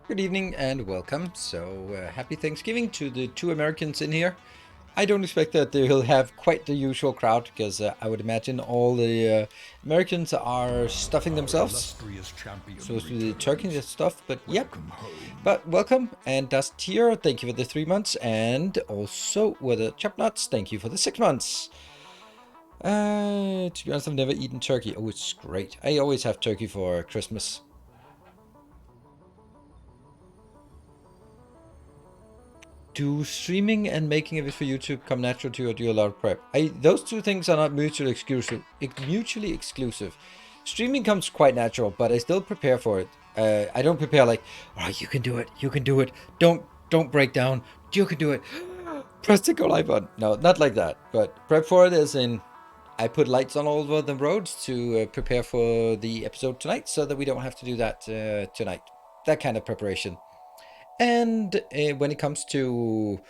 Good evening and welcome. Happy Thanksgiving to the two Americans in here. I don't expect that they'll have quite the usual crowd because I would imagine all the Americans are stuffing themselves. Supposed to be the turkey and stuff, but yep. But welcome, and Dust here, thank you for the 3 months, and also with the Chopnuts, thank you for the 6 months. To be honest, I've never eaten turkey. Oh, it's great. I always have turkey for Christmas. Do streaming and making of it for YouTube come natural to you, or do you a lot of prep? Those two things are not mutually exclusive. Mutually exclusive. Streaming comes quite natural, but I still prepare for it. I don't prepare like, oh, you can do it, you can do it. Don't break down. You can do it. Press the go live button. No, not like that. But prep for it as in, I put lights on all over the roads to prepare for the episode tonight, so that we don't have to do that tonight. That kind of preparation. And when it comes to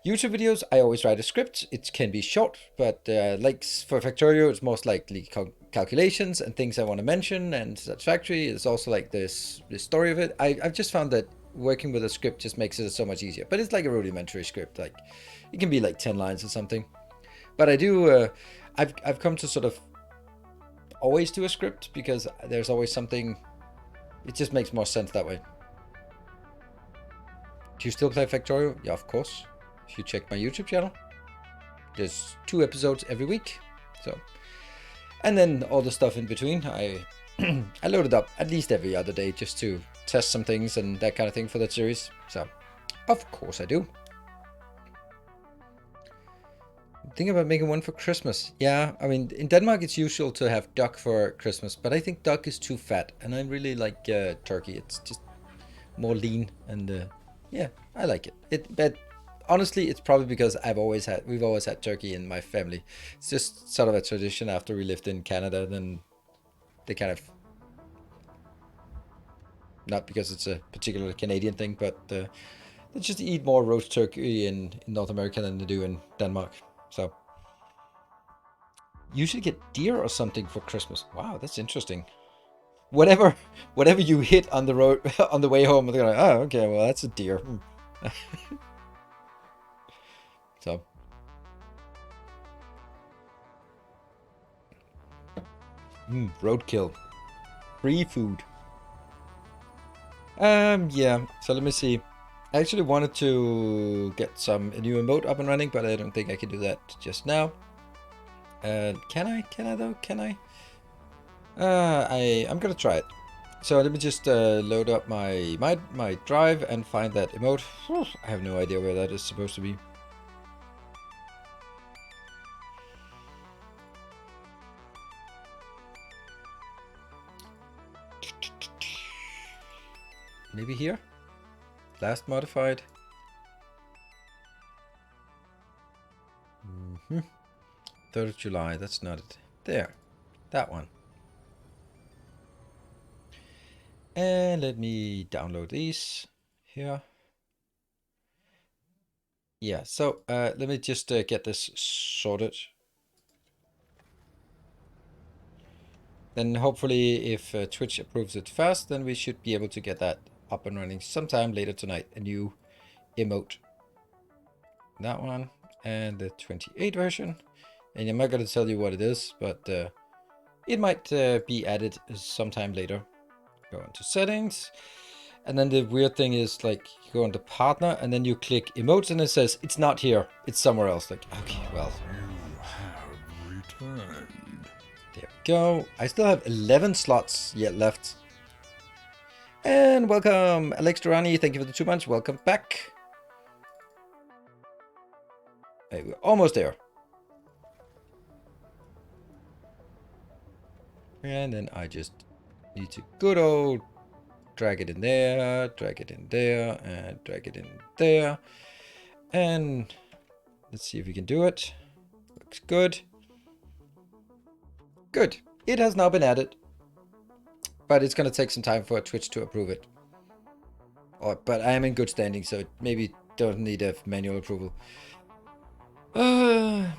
YouTube videos, I always write a script. It can be short, but like for Factorio, it's most likely calculations and things I want to mention. And Satisfactory is also like this story of it. I've just found that working with a script just makes it so much easier. But it's like a rudimentary script. Like it can be like 10 lines or something. But I do. I've come to sort of always do a script because there's always something. It just makes more sense that way. Do you still play Factorio? Yeah, of course. If you check my YouTube channel, there's 2 episodes every week. So, and then all the stuff in between, I I load it up at least every other day just to test some things and that kind of thing for that series. So, of course I do. Think about making one for Christmas. Yeah, I mean, in Denmark it's usual to have duck for Christmas, but I think duck is too fat, and I really like turkey. It's just more lean and yeah, I like it. But honestly, it's probably because we've always had turkey in my family. It's just sort of a tradition after we lived in Canada. Then they kind of, not because it's a particular Canadian thing, but they just eat more roast turkey in North America than they do in Denmark. So usually get deer or something for Christmas. Wow, that's interesting. Whatever, whatever you hit on the road on the way home, they're like, oh, okay, well that's a deer. So. Roadkill. Free food. Yeah. So let me see. I actually wanted to get a new emote up and running, but I don't think I can do that just now. Can I? Can I though? Can I? I'm gonna try it. So let me just load up my drive and find that emote. I have no idea where that is supposed to be. Maybe here? Last modified. 3rd of July, that's not it. There. That one. And let me download these here. Yeah, so let me just get this sorted. Then hopefully if Twitch approves it fast, then we should be able to get that up and running sometime later tonight. A new emote. That one and the 28 version. And I'm not going to tell you what it is, but it might be added sometime later. Go into settings. And then the weird thing is, like, you go into partner and then you click emotes and it says it's not here, it's somewhere else. Like, okay, well, you have returned. There we go. I still have 11 slots yet left. And welcome, Alex Durrani. Thank you for the 2 months. Welcome back. Hey, we're almost there. And then I just need to good old drag it in there, drag it in there, and drag it in there. And let's see if we can do it. Looks good. Good. It has now been added. But it's going to take some time for Twitch to approve it. But I am in good standing, so it maybe don't need a manual approval. A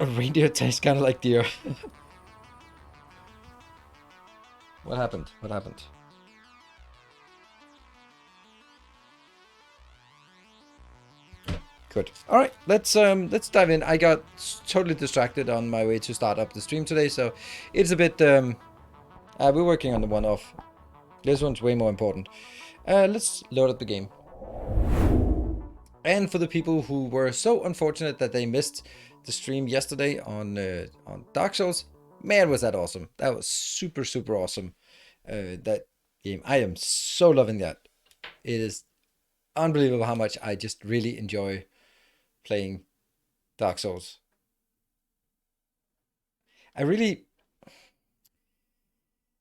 reindeer tastes kind of like deer. What happened? What happened? Good. All right, let's dive in. I got totally distracted on my way to start up the stream today, so it's a bit. We're working on the one-off. This one's way more important. Let's load up the game. And for the people who were so unfortunate that they missed the stream yesterday on Dark Souls, man, was that awesome! That was super, super awesome. That game, I am so loving that. It is unbelievable how much I just really enjoy playing Dark Souls. I really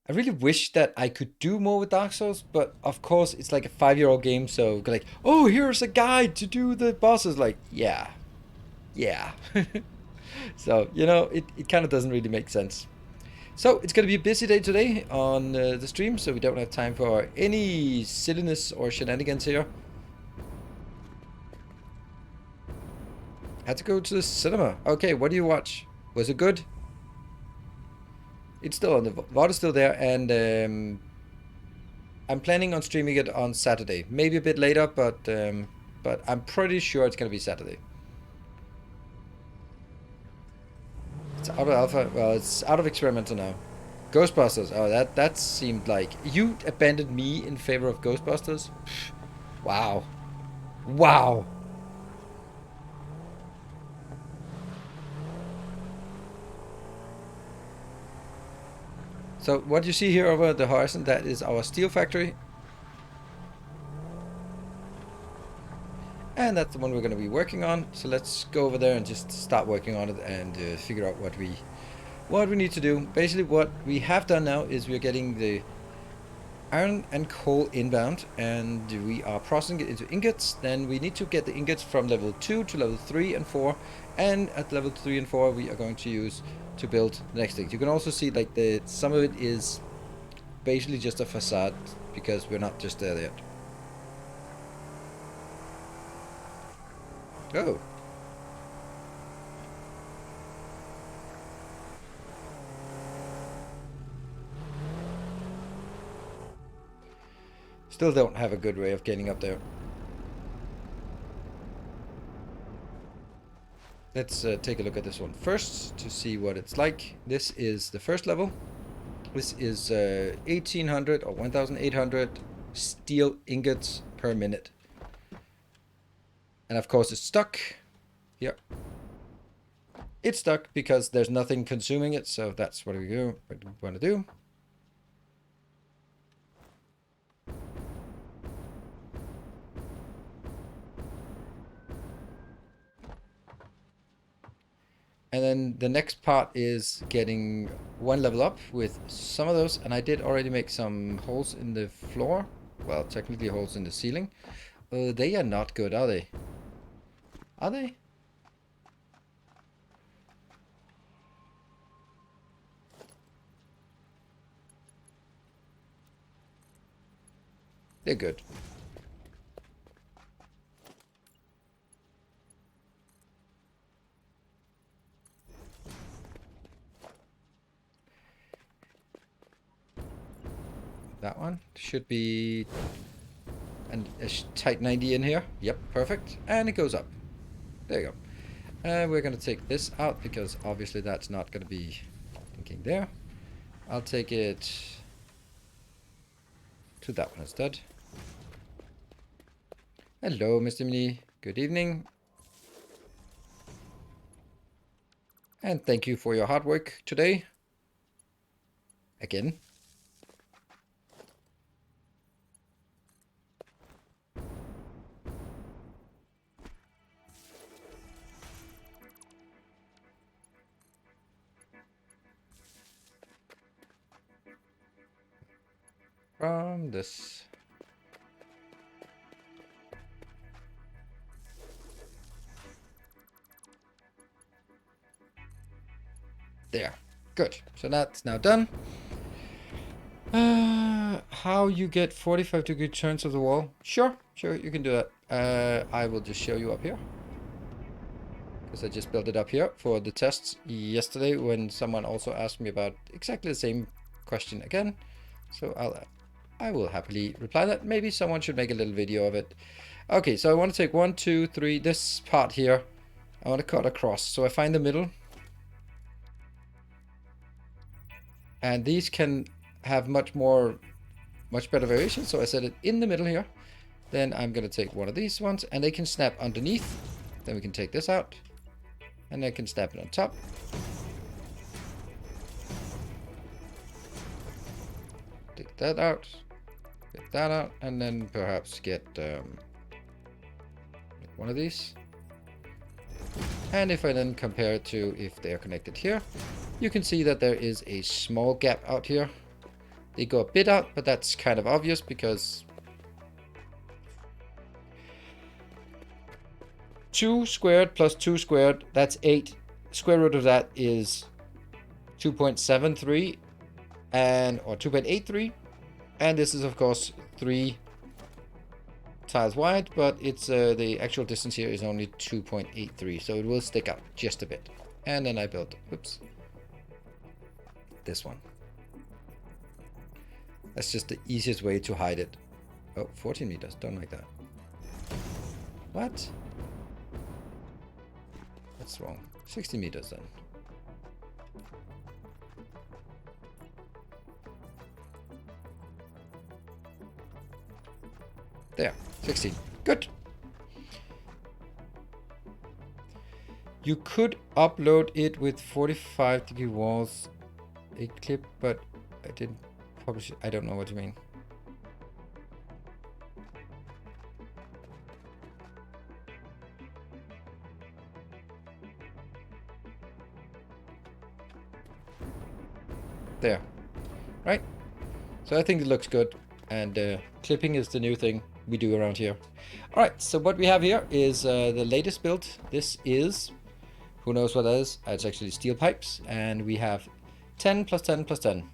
wish that I could do more with Dark Souls, but of course it's like a 5-year-old game, so like, oh, here's a guide to do the bosses. Like, yeah. So, you know, it kind of doesn't really make sense. So it's going to be a busy day today on the stream, so we don't have time for any silliness or shenanigans here. Had to go to the cinema. Okay, what do you watch? Was it good? It's still on the VOD is still there, and I'm planning on streaming it on Saturday. Maybe a bit later, but I'm pretty sure it's gonna be Saturday. It's out of alpha. Well, it's out of experimental now. Ghostbusters. Oh, that seemed like you abandoned me in favor of Ghostbusters. Wow. Wow. So what you see here over the horizon, that is our steel factory. And that's the one we're going to be working on. So let's go over there and just start working on it and figure out what we need to do. Basically what we have done now is we're getting the iron and coal inbound, and we are processing it into ingots. Then we need to get the ingots from level 2 to level 3 and 4, and at level 3 and 4 we are going to use to build the next thing. You can also see like some of it is basically just a facade because we're not just there yet. Oh. Still don't have a good way of getting up there. Let's take a look at this one first to see what it's like. This is the first level. This is 1800 or 1800 steel ingots per minute. And of course it's stuck. Yep. It's stuck because there's nothing consuming it, so that's what we want to do. And then the next part is getting one level up with some of those. And I did already make some holes in the floor. Well, technically holes in the ceiling. They are not good, are they? Are they? They're good. That one should be a tight 90 in here. Yep, perfect. And it goes up. There you go. We're going to take this out because obviously that's not going to be thinking there. I'll take it to that one instead. Hello, Mr. Mini. Good evening. And thank you for your hard work today. Again. From this. There. Good. So that's now done. How you get 45-degree turns of the wall? Sure, you can do that. I will just show you up here. Because I just built it up here for the tests yesterday when someone also asked me about exactly the same question again. So I'll I will happily reply that. Maybe someone should make a little video of it. Okay, so I want to take 1, 2, 3, this part here. I want to cut across. So I find the middle. And these can have much better variation. So I set it in the middle here. Then I'm going to take one of these ones and they can snap underneath. Then we can take this out. And I can snap it on top. Take that out. Get that out. And then perhaps get one of these. And if I then compare it to if they are connected here, you can see that there is a small gap out here. They go a bit out, but that's kind of obvious because 2 squared plus 2 squared, that's 8. Square root of that is 2.73 or 2.83. And this is of course 3 tiles wide, but it's the actual distance here is only 2.83, so it will stick out just a bit. And then I built, oops, this one. That's just the easiest way to hide it. Oh, 14 meters, don't like that. What? That's wrong. 60 meters then. There, 16. Good. You could upload it with 45-degree walls, a clip, but I didn't publish it. I don't know what you mean. There. Right? So I think it looks good. And clipping is the new thing we do around here. Alright, so what we have here is the latest build. This is, who knows what that is? It's actually steel pipes. And we have 10 plus 10 plus 10.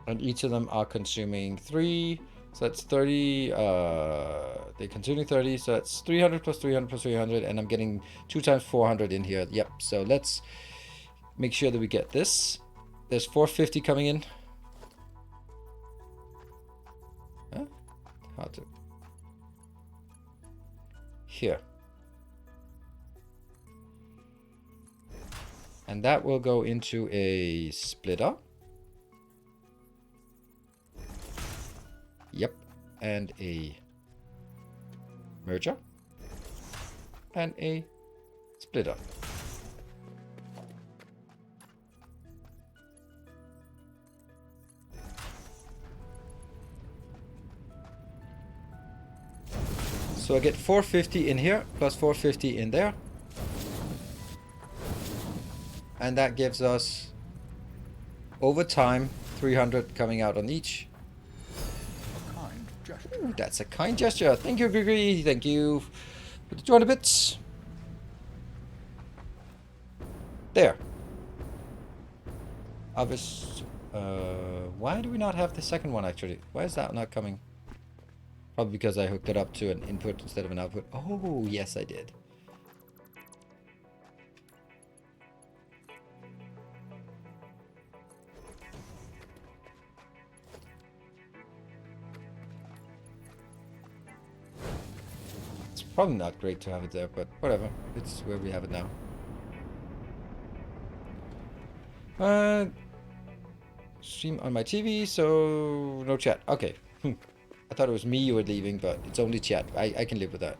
And each of them are consuming 3. So that's 30. They're consuming 30. So that's 300 plus 300 plus 300. And I'm getting 2 times 400 in here. Yep. So let's make sure that we get this. There's 450 coming in. Huh? How to? Here. And that will go into a splitter. Yep. And a merger. And a splitter. So I get 450 in here, plus 450 in there. And that gives us, over time, 300 coming out on each. A kind gesture. Ooh, that's a kind gesture. Thank you, Grigri. Thank you for the 200 bits. There. Obvious. Why do we not have the second one, actually? Why is that not coming? Probably because I hooked it up to an input instead of an output. Oh, yes, I did. It's probably not great to have it there, but whatever. It's where we have it now. Stream on my TV, so no chat. Okay. I thought it was me you were leaving, but it's only chat. I can live with that.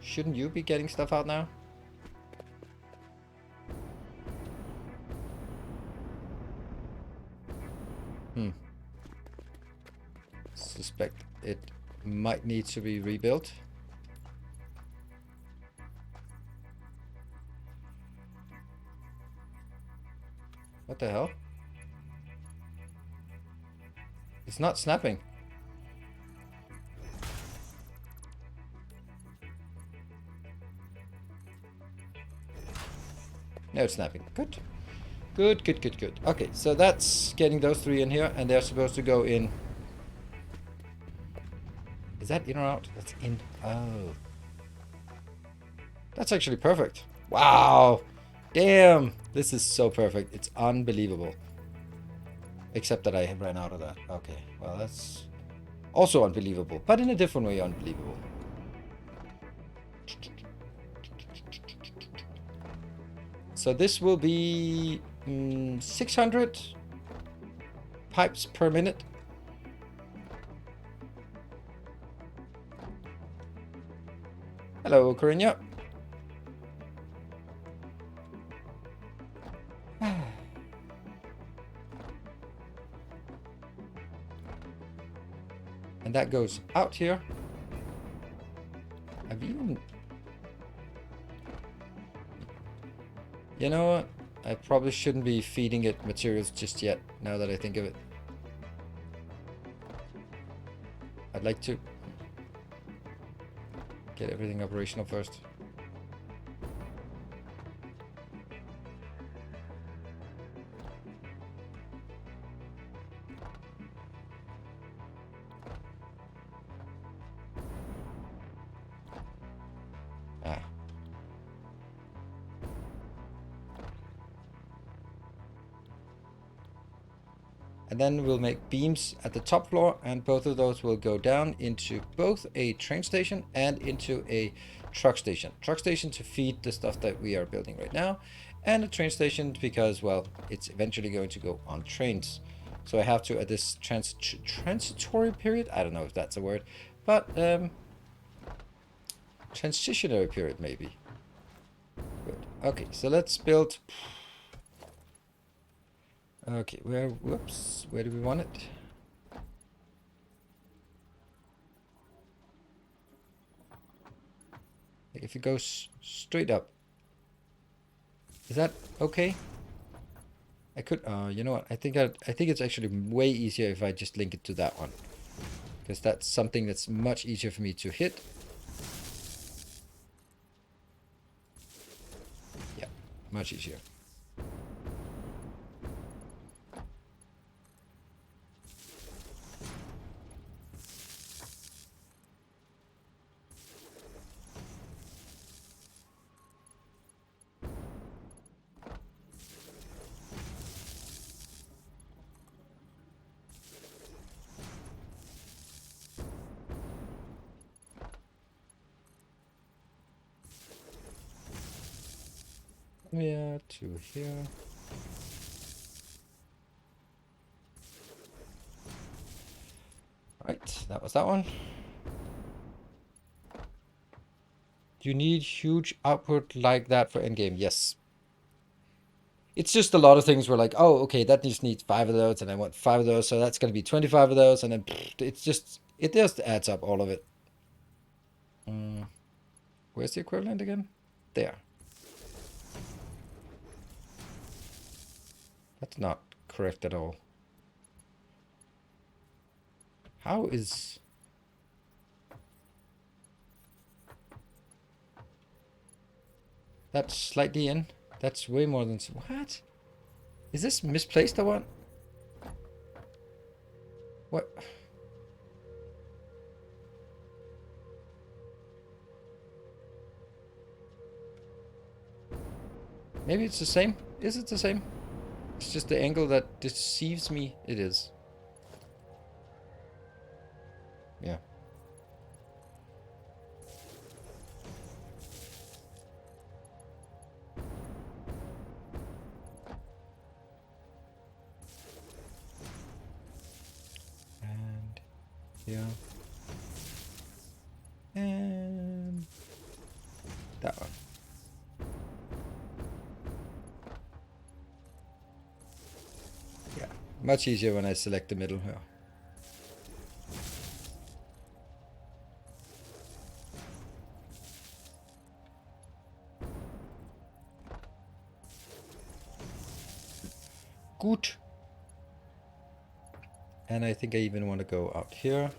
Shouldn't you be getting stuff out now? Suspect it might need to be rebuilt. What the hell? It's not snapping. No, it's snapping. Good. Good, good, good, good. Okay, so that's getting those 3 in here, and they're supposed to go in. Is that in or out? That's in. Oh. That's actually perfect. Wow. Damn! This is so perfect. It's unbelievable. Except that I ran out of that. Okay, well that's also unbelievable, but in a different way unbelievable. So this will be 600 pipes per minute. Hello, Corinna. And that goes out here. I've even... You know what? I probably shouldn't be feeding it materials just yet, now that I think of it. I'd like to get everything operational first. Ah. And then we'll make beams at the top floor, and both of those will go down into both a train station and into a truck station. Truck station to feed the stuff that we are building right now, and a train station because, well, it's eventually going to go on trains. So I have to, at this transitory period, I don't know if that's a word, but transitionary period maybe. Good. Okay, so let's build... Okay, whoops, where do we want it? Like if it goes straight up. Is that okay? I could, you know what? I think it's actually way easier if I just link it to that one. Because that's something that's much easier for me to hit. Yeah, much easier. Yeah, to here. Right, that was that one. You need huge output like that for endgame. Yes. It's just a lot of things where like, oh, okay, that just needs 5 of those, and I want 5 of those, so that's going to be 25 of those, and then it just adds up, all of it. Where's the equivalent again? There. That's not correct at all. How is... That's slightly in. That's way more than... What? Is this misplaced or what? What? Maybe it's the same. Is it the same? It's just the angle that deceives me. It is. Yeah. And yeah. And that one. Yeah. Much easier when I select the middle here. Good. And I think I even want to go out here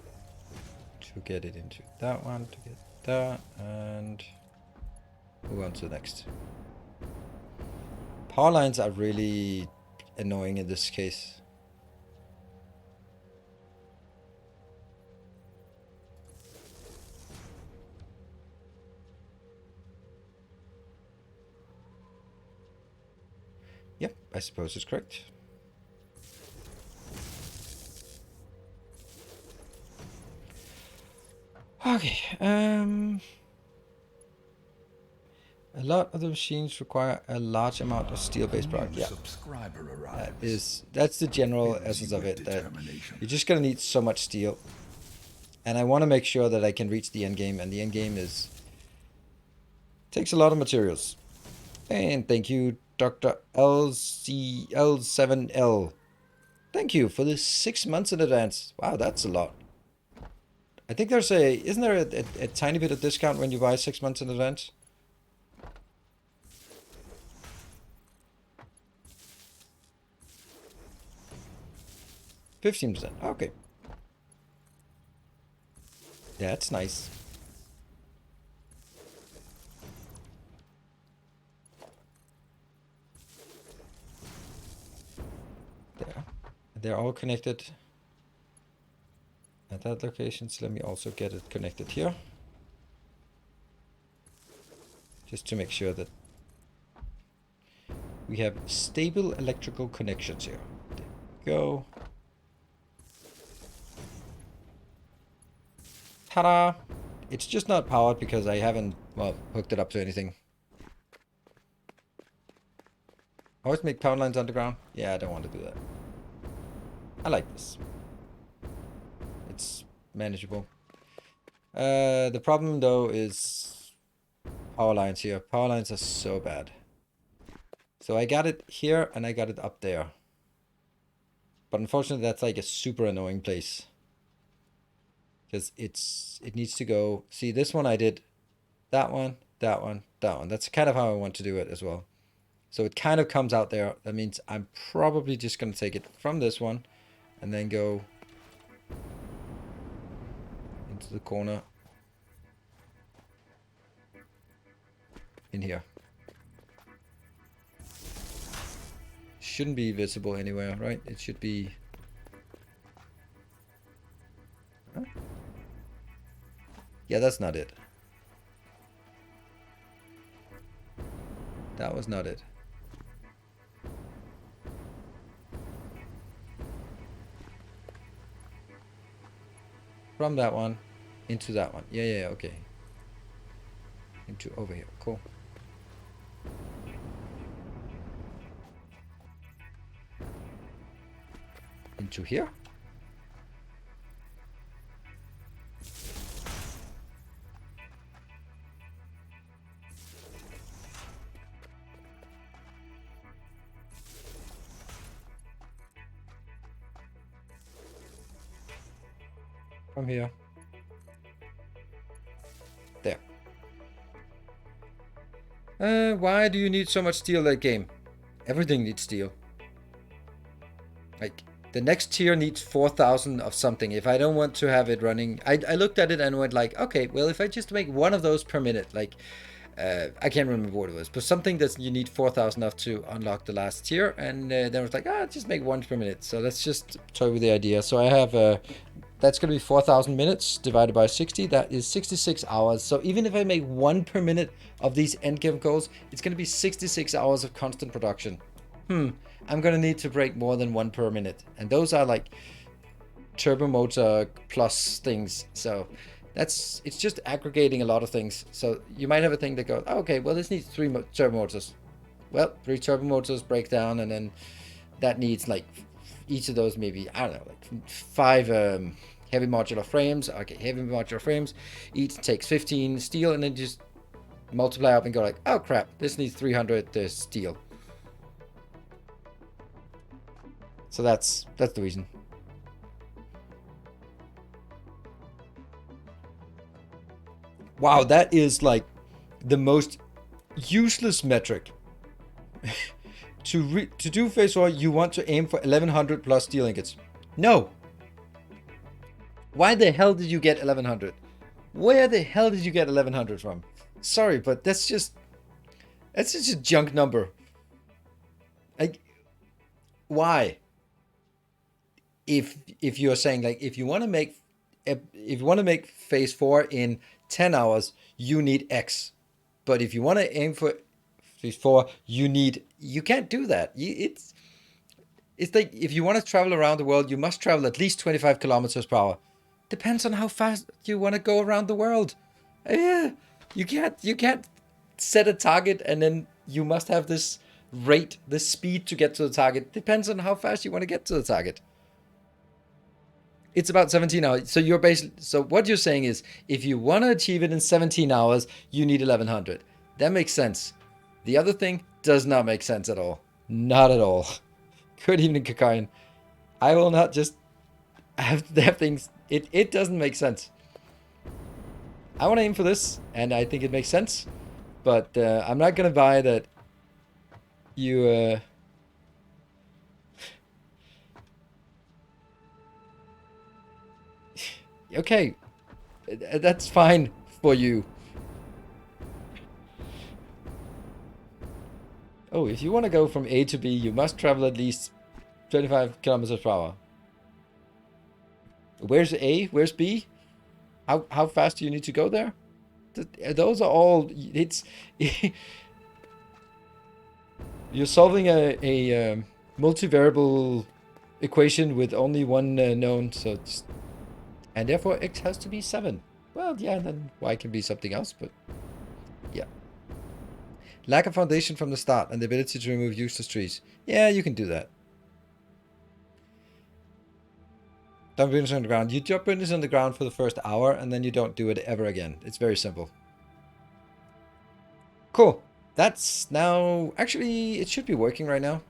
to get it into that one, to get that, and move on to the next. Power lines are really annoying in this case. I suppose it's correct. Okay. A lot of the machines require a large amount of steel-based product. Yeah, subscriber arrives. that's the general Fills essence you of with it. That determination. you're just gonna need so much steel, and I want to make sure that I can reach the end game. And the end game takes a lot of materials. And thank you, Dr. LCL7L. Thank you for the 6 months in advance. Wow, that's a lot. I think there's isn't there a tiny bit of discount when you buy 6 months in advance? 15%. Okay. That's nice. There. They're all connected at that location. So let me also get it connected here. Just to make sure that we have stable electrical connections here. There we go. Ta-da! It's just not powered because I haven't, well, hooked it up to anything. Always make power lines underground? Yeah, I don't want to do that. I like this. It's manageable. The problem though is power lines here. Power lines are so bad. So I got it here and I got it up there. But unfortunately that's like a super annoying place. Because it needs to go. See, this one I did that one, that one, that one. That's kind of how I want to do it as well. So it kind of comes out there. That means I'm probably just going to take it from this one and then go into the corner in here. Shouldn't be visible anywhere, right? It should be... Huh? Yeah, that's not it. That was not it. From that one into that one. Yeah, okay. Into over here. Cool. Into here. From here. There. Why do you need so much steel that game? Everything needs steel. Like, the next tier needs 4,000 of something. If I don't want to have it running... I looked at it and went like, okay, well, if I just make one of those per minute, like... I can't remember what it was, but something that you need 4,000 of to unlock the last tier. And then I was like, just make one per minute. So let's just toy with the idea. So I have... that's going to be 4,000 minutes divided by 60. That is 66 hours. So even if I make one per minute of these endgame goals, it's going to be 66 hours of constant production. I'm going to need to break more than one per minute. And those are like turbo motor plus things. So it's just aggregating a lot of things. So you might have a thing that goes, oh, okay, well, this needs 3 turbo motors. Well, 3 turbo motors break down, and then that needs like each of those maybe, I don't know, like 5 heavy modular frames. Okay, heavy modular frames. Each takes 15 steel, and then just multiply up and go like, oh crap, this needs 300 steel. So that's the reason. Wow, that is like the most useless metric. To do phase 4, you want to aim for 1100 plus steel ingots. No. Why the hell did you get 1100? Where the hell did you get 1100 from? Sorry, but that's just a junk number. Like, why? If you're saying like if you want to make phase 4 in 10 hours, you need X. But if you want to aim for before you need. You can't do that. It's like if you want to travel around the world, you must travel at least 25 kilometers per hour. Depends on how fast you want to go around the world. Yeah, you can't set a target and then you must have this rate, this speed to get to the target. Depends on how fast you want to get to the target. It's about 17 hours. So you're basically, so what you're saying is if you want to achieve it in 17 hours, you need 1100. That makes sense. The other thing does not make sense at all. Not at all. Good evening, Kakayan. I will not just have things. It doesn't make sense. I want to aim for this, and I think it makes sense. But I'm not going to buy that you... Okay, that's fine for you. Oh, if you want to go from A to B, you must travel at least 25 kilometers per hour. Where's A? Where's B? How fast do you need to go there? Those are all... It's... You're solving a multivariable equation with only one known, so it's... And therefore x has to be 7. Well, yeah, then y can be something else, but... Yeah. Lack of foundation from the start and the ability to remove useless trees. Yeah, you can do that. Dump buildings on the ground. You drop buildings on the ground for the first hour, and then you don't do it ever again. It's very simple. Cool. That's now... Actually, it should be working right now.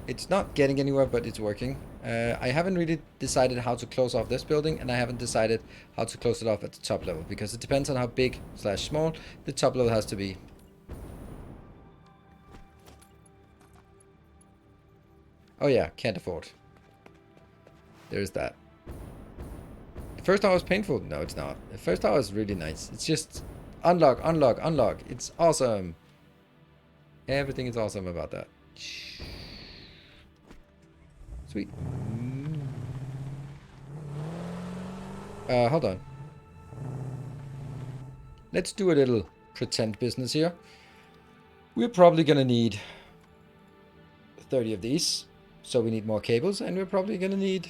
It's not getting anywhere, but it's working. I haven't really decided how to close off this building, and I haven't decided how to close it off at the top level, because it depends on how big / small the top level has to be. Oh yeah, can't afford. There's that. The first hour is painful. No, it's not. The first hour is really nice. It's just unlock, unlock, unlock. It's awesome. Everything is awesome about that. Sweet. Hold on. Let's do a little pretend business here. We're probably gonna need 30 of these. So we need more cables, and we're probably gonna need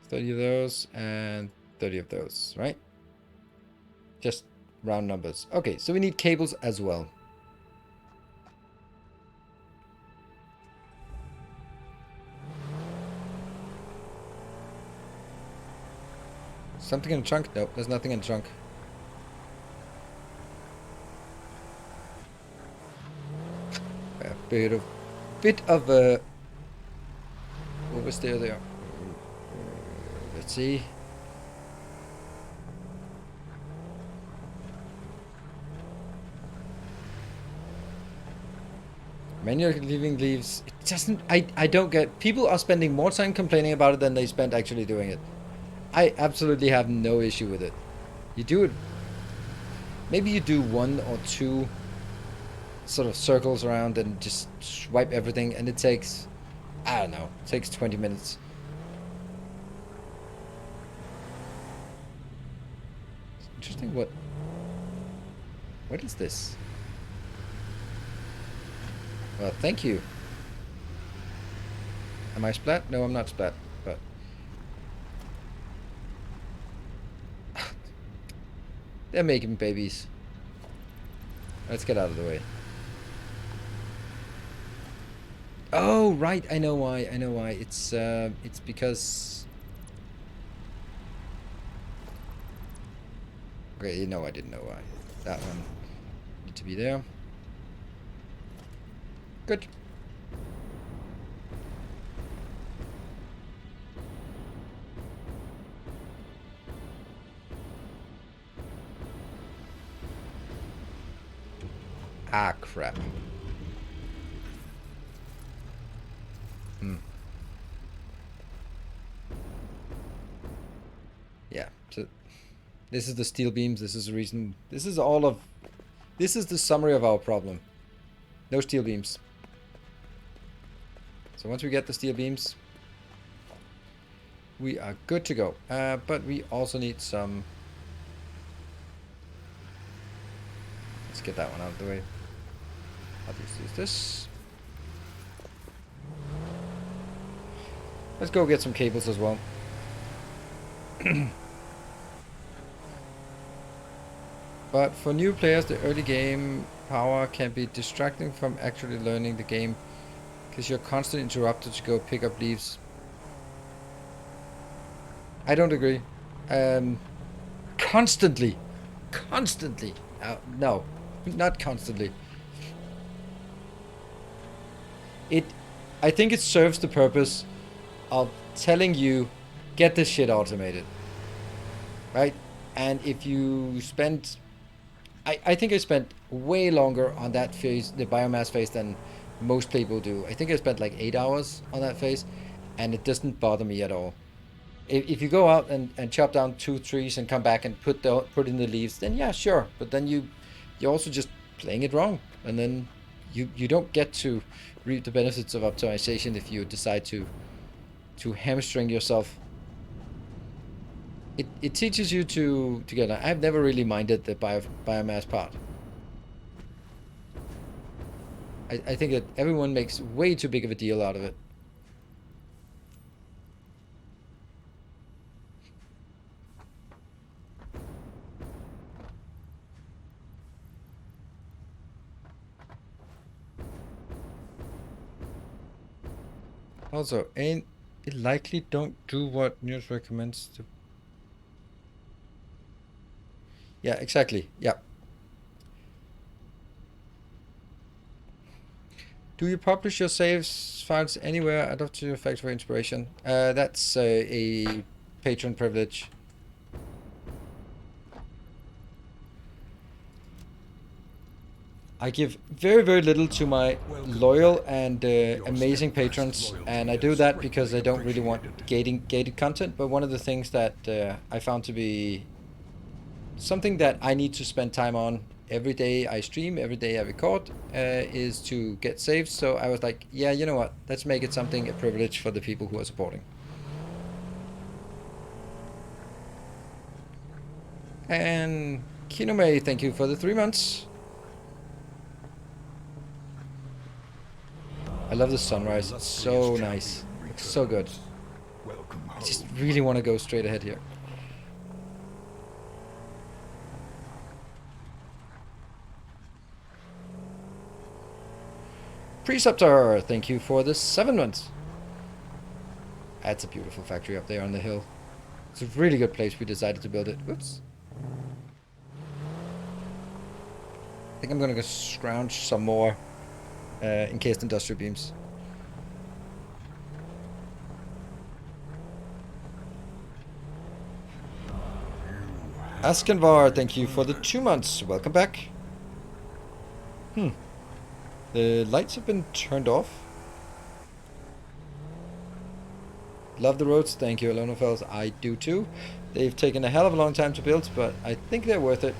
30 of those and 30 of those, right? Just round numbers. Okay, so we need cables as well. Something in the trunk? Nope, there's nothing in the trunk. A bit of a oversteer there. Let's see. Manual leaving leaves. It doesn't. I don't get. People are spending more time complaining about it than they spend actually doing it. I absolutely have no issue with it. You do it. Maybe you do 1 or 2 sort of circles around and just swipe everything, and it takes, I don't know, it takes 20 minutes. It's interesting. What is this? Well, thank you. Am I splat? No, I'm not splat, but they're making babies. Let's get out of the way. Oh, right. I know why. I know why. It's because... Okay, you know I didn't know why. That one need to be there. Good. Ah, crap. Yeah, so this is the steel beams. This is the reason. This is all of... This is the summary of our problem. No steel beams. So once we get the steel beams, we are good to go. But we also need some... get that one out of the way. I'll just use this. Let's go get some cables as well. But for new players, the early game power can be distracting from actually learning the game, because you're constantly interrupted to go pick up leaves. I don't agree. Constantly. No, not constantly. I think it serves the purpose of telling you, get this shit automated, right? And if you spend, I think I spent way longer on that phase, the biomass phase, than most people do. I think I spent like 8 hours on that phase, and it doesn't bother me at all. If you go out and chop down 2 trees and come back and put in the leaves, then yeah, sure. But then you're also just playing it wrong, and then you don't get to reap the benefits of optimization if you decide to hamstring yourself. It teaches you to get. I've never really minded the biomass part. I think that everyone makes way too big of a deal out of it. Also, ain't it likely don't do what news recommends to... Yeah, exactly. Yeah. Do you publish your saves files anywhere? I'd love to effect for inspiration. That's a patron privilege. I give very, very little to my loyal and amazing patrons, and I do that because I don't really want gated content. But one of the things that I found to be something that I need to spend time on every day I stream, every day I record, is to get saves. So I was like, yeah, you know what? Let's make it something, a privilege for the people who are supporting. And Kinome, thank you for the 3 months. I love the sunrise. It's so nice. Looks so good. I just really want to go straight ahead here. Preceptor, thank you for the 7 months. That's a beautiful factory up there on the hill. It's a really good place. We decided to build it. Oops. I think I'm gonna go scrounge some more encased industrial beams. Askenvar, thank you for the 2 months. Welcome back. The lights have been turned off. Love the roads. Thank you, Alonofels. I do too. They've taken a hell of a long time to build, but I think they're worth it.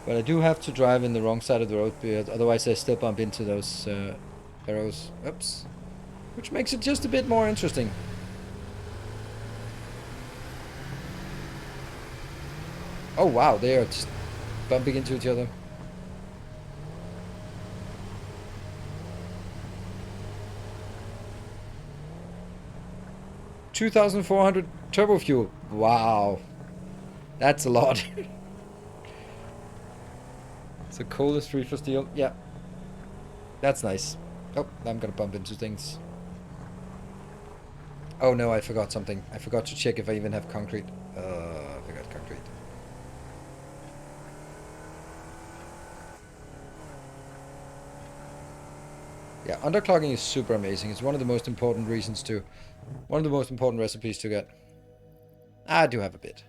But I do have to drive in the wrong side of the road, because otherwise I still bump into those arrows. Oops. Which makes it just a bit more interesting. Oh wow, they are just bumping into each other. $2,400 turbo fuel. Wow. That's a lot. So coal is free for steel. Yeah. That's nice. Oh, I'm gonna bump into things. Oh no, I forgot something. I forgot to check if I even have concrete. I forgot concrete. Yeah, underclocking is super amazing. It's one of the most important reasons to... One of the most important recipes to get. I do have a bit.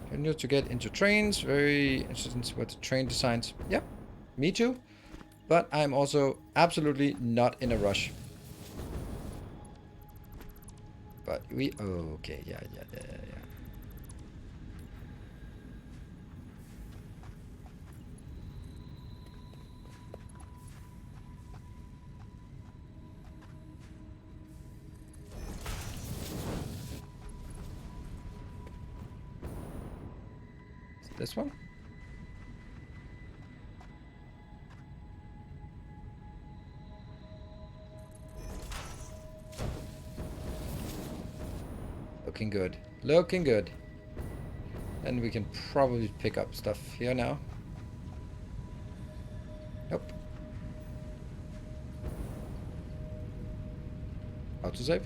Continue to get into trains. Very interested in what the train designs. Yep, me too. but I'm also absolutely not in a rush. But we... Oh, okay, yeah. This one? Looking good. Looking good. And we can probably pick up stuff here now. Nope. Autosave.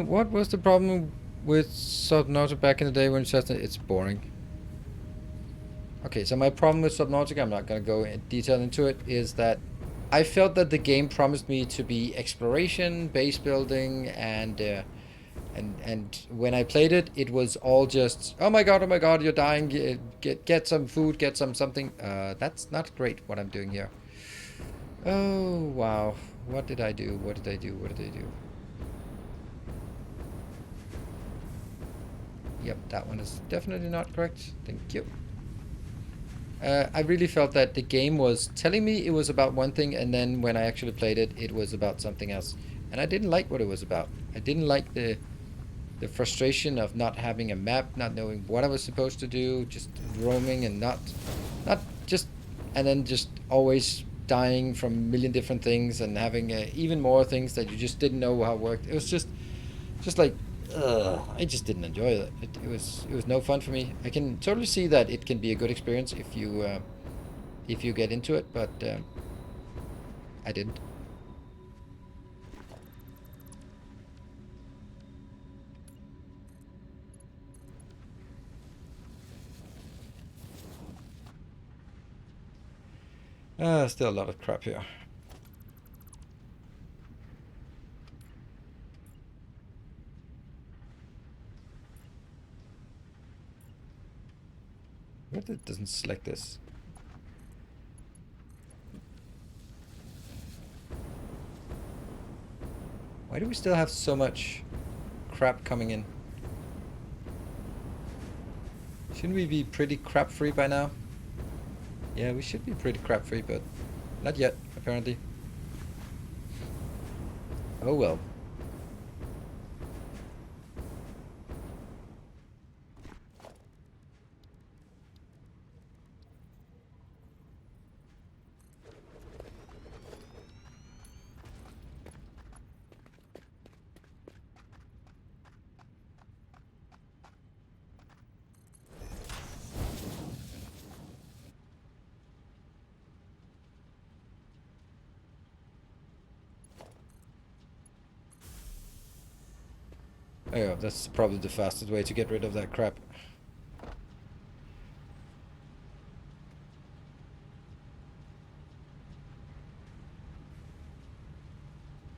What was the problem with Subnautica back in the day when it's boring? Okay, so my problem with Subnautica, I'm not going to go in detail into it, is that I felt that the game promised me to be exploration, base building, and when I played it, it was all just, oh my god, you're dying, get some food, get some something. That's not great what I'm doing here. Oh, wow. What did I do? What did I do? What did I do? Yep, that one is definitely not correct. Thank you. I really felt that the game was telling me it was about one thing, and then when I actually played it, it was about something else. And I didn't like what it was about. I didn't like the frustration of not having a map, not knowing what I was supposed to do, just roaming and not just, and then just always dying from a million different things and having even more things that you just didn't know how it worked. It was just like, I just didn't enjoy it. It was no fun for me. I can totally see that it can be a good experience if you get into it, but I didn't. Still a lot of crap here. What it doesn't select this? Why do we still have so much crap coming in? Shouldn't we be pretty crap free by now? Yeah, we should be pretty crap free, but not yet, apparently. Oh well. Oh yeah, that's probably the fastest way to get rid of that crap.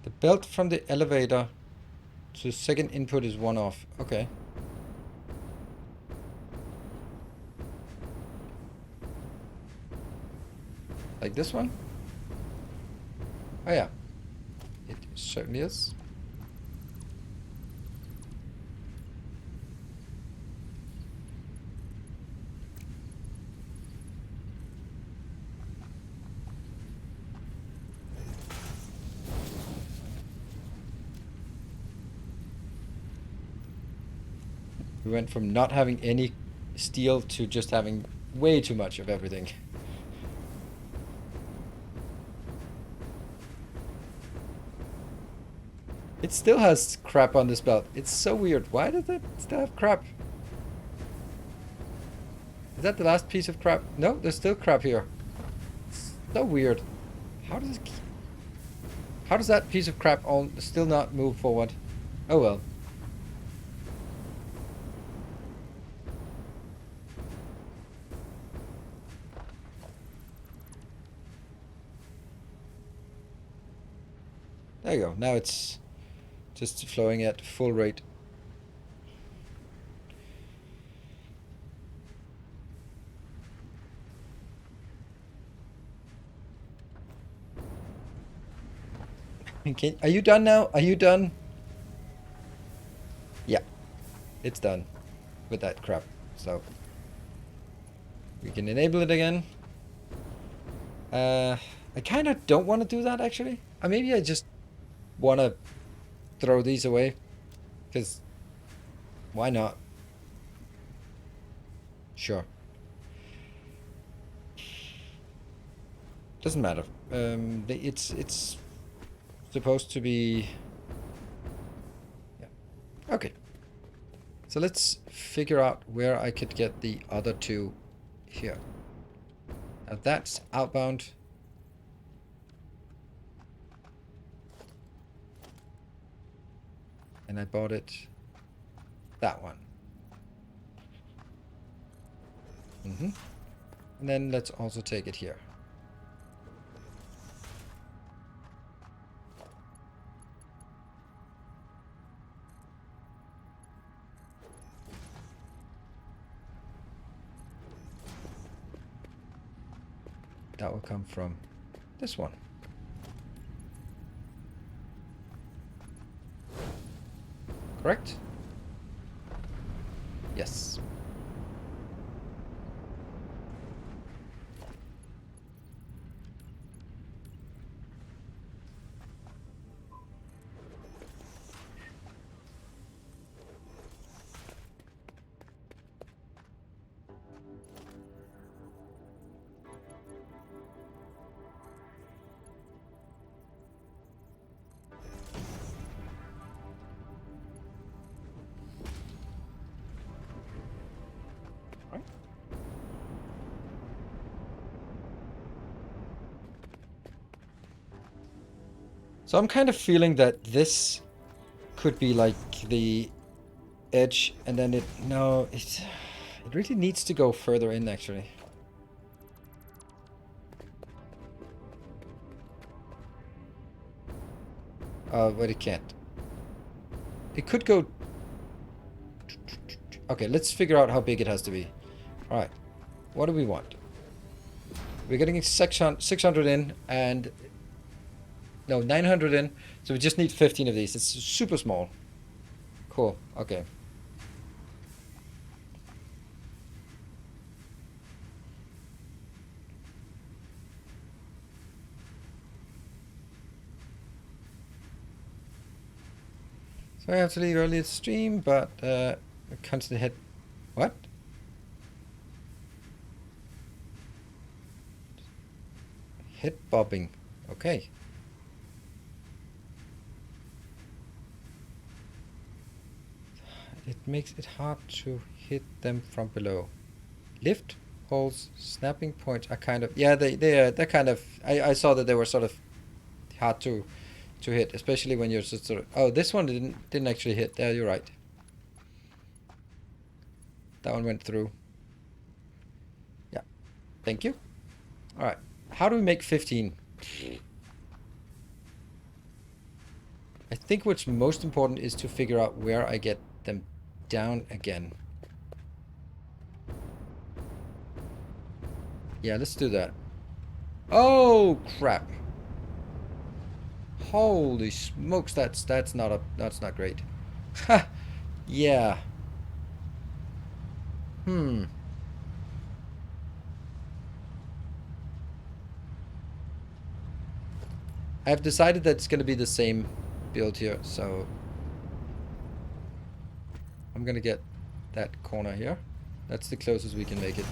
The belt from the elevator to second input is one off. Okay. Like this one? Oh yeah. It certainly is. We went from not having any steel to just having way too much of everything. It still has crap on this belt. It's so weird. Why does it still have crap? Is that the last piece of crap? No, there's still crap here. It's so weird. How does it... How does that piece of crap all still not move forward? Oh well. There you go. Now it's just flowing at full rate. Okay, are you done now? Are you done? Yeah, it's done with that crap. So we can enable it again. I kind of don't want to do that actually. Maybe I just want to throw these away because why not? Sure. Doesn't matter. It's supposed to be. Yeah. Okay. So let's figure out where I could get the other two here. Now that's outbound. And I bought it. That one. And then let's also take it here. That will come from this one. Correct? Yes. So I'm kind of feeling that this could be like the edge, and then it really needs to go further in actually. But it can't. It could go. Okay, let's figure out how big it has to be. All right, what do we want? We're getting 600 in, and no, 900 in. So we just need 15 of these. It's super small. Cool. Okay. So I have to leave early to stream, but I constantly hit. What? Hit bobbing. Okay. It makes it hard to hit them from below. Lift holes, snapping points are kind of they're kind of I saw that they were sort of hard to hit, especially when you're just sort of this one didn't actually hit. Yeah, you're right. That one went through. Yeah. Thank you. Alright. How do we make 15? I think what's most important is to figure out where I get them down again. Yeah, let's do that. Oh crap. Holy smokes, that's not great. Ha. Yeah. I've decided that it's going to be the same build here, so I'm going to get that corner here. That's the closest we can make it.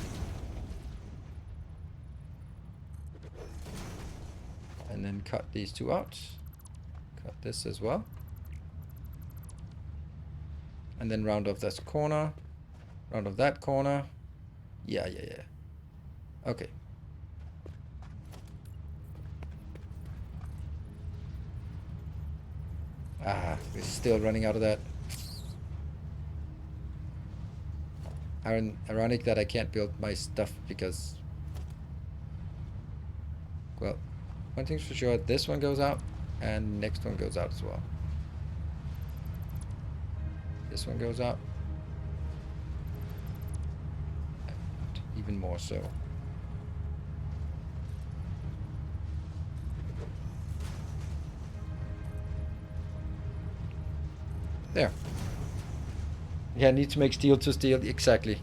And then cut these two out. Cut this as well. And then round off this corner. Round off that corner. Yeah. Okay. We're still running out of that. Ironic that I can't build my stuff because... Well, one thing's for sure, this one goes out, and next one goes out as well. This one goes out. And even more so. There. Yeah, I need to make steel to steel. Exactly.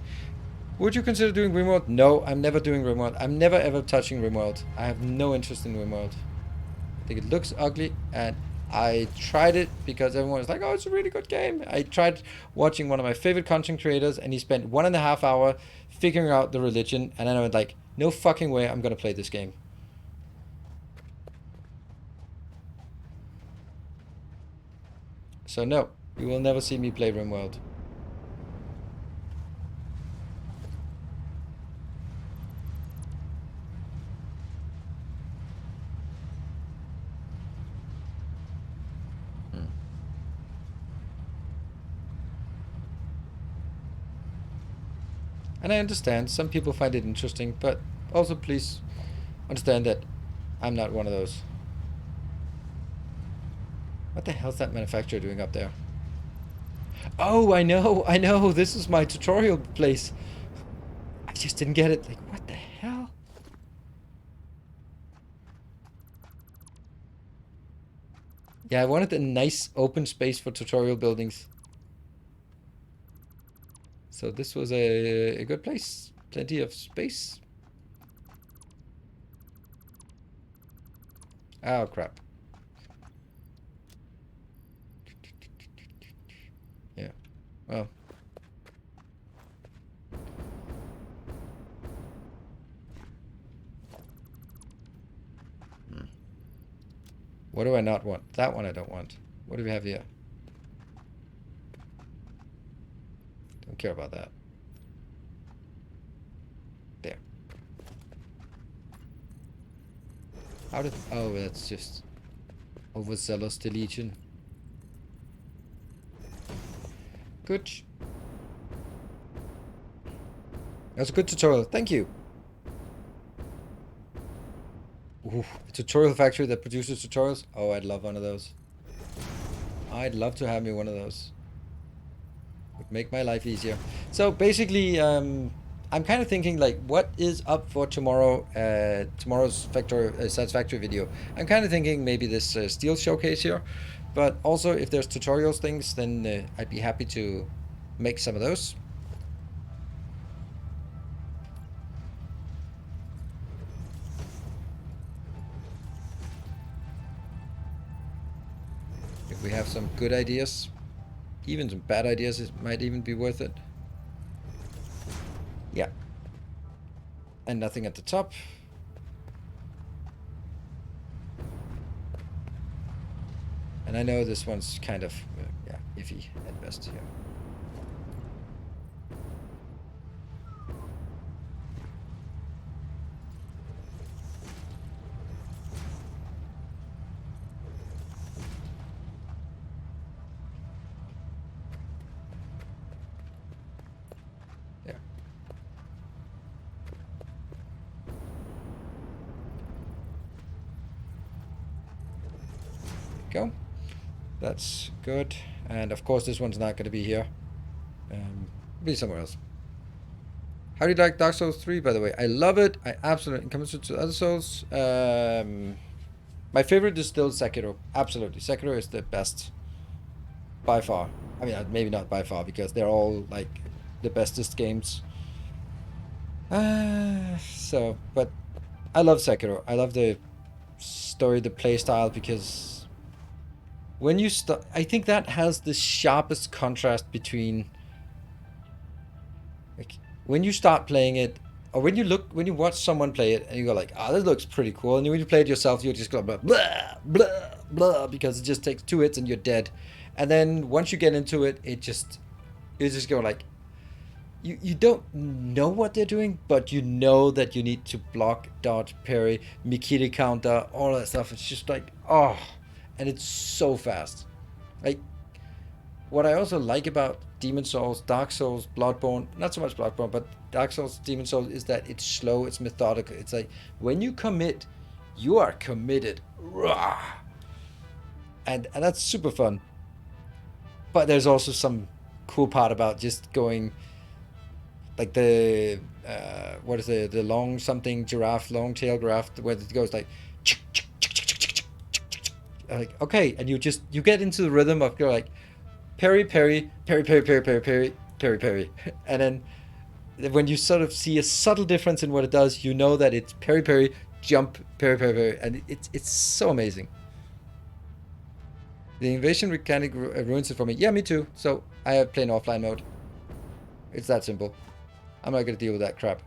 Would you consider doing RimWorld? No, I'm never doing RimWorld. I'm never ever touching RimWorld. I have no interest in RimWorld. I think it looks ugly, and I tried it because everyone was like, oh, it's a really good game. I tried watching one of my favorite content creators, and he spent 1.5 hours figuring out the religion, and then I went like, no fucking way I'm going to play this game. So no, you will never see me play RimWorld. And I understand some people find it interesting, but also please understand that I'm not one of those. What the hell's that manufacturer doing up there? Oh, I know, this is my tutorial place. I just didn't get it. Like, what the hell? Yeah, I wanted a nice open space for tutorial buildings. So this was a good place. Plenty of space. Oh, crap. Yeah, well. What do I not want? That one I don't want. What do we have here? Don't care about that. There. How did... Oh, that's just overzealous deletion. Good. That's a good tutorial. Thank you. Ooh, a tutorial factory that produces tutorials? Oh, I'd love one of those. I'd love to have me one of those. Would make my life easier. So basically, I'm kind of thinking like, what is up for tomorrow? Tomorrow's Satisfactory video. I'm kind of thinking maybe this steel showcase here, but also if there's tutorials things, then I'd be happy to make some of those. If we have some good ideas, even some bad ideas, it might even be worth it. Yeah. And nothing at the top. And I know this one's kind of, yeah, iffy at best here. Yeah. Go. That's good. And of course this one's not going to be here. Be somewhere else. How do you like Dark Souls 3, by the way? I love it. I absolutely... Comes to other Souls. My favorite is still Sekiro. Absolutely. Sekiro is the best. By far. I mean, maybe not by far, because they're all, like, the bestest games. But I love Sekiro. I love the story, the play style, because when you start... I think that has the sharpest contrast between... Like, when you start playing it, or when you watch someone play it, and you go like, "Ah, oh, this looks pretty cool," and when you play it yourself, you just go blah blah blah blah, because it just takes 2 hits and you're dead. And then once you get into it, you just go like, you don't know what they're doing, but you know that you need to block, dodge, parry, Mikiri counter, all that stuff. It's just like, oh, and it's so fast. Like, what I also like about Demon Souls, Dark Souls, Bloodborne, not so much Bloodborne, but Dark Souls, Demon Souls, is that it's slow, it's methodical. It's like, when you commit, you are committed. And that's super fun. But there's also some cool part about just going, like the, what is the long something giraffe, long tail giraffe, where it goes like, okay, and you get into the rhythm of, you're like, parry, parry, parry, parry, parry, parry, parry, parry, parry. And then when you sort of see a subtle difference in what it does, you know that it's parry, parry, jump, parry, parry, parry. And it's so amazing. The invasion mechanic ruins it for me. Yeah, me too. So I have plain offline mode. It's that simple. I'm not going to deal with that crap.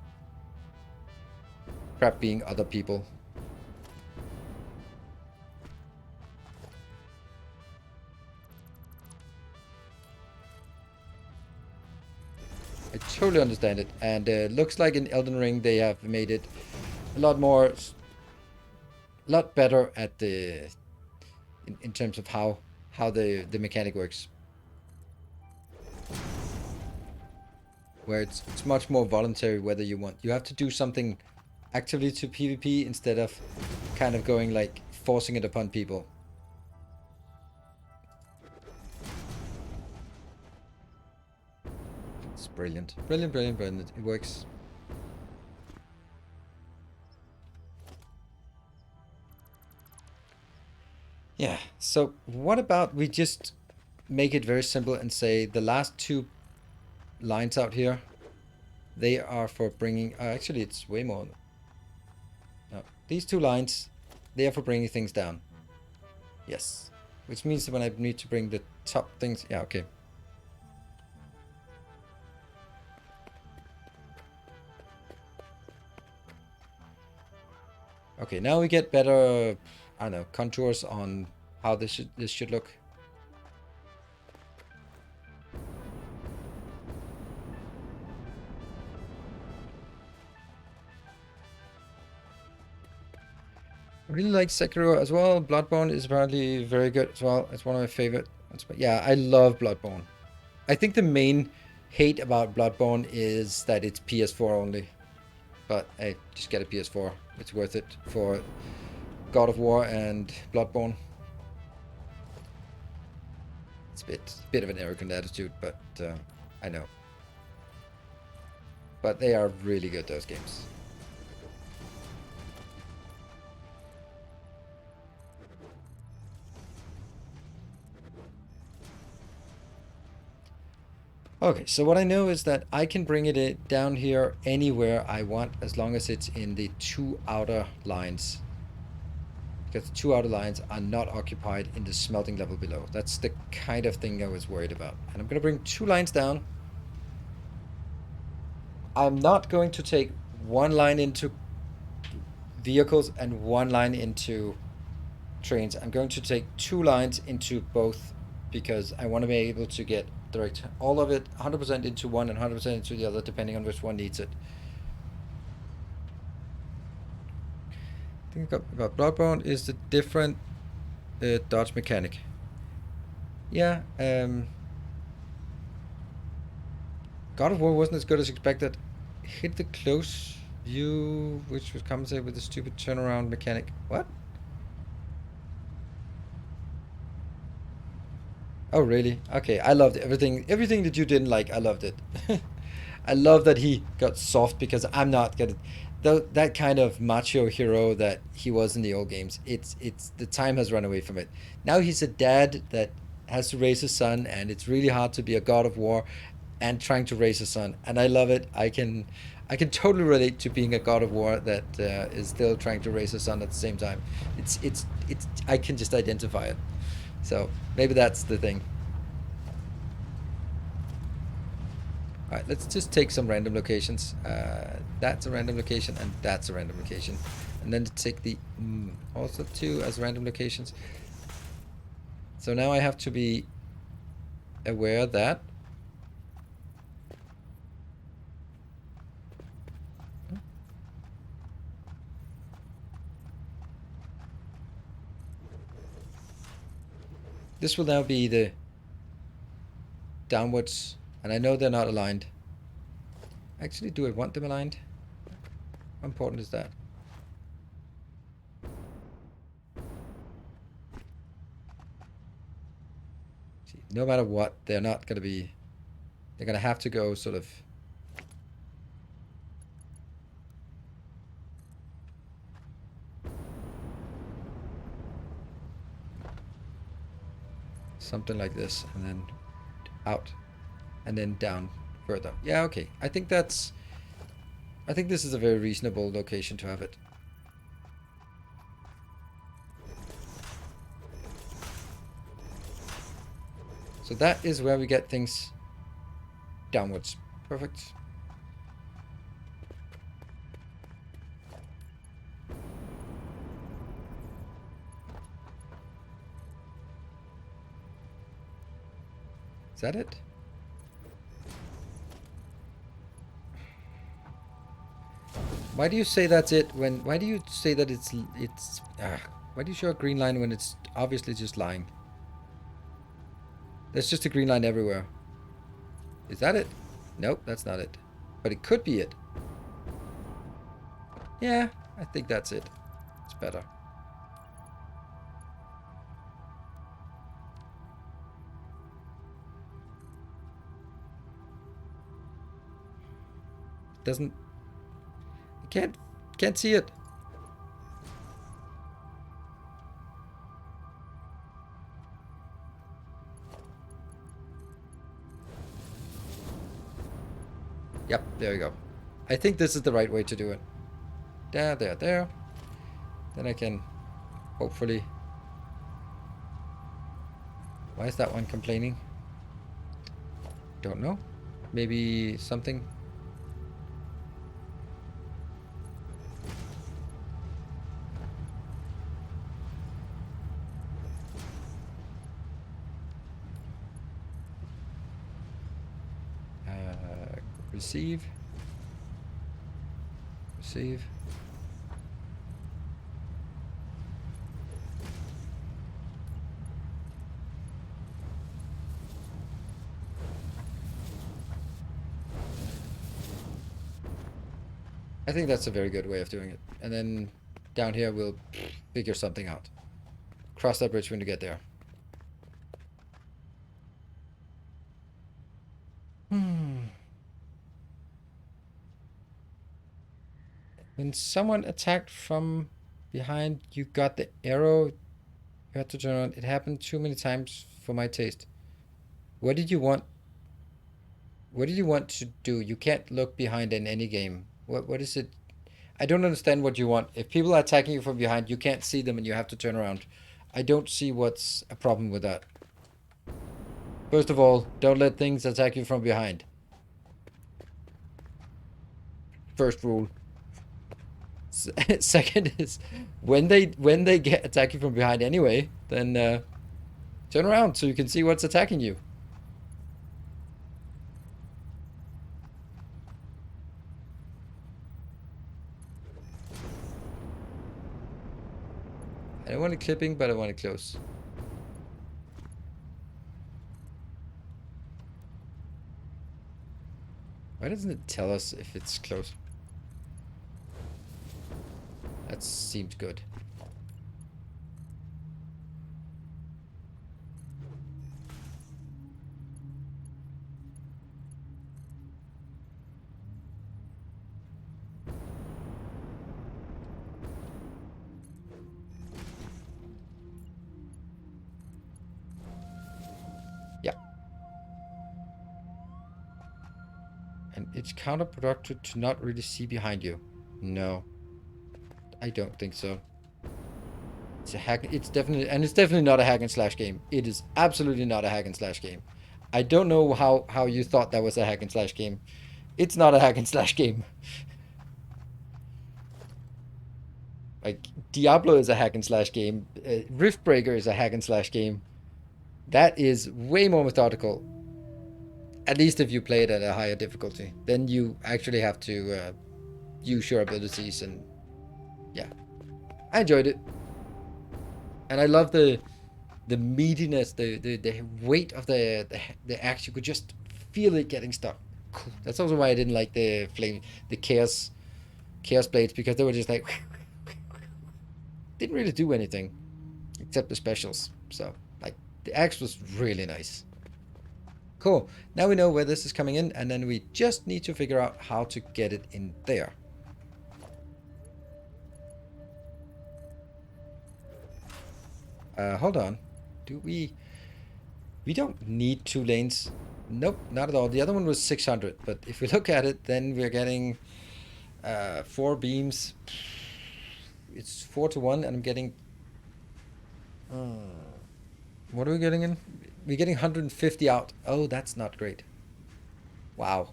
Crap being other people. I totally understand it. And looks like in Elden Ring they have made it a lot more, a lot better at the, in terms of how the mechanic works. Where it's much more voluntary whether you want. You have to do something actively to PvP instead of kind of going like forcing it upon people. It's brilliant. Brilliant, brilliant, brilliant. It works. Yeah, so what about we just make it very simple and say the last two lines out here, they are for bringing, actually it's way more. No, these two lines, they are for bringing things down. Yes, which means that when I need to bring the top things, yeah, okay. Okay, now we get better, I don't know, contours on how this should look. I really like Sekiro as well. Bloodborne is apparently very good as well. It's one of my favorite. Yeah, I love Bloodborne. I think the main hate about Bloodborne is that it's PS4 only. But hey, just get a PS4. It's worth it for God of War and Bloodborne. It's a bit of an arrogant attitude, but I know. But they are really good, those games. Okay, so what I know is that I can bring it down here anywhere I want as long as it's in the two outer lines. Because the two outer lines are not occupied in the smelting level below. That's the kind of thing I was worried about. And I'm going to bring two lines down. I'm not going to take one line into vehicles and one line into trains. I'm going to take two lines into both because I want to be able to get direct all of it 100% into one and 100% into the other depending on which one needs it. The thing about Bloodborne is the different dodge mechanic. Yeah, God of War wasn't as good as expected. Hit the close view, which was compensated with the stupid turnaround mechanic. What? Oh, really? Okay, I loved everything. Everything that you didn't like, I loved it. I love that he got soft because I'm not gonna. Though that kind of macho hero that he was in the old games, it's the time has run away from it. Now he's a dad that has to raise his son, and it's really hard to be a God of War and trying to raise a son. And I love it. I can totally relate to being a God of War that is still trying to raise a son at the same time. It's I can just identify it. So maybe that's the thing. All right, let's just take some random locations. That's a random location, and that's a random location. And then take the also two as random locations. So now I have to be aware that this will now be the downwards, and I know they're not aligned. Actually, do I want them aligned? How important is that? See, no matter what, they're not going to be... They're going to have to go sort of... something like this, and then out, and then down further. Yeah, okay. I think this is a very reasonable location to have it. So that is where we get things downwards. Perfect. Is that it? Why do you say that's it when... Why do you say that it's... Why do you show a green line when it's obviously just lying? There's just a green line everywhere. Is that it? Nope, that's not it. But it could be it. Yeah, I think that's it. It's better. Doesn't... I can't see it. Yep, there we go. I think this is the right way to do it. There. Then I can hopefully... Why is that one complaining? Don't know. Maybe something... Receive. I think that's a very good way of doing it. And then down here we'll figure something out. Cross that bridge when you get there. When someone attacked from behind, you got the arrow. You had to turn around. It happened too many times for my taste. What did you want? What did you want to do? You can't look behind in any game. What is it? I don't understand what you want. If people are attacking you from behind, you can't see them and you have to turn around. I don't see what's a problem with that. First of all, don't let things attack you from behind. First rule. Second is when they get attack you from behind anyway, then turn around so you can see what's attacking you. I don't want it clipping, but I want it close. Why doesn't it tell us if it's close? That seems good. Yeah. And it's counterproductive to not really see behind you. No. I don't think so. It's a hack. It's definitely not a hack and slash game. It is absolutely not a hack and slash game. I don't know how you thought that was a hack and slash game. It's not a hack and slash game. Like Diablo is a hack and slash game. Riftbreaker is a hack and slash game. That is way more methodical. At least if you play it at a higher difficulty, then you actually have to use your abilities and yeah. I enjoyed it. And I love the meatiness, the weight of the axe. You could just feel it getting stuck. Cool. That's also why I didn't like the chaos blades, because they were just like didn't really do anything except the specials. So like the axe was really nice. Cool. Now we know where this is coming in, and then we just need to figure out how to get it in there. Hold on. Do we don't need 2 lanes. Nope, not at all. The other one was 600, but if we look at it, then we're getting 4 beams. It's 4 to 1, and I'm getting... what are we getting in? We're getting 150 out. Oh, that's not great. Wow.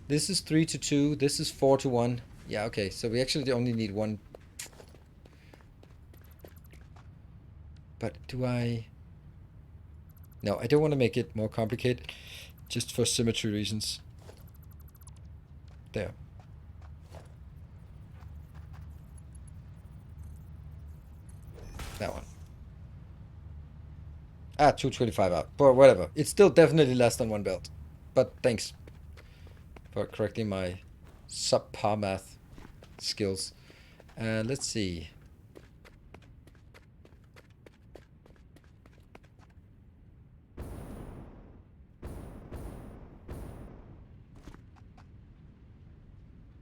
This is 3 to 2. This is 4 to 1. Yeah, okay. So we actually only need 1. But do I... No, I don't want to make it more complicated. Just for symmetry reasons. There. That one. 225 out. But whatever. It's still definitely less than 1 belt. But thanks for correcting my subpar math skills. Let's see.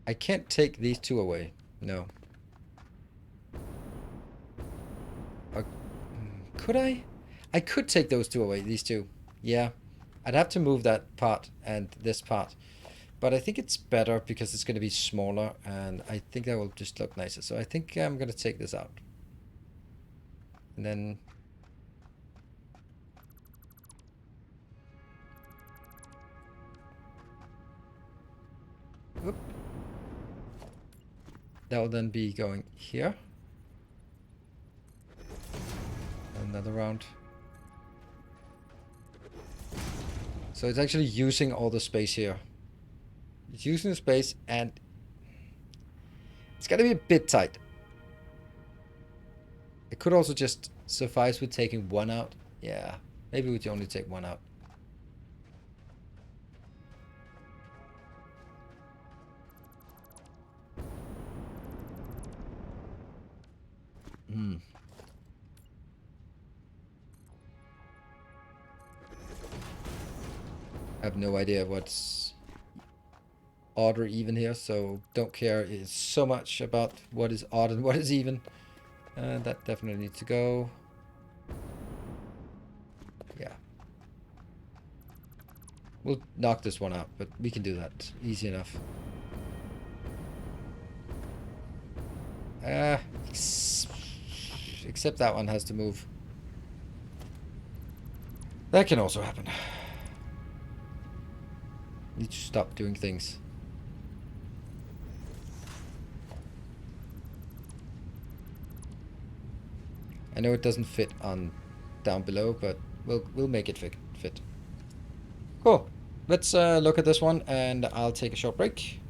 I can't take these 2 away. No. Could I? I could take those 2 away, these 2. Yeah. I'd have to move that part and this part. But I think it's better because it's going to be smaller, and I think that will just look nicer. So I think I'm going to take this out. And then... whoop. That will then be going here. Another round. So it's actually using all the space here. It's using the space, and it's going to be a bit tight. It could also just suffice with taking 1 out. Yeah, maybe we can only take 1 out. I have no idea what's odd or even here, so don't care so much about what is odd and what is even. That definitely needs to go. Yeah. We'll knock this one out, but we can do that. Easy enough. Except that one has to move. That can also happen. Need to stop doing things. I know it doesn't fit on down below, but we'll make it fit. Cool. Let's look at this one, and I'll take a short break.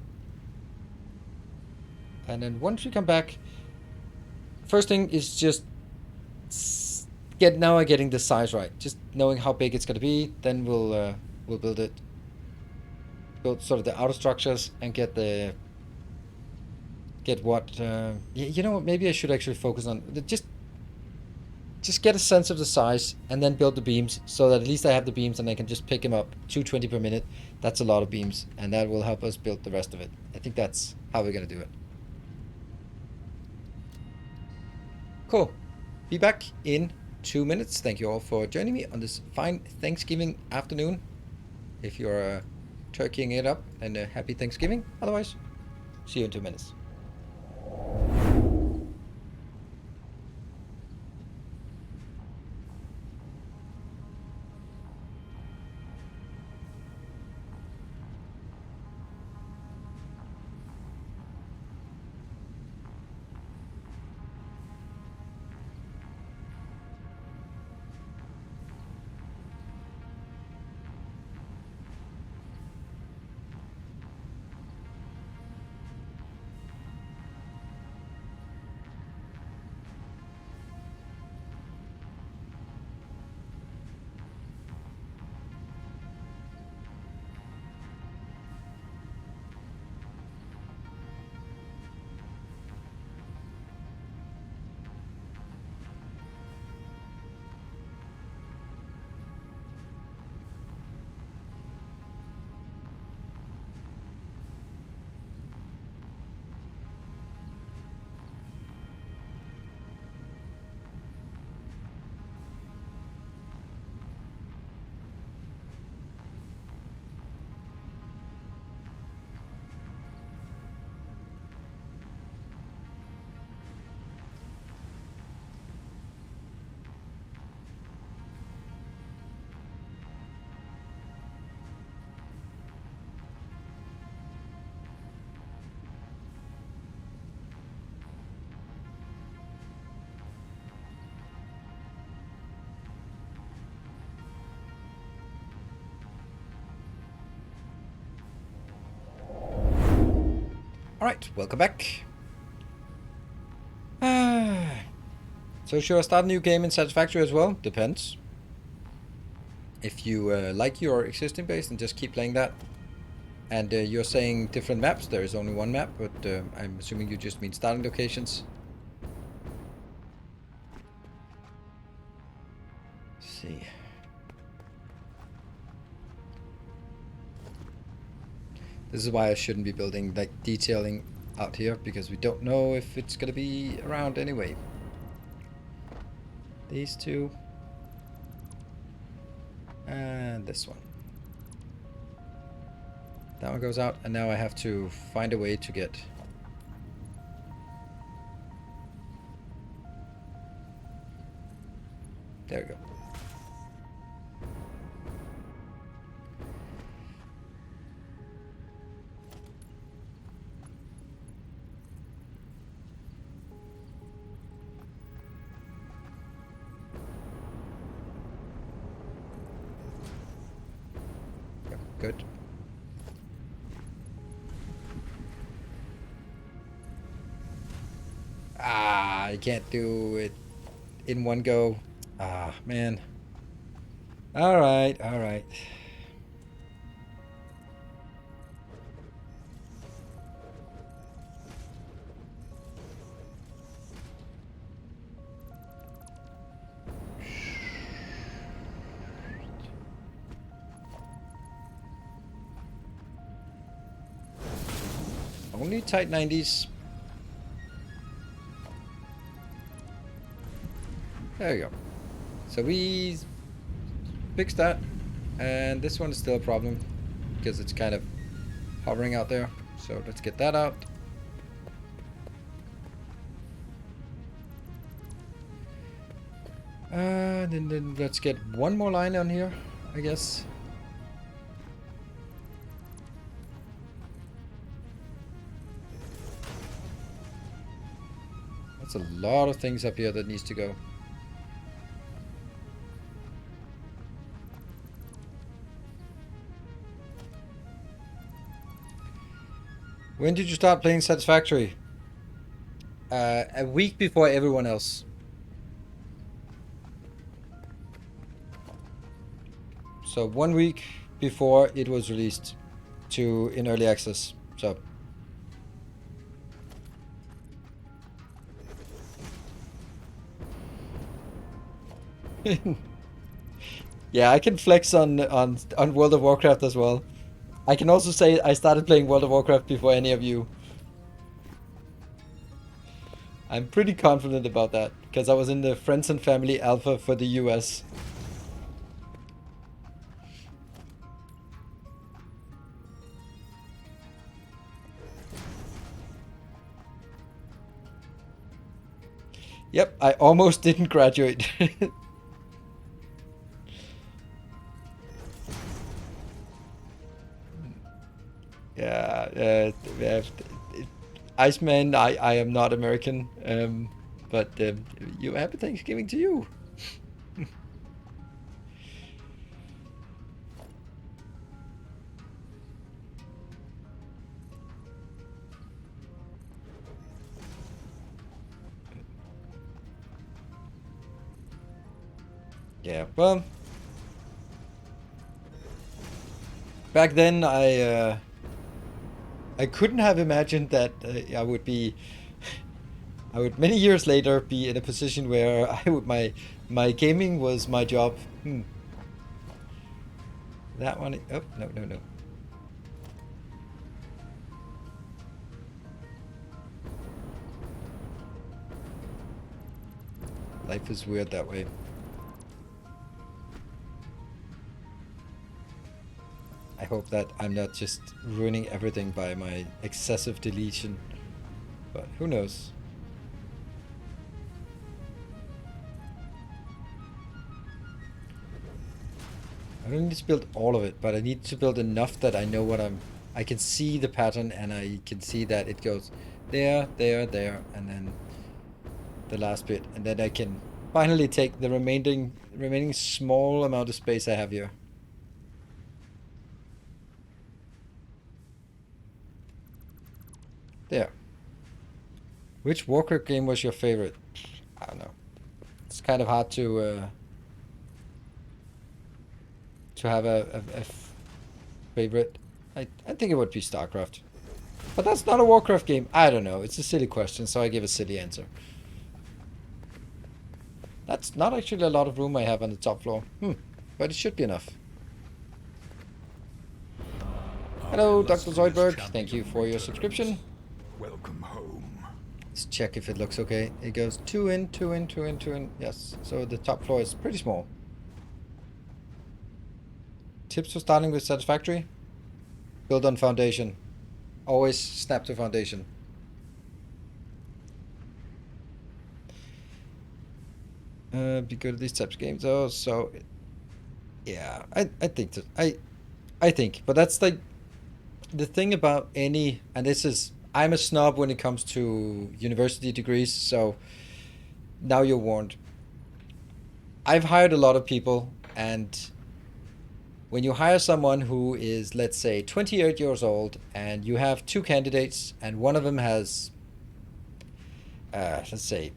And then once we come back, first thing is just getting the size right. Just knowing how big it's gonna be, then we'll build it. Build sort of the outer structures and get what. You know what? Maybe I should actually focus on just get a sense of the size and then build the beams so that at least I have the beams and I can just pick them up 220 per minute. That's a lot of beams, and that will help us build the rest of it. I think that's how we're gonna do it. Cool. Be back in 2 minutes. Thank you all for joining me on this fine Thanksgiving afternoon. If you're turkeying it up, and a happy Thanksgiving. Otherwise, see you in 2 minutes. Alright, welcome back. So should I start a new game in Satisfactory as well? Depends. If you like your existing base, then just keep playing that. And you're saying different maps. There is only one map, but I'm assuming you just mean starting locations. Let's see. This is why I shouldn't be building like detailing out here, because we don't know if it's gonna be around anyway. These two. And this one. That one goes out, and now I have to find a way to get... There we go. Yep, good. Ah, I can't do it in one go. Ah, man. Alright, alright. Only tight 90s. There you go. So we fixed that. And this one is still a problem, because it's kind of hovering out there. So let's get that out. Then let's get one more line on here, I guess. That's a lot of things up here that needs to go. When did you start playing Satisfactory? A week before everyone else. So 1 week before it was released in early access. So yeah, I can flex on World of Warcraft as well. I can also say I started playing World of Warcraft before any of you. I'm pretty confident about that, because I was in the Friends and Family Alpha for the US. Yep, I almost didn't graduate. Yeah, Iceman, I am not American, but you happy Thanksgiving to you. Yeah, well, back then I couldn't have imagined that I would many years later be in a position where my gaming was my job. That one, oh, no. Life is weird that way. I hope that I'm not just ruining everything by my excessive deletion, but who knows? I don't need to build all of it, but I need to build enough that I know what I can see the pattern, and I can see that it goes there, and then the last bit, and then I can finally take the remaining small amount of space I have here. There. Which Warcraft game was your favorite? I don't know. It's kind of hard to have a favorite. I think it would be StarCraft. But that's not a Warcraft game. I don't know. It's a silly question, so I give a silly answer. That's not actually a lot of room I have on the top floor. But it should be enough. Hello, Dr. Zoidberg. Thank you for your subscription. Welcome home. Let's check if it looks okay. It goes 2 in, 2 in, 2 in, 2 in. Yes, so the top floor is pretty small. Tips for starting with Satisfactory? Build on foundation. Always snap to foundation. Be good at these types of games though, so yeah, I think that I think, but that's like the thing about any, and this is, I'm a snob when it comes to university degrees, so now you're warned. I've hired a lot of people, and when you hire someone who is, let's say, 28 years old, and you have two candidates, and one of them has, let's say,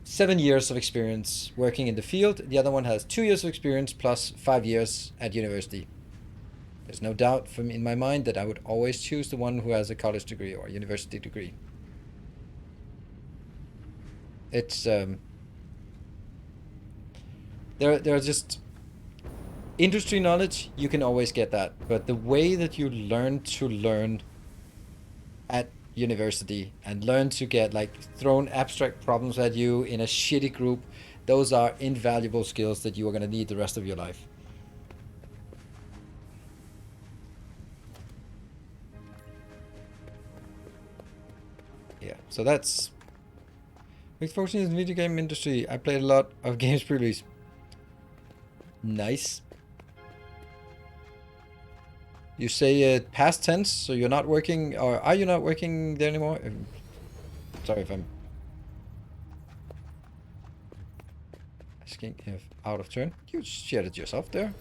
7 years of experience working in the field, the other one has 2 years of experience plus 5 years at university. There's no doubt in my mind that I would always choose the one who has a college degree or a university degree. It's there are just industry knowledge, you can always get that, but the way that you learn to learn at university and learn to get like thrown abstract problems at you in a shitty group, those are invaluable skills that you are going to need the rest of your life. Yeah, so that's big fortune in the video game industry. I played a lot of games pre-release. Nice. You say past tense, so you're not working, or are you not working there anymore? Sorry if I'm asking if out of turn. You shared it yourself there.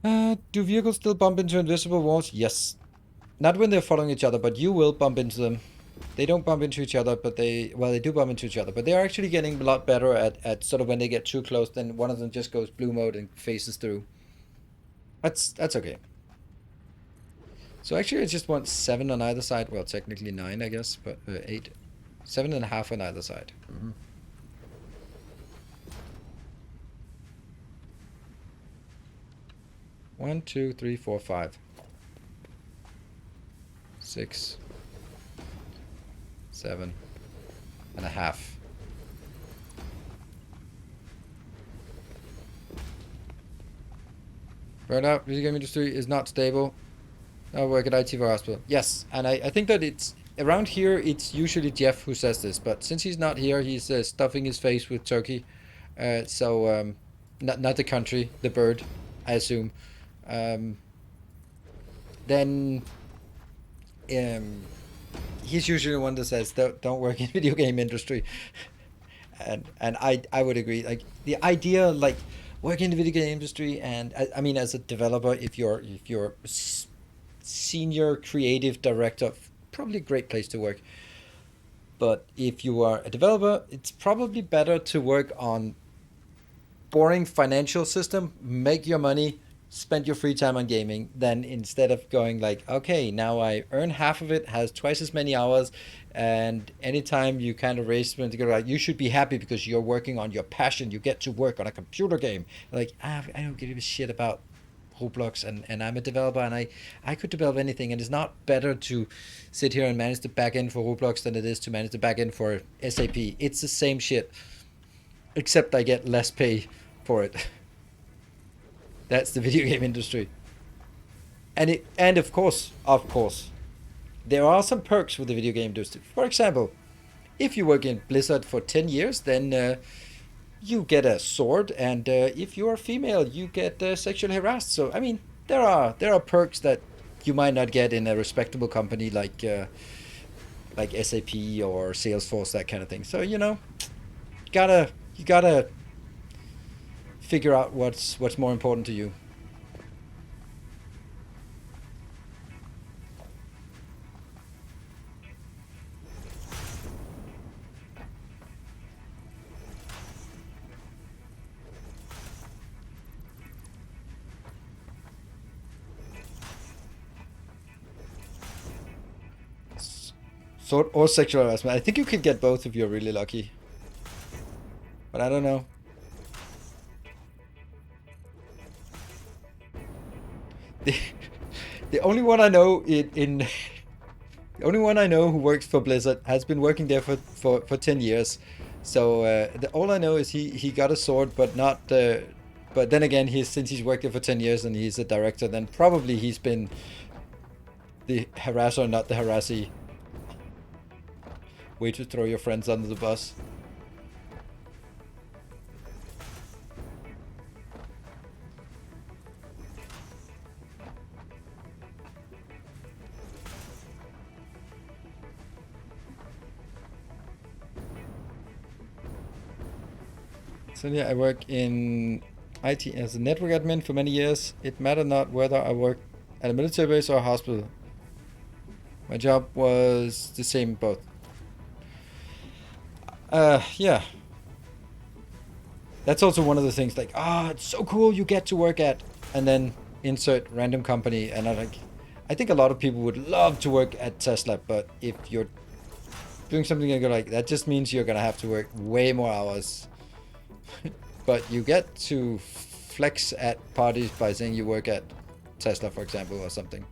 Do vehicles still bump into invisible walls? Yes. Not when they're following each other, but you will bump into them. They don't bump into each other, but they do bump into each other, but they're actually getting a lot better at sort of when they get too close, then one of them just goes blue mode and faces through. That's okay. So actually I just want 7 on either side. Well, technically 9, I guess, but 8. 7.5 on either side. 1, 2, 3, 4, 5. 6. 7.5. Burnout, video game industry is not stable. I work at IT for hospital. Yes, and I think that it's around here. It's usually Jeff who says this, but since he's not here, he's stuffing his face with turkey. Not the country, the bird, I assume. Then he's usually the one that says don't work in video game industry, and I would agree. Like the idea, like working in the video game industry, and I mean as a developer, if you're senior creative director, probably a great place to work. But if you are a developer, it's probably better to work on boring financial system, make your money, spend your free time on gaming, than instead of going like, okay, now I earn half of it, has twice as many hours, and anytime you kind of raise to go like, you should be happy because you're working on your passion, you get to work on a computer game. Like, I don't give a shit about Roblox, and I'm a developer, and I could develop anything, and it's not better to sit here and manage the backend for Roblox than it is to manage the backend for SAP. It's the same shit, except I get less pay for it. That's the video game industry. And of course, there are some perks with the video game industry. For example, if you work in Blizzard for 10 years, then you get a sword, and if you are female, you get sexually harassed. So I mean, there are perks that you might not get in a respectable company like SAP or Salesforce, that kind of thing. So you gotta figure out what's more important to you. Sword or sexual harassment. I think you could get both if you're really lucky. But I don't know. The only one I know in the only one I know who works for Blizzard has been working there for 10 years. So all I know is he got a sword, but not. But then again, since he's worked there for 10 years and he's a director, then probably he's been the harasser, not the harassee. Way to throw your friends under the bus. So yeah, I work in IT as a network admin for many years. It mattered not whether I worked at a military base or a hospital. My job was the same both. Yeah. That's also one of the things, like, it's so cool you get to work at, and then insert random company, and I think a lot of people would love to work at Tesla, but if you're doing something like that, just means you're gonna have to work way more hours. But you get to flex at parties by saying you work at Tesla, for example, or something.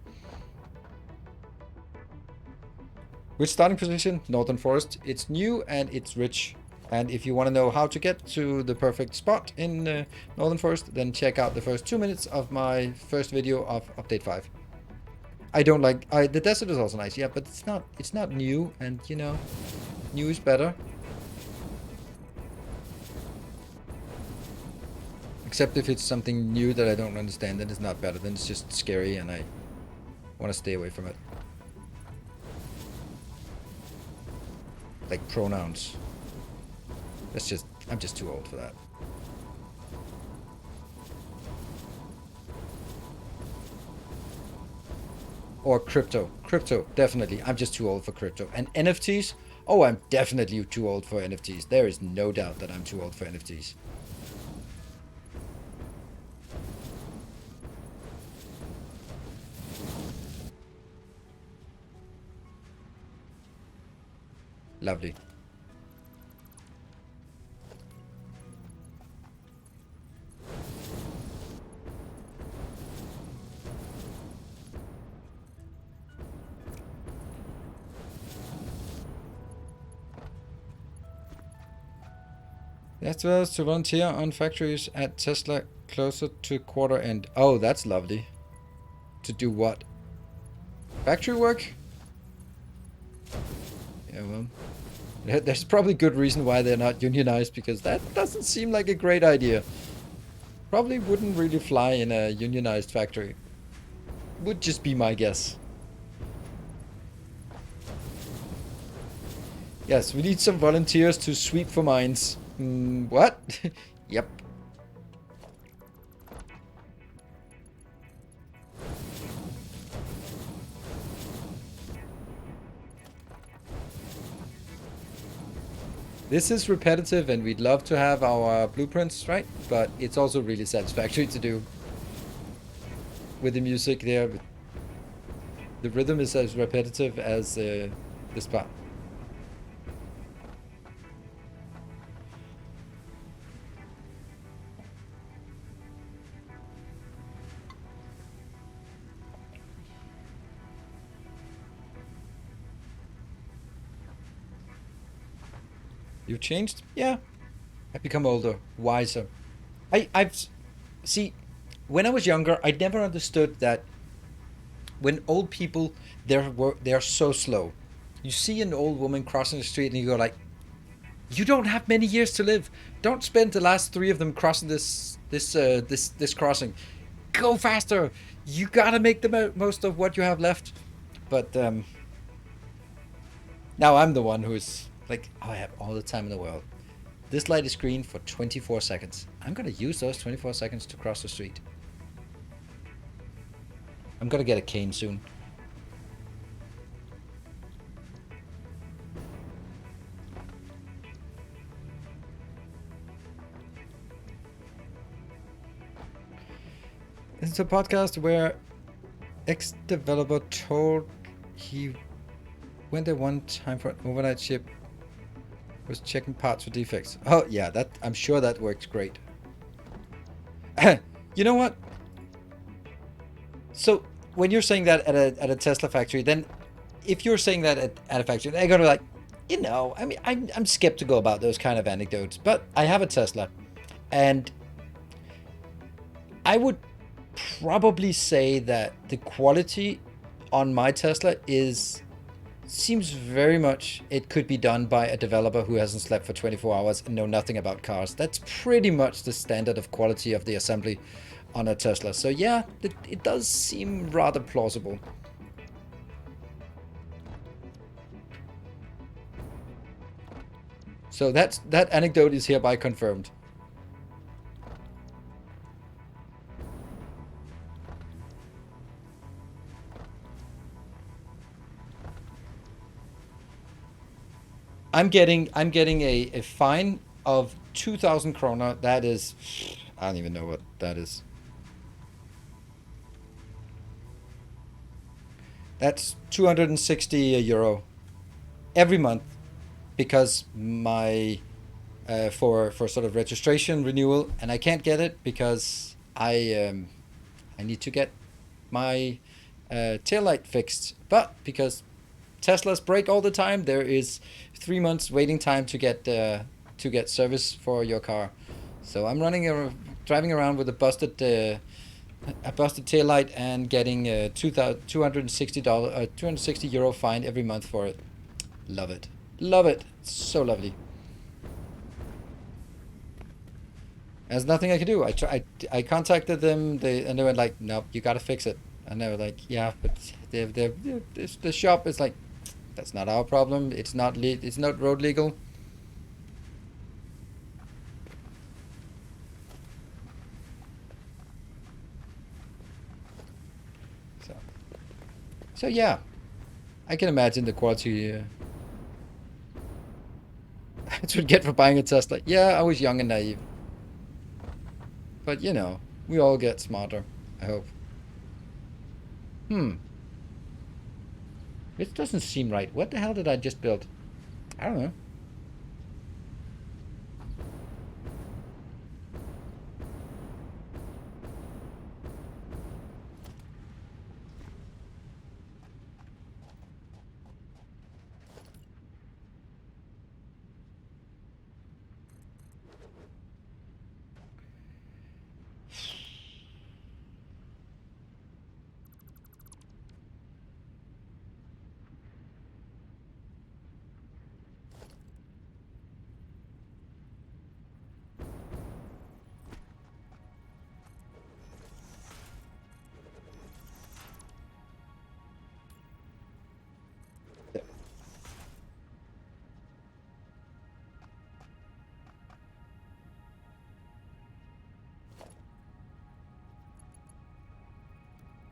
Which starting position? Northern Forest. It's new and it's rich. And if you want to know how to get to the perfect spot in Northern Forest, then check out the first 2 minutes of my first video of Update 5. I don't like... the desert is also nice, yeah, but it's not new, and, you know, new is better. Except if it's something new that I don't understand, then it's not better. Then it's just scary and I want to stay away from it. Like pronouns. I'm just too old for that. Or crypto. Crypto, definitely. I'm just too old for crypto. And NFTs? Oh, I'm definitely too old for NFTs. There is no doubt that I'm too old for NFTs. Lovely. That's well to volunteer on factories at Tesla closer to quarter end. Oh, that's lovely. To do what? Factory work? Yeah, well, there's probably good reason why they're not unionized, because that doesn't seem like a great idea. Probably wouldn't really fly in a unionized factory. Would just be my guess. Yes, we need some volunteers to sweep for mines. What? Yep. This is repetitive and we'd love to have our blueprints, right? But it's also really satisfactory to do. With the music there, the rhythm is as repetitive as this part. You've changed? Yeah. I've become older, wiser. See, when I was younger, I never understood that when old people, they're so slow. You see an old woman crossing the street and you go like, you don't have many years to live. Don't spend the last 3 of them crossing this crossing. Go faster. You gotta make the most of what you have left. But now I'm the one who's like, I have all the time in the world. This light is green for 24 seconds. I'm gonna use those 24 seconds to cross the street. I'm gonna get a cane soon. It's a podcast where ex-developer told he Went there one time for an overnight ship. Was checking parts for defects. Oh yeah, that I'm sure that works great. You know what? So when you're saying that at a Tesla factory, then if you're saying that at a factory, they're gonna be like, you know, I mean, I'm skeptical about those kind of anecdotes. But I have a Tesla, and I would probably say that the quality on my Tesla seems very much it could be done by a developer who hasn't slept for 24 hours and know nothing about cars. That's pretty much the standard of quality of the assembly on a Tesla. So yeah, it does seem rather plausible. So that anecdote is hereby confirmed. I'm getting a fine of 2,000 krona. That is, I don't even know what that is. That's 260 euro every month because my for sort of registration renewal, and I can't get it because I need to get my taillight fixed. But because Teslas break all the time, there is 3 months waiting time to get service for your car. So I'm driving around with a busted taillight and getting $260 €260 fine every month for it. Love it, love it. It's so lovely. There's nothing I could do. I contacted them. And they were like, "Nope, you got to fix it." And they were like, "Yeah, but the shop is like, that's not our problem. It's not road legal." So so yeah, I can imagine the quality it would get for buying a Tesla. Yeah, I was young and naive, but you know, we all get smarter. I hope. Hmm. This doesn't seem right. What the hell did I just build? I don't know.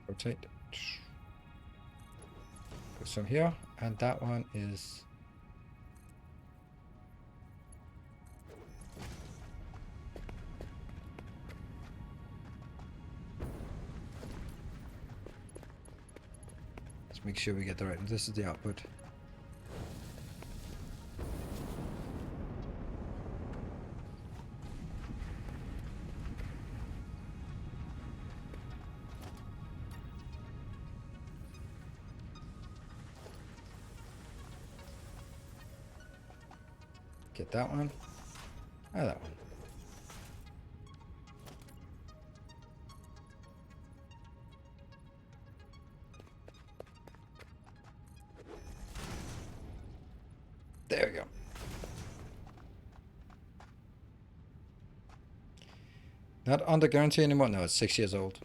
Rotate. Go some here, and that one is. Let's make sure we get the right. This is the output. Get that one. Ah, that one. There we go. Not under guarantee anymore. No, it's 6 years old.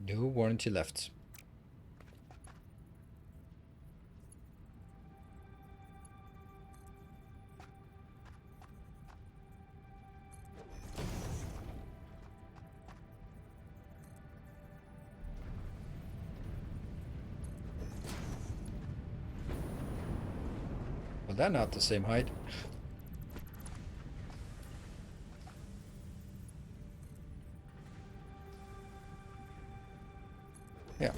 No warranty left. Well, they're not the same height. Yeah.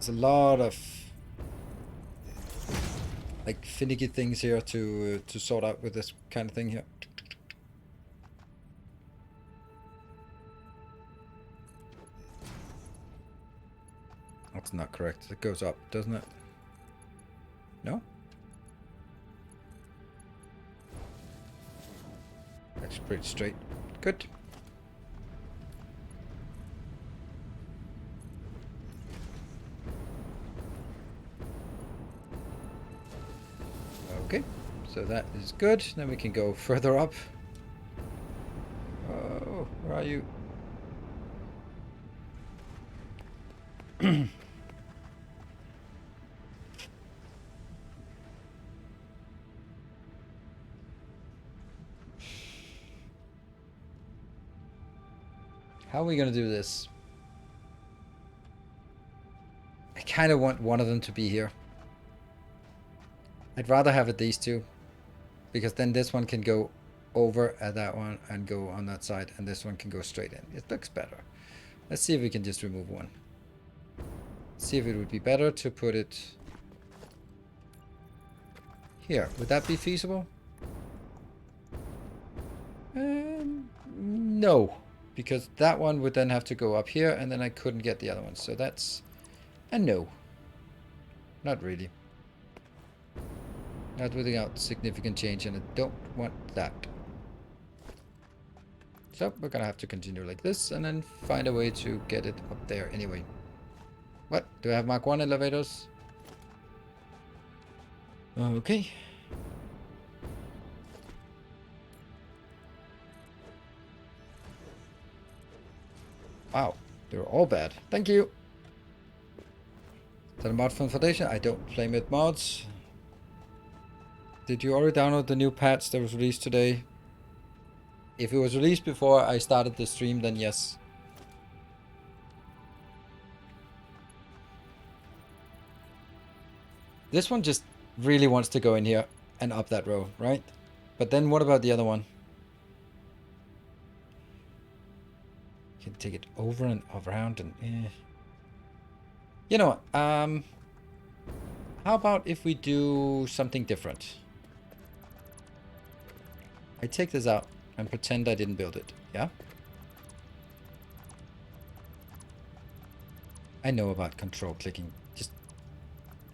It's a lot of like finicky things here to sort out with this kind of thing here. That's not correct. It goes up, doesn't it? No? That's pretty straight. Good. Okay, so that is good. Then we can go further up. Oh, where are you? How are we going to do this? I kind of want one of them to be here. I'd rather have it these two, because then this one can go over at that one and go on that side, and this one can go straight in. It looks better. Let's see if we can just remove one. See if it would be better to put it here. Would that be feasible? No, because that one would then have to go up here, and then I couldn't get the other one. So that's a no. Not really. Not without significant change, and I don't want that. So we're gonna have to continue like this, and then find a way to get it up there anyway. What? Do I have Mark 1 elevators? Okay. Wow, they're all bad. Thank you. Is that a mod from Foundation? I don't play mid mods. Did you already download the new patch that was released today? If it was released before I started the stream, then yes. This one just really wants to go in here and up that row, right? But then what about the other one? You can take it over and around and... You know what? How about if we do something different? I take this out and pretend I didn't build it, yeah? I know about control clicking. Just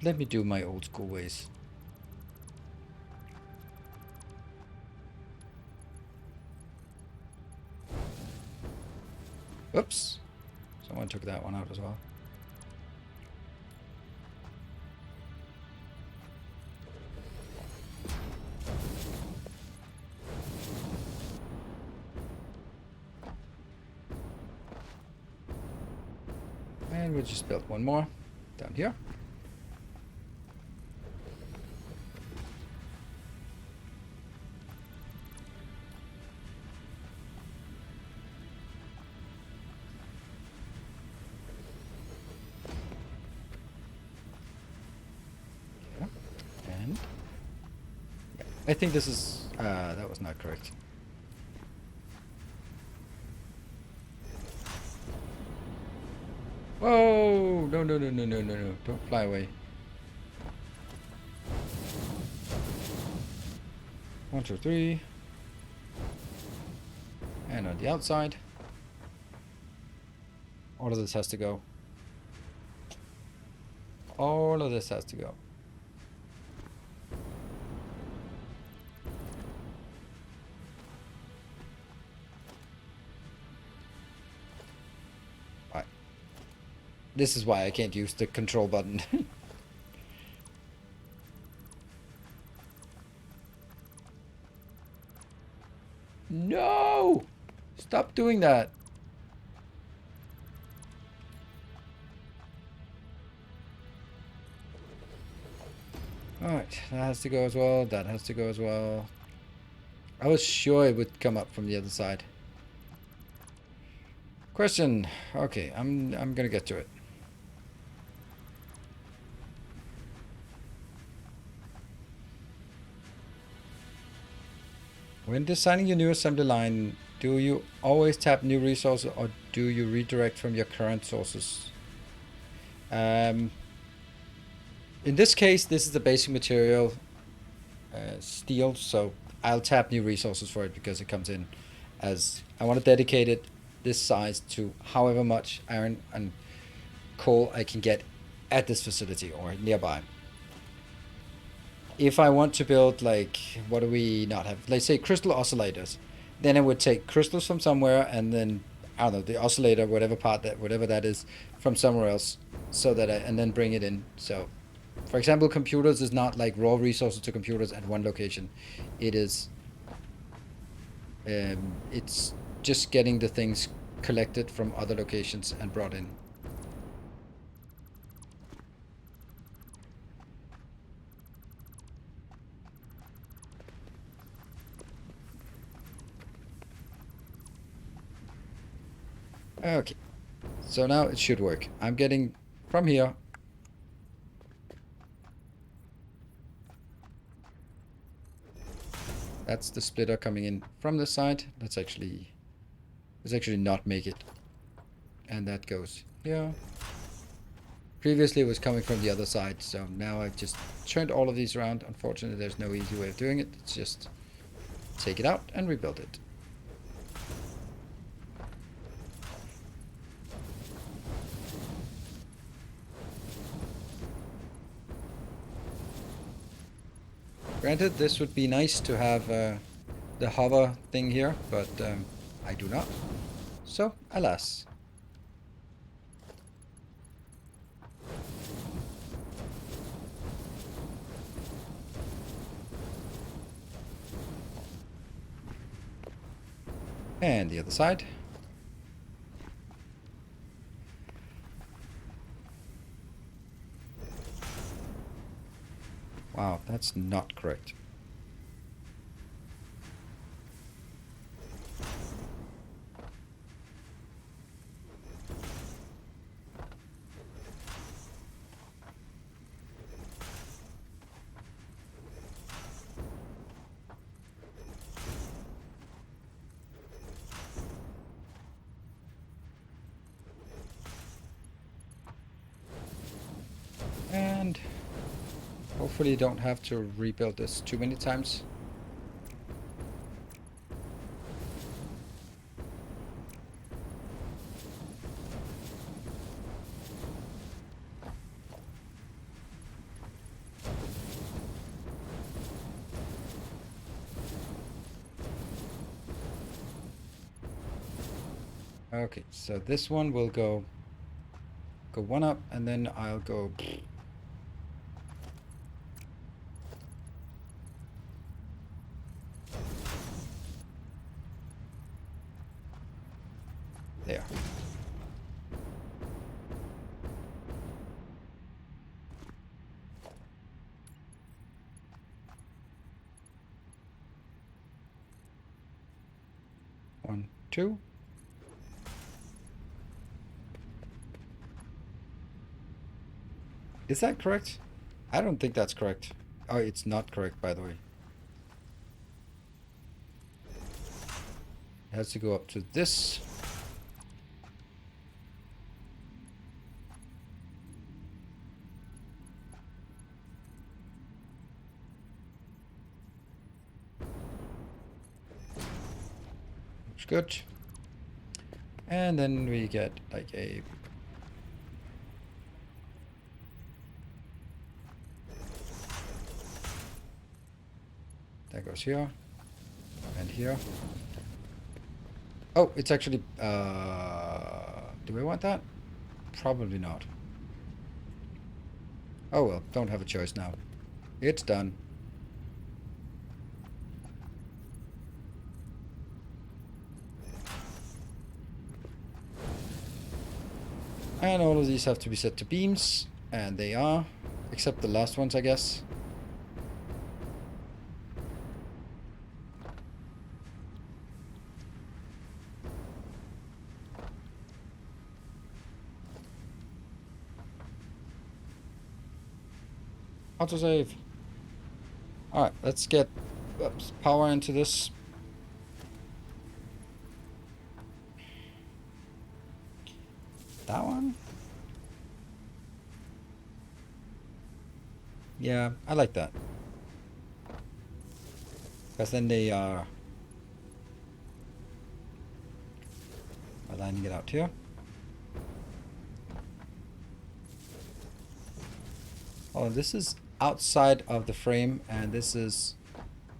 let me do my old school ways. Oops. Someone took that one out as well. And we just built one more down here. Yeah. And yeah, I think this is that was not correct. Whoa! No, no, no, no, no, no, no. Don't fly away. 1, 2, 3. And on the outside. All of this has to go. All of this has to go. Right. This is why I can't use the control button. No! Stop doing that. Alright, that has to go as well. That has to go as well. I was sure it would come up from the other side. Question. Okay, I'm gonna get to it. When designing your new assembly line, do you always tap new resources or do you redirect from your current sources? In this case, this is the basic material, steel, so I'll tap new resources for it because it comes in as I want to dedicate it this size to however much iron and coal I can get at this facility or nearby. If I want to build, like, what do we not have? Let's say crystal oscillators. Then I would take crystals from somewhere and then, I don't know, the oscillator, whatever that is, from somewhere else, so that and then bring it in. So, for example, computers is not like raw resources to computers at one location. It is, it's just getting the things collected from other locations and brought in. Okay, so now it should work. I'm getting from here. That's the splitter coming in from this side. Let's actually not make it. And that goes here. Previously it was coming from the other side, so now I've just turned all of these around. Unfortunately, there's no easy way of doing it. It's just take it out and rebuild it. Granted, this would be nice to have the hover thing here, but I do not. So, alas. And the other side. Wow, that's not correct. And hopefully don't have to rebuild this too many times. Okay, so this one will go one up, and then I'll go. There. One, two. Is that correct? I don't think that's correct. Oh, it's not correct, by the way. It has to go up to this. Looks good. And then we get like a... That goes here. And here. Oh, it's actually... do we want that? Probably not. Oh well, don't have a choice now. It's done. And all of these have to be set to beams, and they are, except the last ones, I guess. Autosave. Alright, let's get power into this. That one? Yeah, I like that. Because then they are lining it out here. Oh, this is outside of the frame, and this is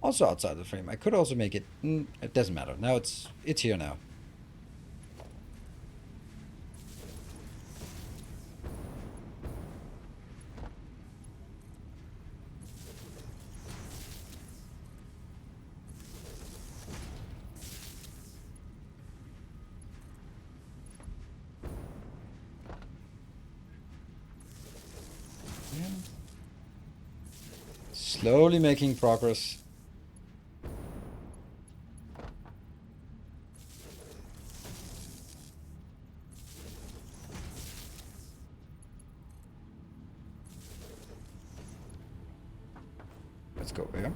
also outside the frame. I could also make it... it doesn't matter. Now it's here now. Yeah. Slowly making progress. Let's go here.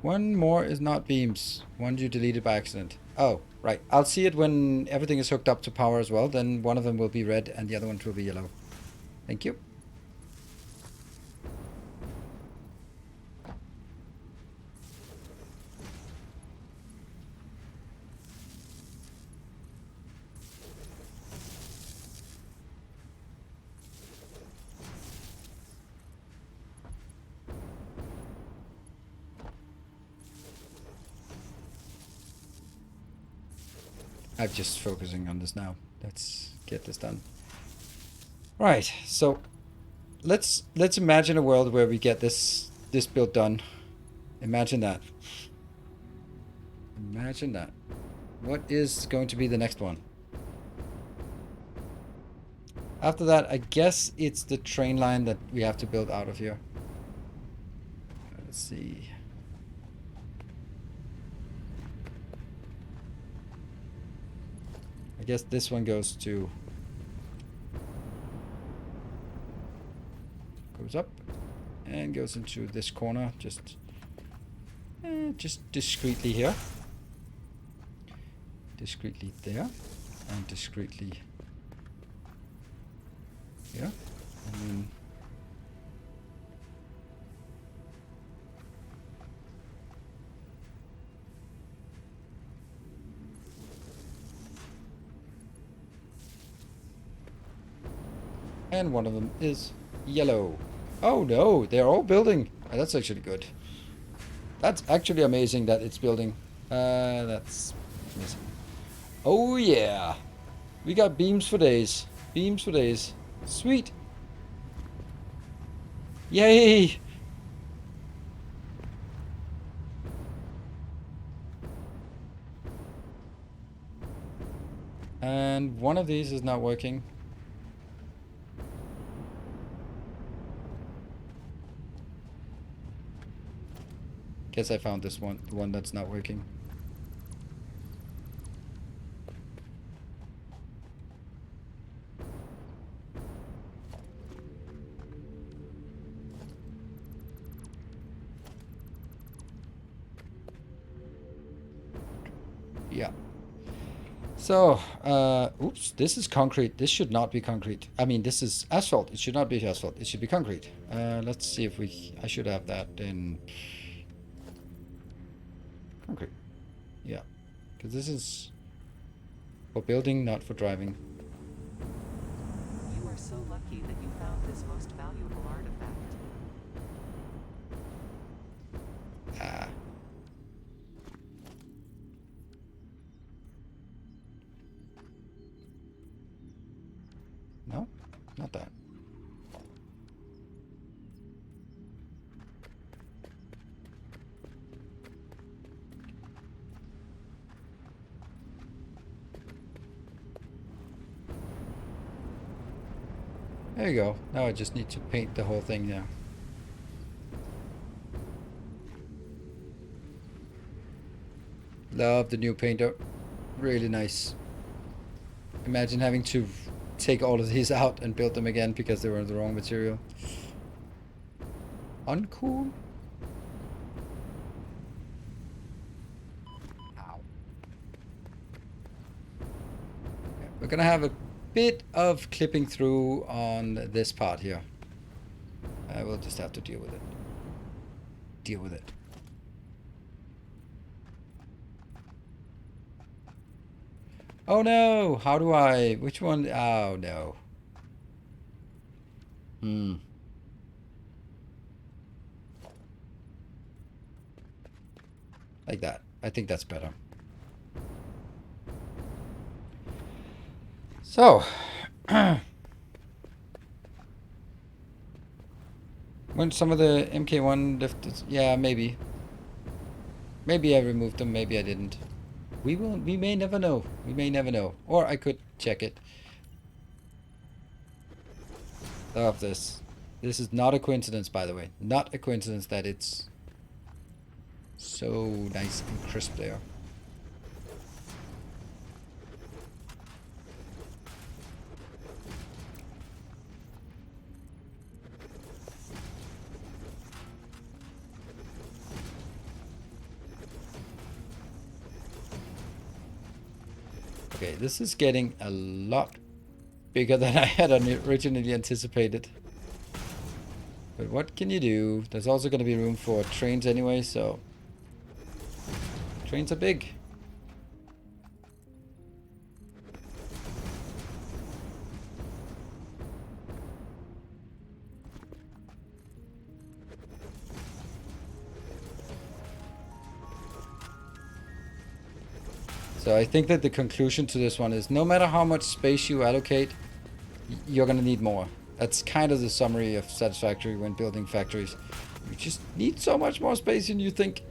One more is not beams. One you deleted by accident. Oh, right. I'll see it when everything is hooked up to power as well. Then one of them will be red and the other one will be yellow. Thank you. I'm just focusing on this now. Let's get this done. Right, so let's imagine a world where we get this build done. Imagine that. Imagine that. What is going to be the next one? After that, I guess it's the train line that we have to build out of here. Let's see. I guess this one goes up and goes into this corner, just discreetly here, discreetly there, and discreetly here, and then one of them is yellow. Oh no, they're all building. That's actually good. That's actually amazing that it's building. That's amazing. Oh yeah. We got beams for days. Beams for days. Sweet. Yay. And one of these is not working. Guess I found this one, the one that's not working. Yeah. So, oops, this is concrete. This should not be concrete. I mean, this is asphalt. It should not be asphalt. It should be concrete. Let's see if I should have that in concrete. Yeah. Because this is for building, not for driving. You are so lucky that you found this most valuable artifact. Ah. No, not that. There you go. Now I just need to paint the whole thing now. Love the new painter. Really nice. Imagine having to take all of these out and build them again because they were the wrong material. Uncool? Ow. Okay, we're gonna have a bit of clipping through on this part here. I will just have to deal with it. Deal with it. Oh no! How do I... Which one? Oh no. Like that. I think that's better. So... when some of the MK1 lifted... Yeah, maybe. Maybe I removed them, maybe I didn't. We may never know. We may never know. Or I could check it. Love this. This is not a coincidence, by the way. Not a coincidence that it's so nice and crisp there. Okay, this is getting a lot bigger than I had originally anticipated. But what can you do? There's also going to be room for trains anyway, so... Trains are big. So I think that the conclusion to this one is no matter how much space you allocate, you're going to need more. That's kind of the summary of Satisfactory when building factories. You just need so much more space than you think.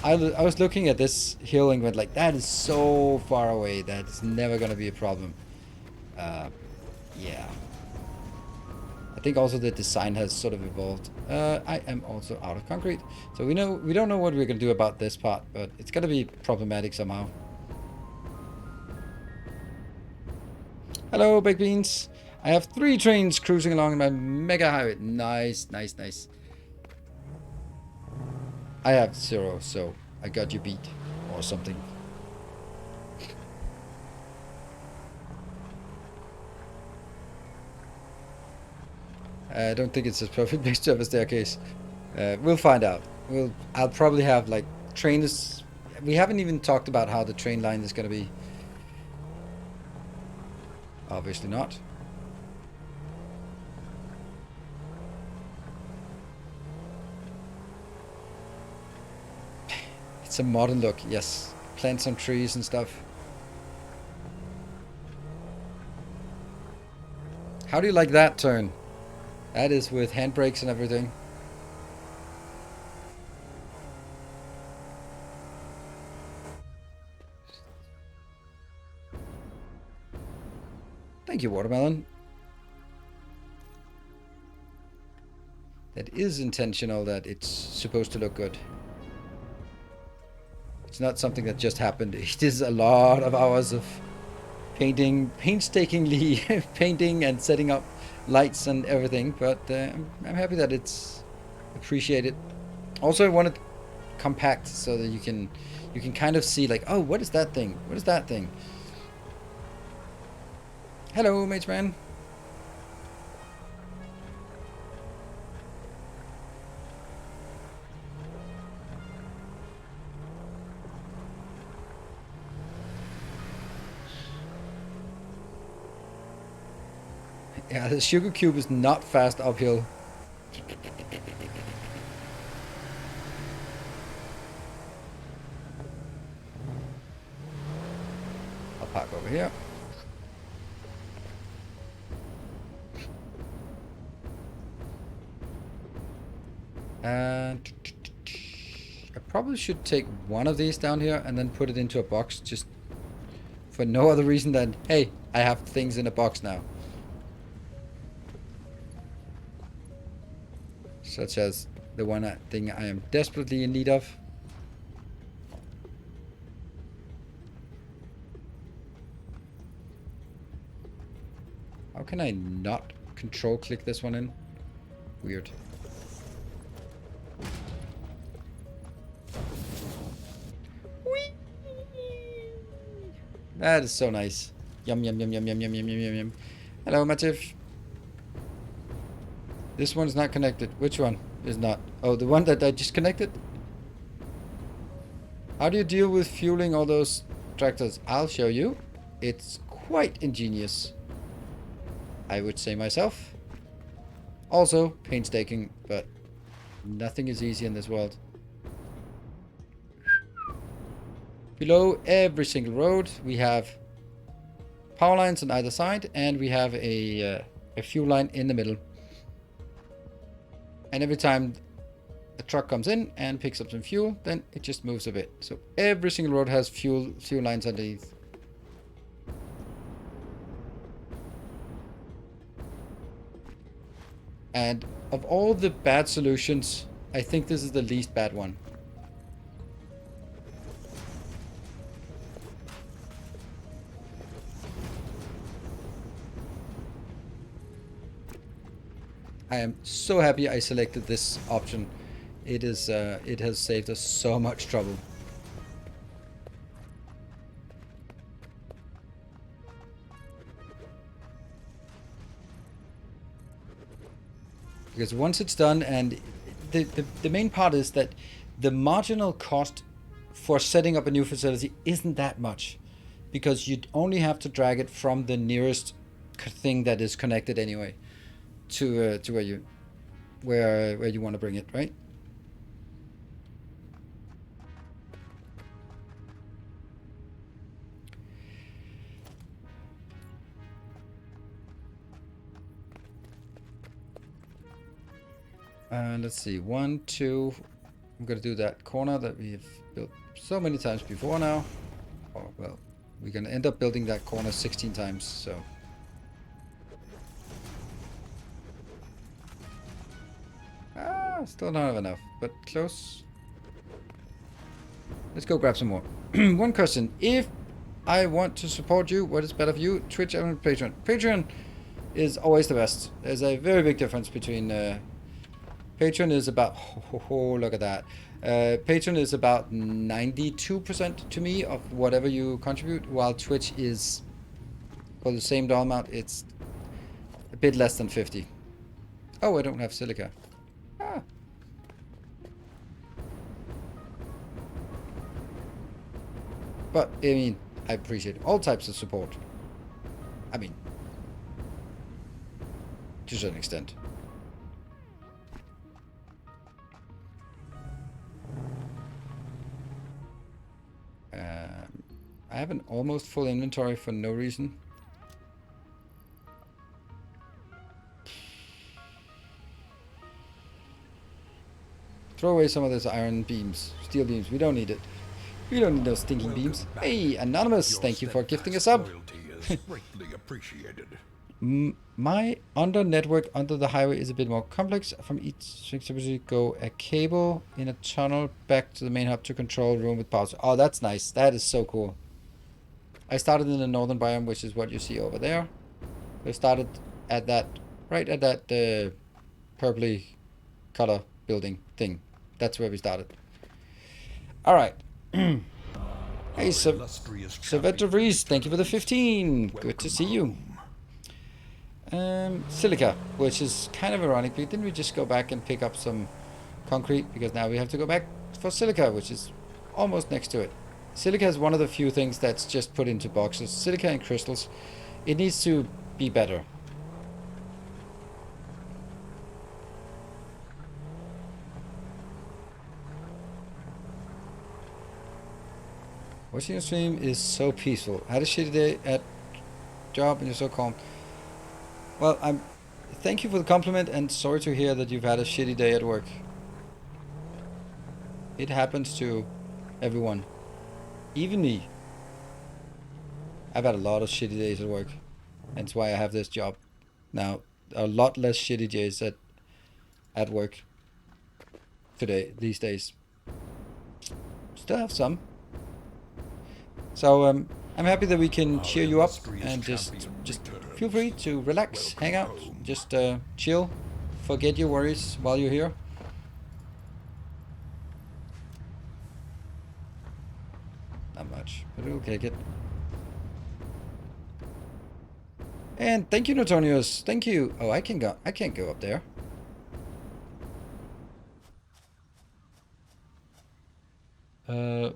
I was looking at this hill and went like, that is so far away. That is never going to be a problem. Yeah. I think also the design has sort of evolved. I am also out of concrete. So we don't know what we're going to do about this part, but it's going to be problematic somehow. Hello, baked beans. I have 3 trains cruising along my mega highway. Nice, nice, nice. I have 0, so I got you beat or something. I don't think it's a perfect place to have a staircase. We'll find out. I'll probably have like trainers. We haven't even talked about how the train line is going to be. Obviously not. It's a modern look, yes. Plant some trees and stuff. How do you like that turn? That is with handbrakes and everything. Thank you, Watermelon. That is intentional, that it's supposed to look good. It's not something that just happened. It is a lot of hours of painting, painstakingly painting and setting up lights and everything, but I'm happy that it's appreciated. Also, I want it compact so that you can kind of see like, oh, what is that thing? What is that thing? Hello, Mage Man. Yeah, the sugar cube is not fast uphill. I'll park over here. And I probably should take one of these down here and then put it into a box, just for no other reason than, hey, I have things in a box now. Such as the one thing I am desperately in need of. How can I not control click this one in? Weird. Whee! That is so nice. Yum, yum, yum, yum, yum, yum, yum, yum, yum, yum. Hello, Matif. This one's not connected. Which one is not? Oh, the one that I just connected? How do you deal with fueling all those tractors? I'll show you. It's quite ingenious, I would say myself. Also, painstaking, but nothing is easy in this world. Below every single road, we have power lines on either side, and we have a fuel line in the middle. And every time a truck comes in and picks up some fuel, then it just moves a bit. So every single road has fuel lines underneath. And of all the bad solutions, I think this is the least bad one. I am so happy I selected this option. It has saved us so much trouble. Because once it's done, and the main part is that the marginal cost for setting up a new facility isn't that much, because you only have to drag it from the nearest thing that is connected anyway to where you want to bring it, right? Let's see, 1, 2. I'm gonna do that corner that we've built so many times before now. Oh, well, we're gonna end up building that corner 16 times, so. Still don't have enough, but close. Let's go grab some more. One question, if I want to support you, what is better for you, Twitch or Patreon? Patreon is always the best. There's a very big difference between Patreon is about, look at that. Patreon is about 92% to me of whatever you contribute, while Twitch is, for the same dollar amount, it's a bit less than 50. Oh, I don't have silica. Ah. But, I mean, I appreciate all types of support. I mean, to a certain extent. I have an almost full inventory for no reason. Throw away some of those iron beams, steel beams. We don't need it. We don't need those stinking beams. Hey, Anonymous, thank you for gifting a sub. Greatly appreciated. My under network under the highway is a bit more complex. From each sector, go a cable in a tunnel back to the main hub to control room with power. Oh, that's nice. That is so cool. I started in the northern biome, which is what you see over there. I started at that, right at that purpley color building thing. That's where we started. All right. Hey, Sylvester Reese, thank you for the 15. Good to see you. Silica, which is kind of ironic. Didn't we just go back and pick up some concrete? Because now we have to go back for silica, which is almost next to it. Silica is one of the few things that's just put into boxes. Silica and crystals. It needs to be better. Watching your stream is so peaceful. I had a shitty day at job and you're so calm. Well, thank you for the compliment, and sorry to hear that you've had a shitty day at work. It happens to everyone. Even me. I've had a lot of shitty days at work. That's why I have this job. Now, a lot less shitty days at work today, these days. Still have some. So, I'm happy that we can cheer you up and just feel free to relax, hang out, just chill, forget your worries while you're here. Not much, but we'll take it. And thank you, Notonius. Thank you. Oh, I can't go up there.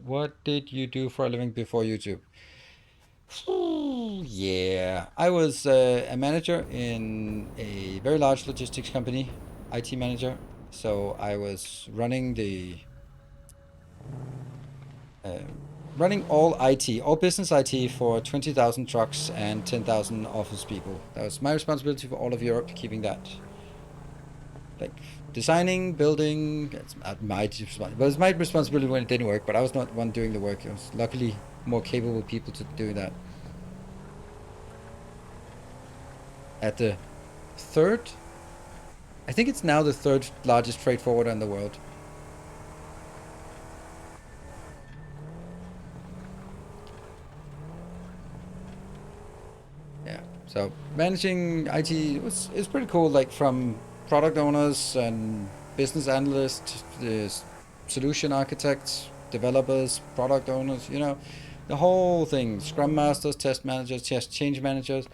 What did you do for a living before YouTube? Yeah, I was a manager in a very large logistics company, IT manager. So I was uh, running all IT, all business IT for 20,000 trucks and 10,000 office people. That was my responsibility for all of Europe, keeping that like designing, building. It's not my responsibility. Well, it's my responsibility when it didn't work, but I was not the one doing the work. It was luckily more capable people to do that. At the third, I think it's now the third largest freight forwarder in the world. Yeah, so managing IT is pretty cool. Like from product owners and business analysts, the solution architects, developers, product owners. You know, the whole thing. Scrum masters, test managers, change managers.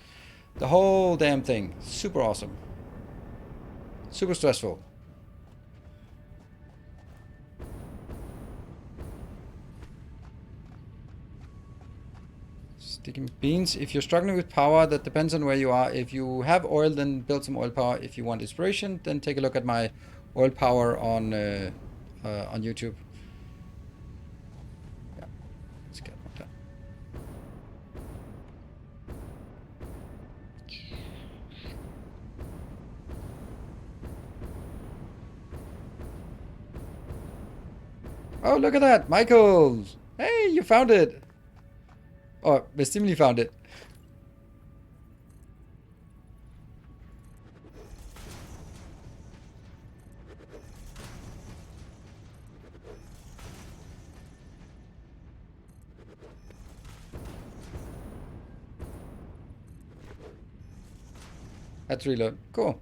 The whole damn thing. Super awesome. Super stressful. Sticking beans. If you're struggling with power, that depends on where you are. If you have oil, then build some oil power. If you want inspiration, then take a look at my oil power on YouTube. Yeah, let's get that. Oh, look at that, Michael! Hey, you found it. Oh, Vestimili found it. That's reload. Cool.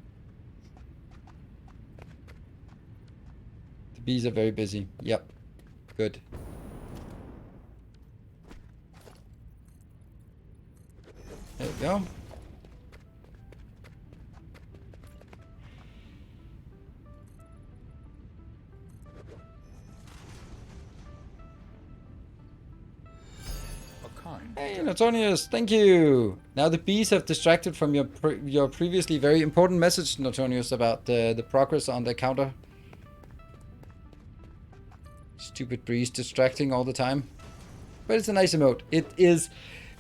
The bees are very busy. Yep. Good. There we go. Hey, Notonius, thank you. Now the bees have distracted from your previously very important message, Notonius, about the progress on the counter. Stupid bees distracting all the time. But it's a nice emote. It is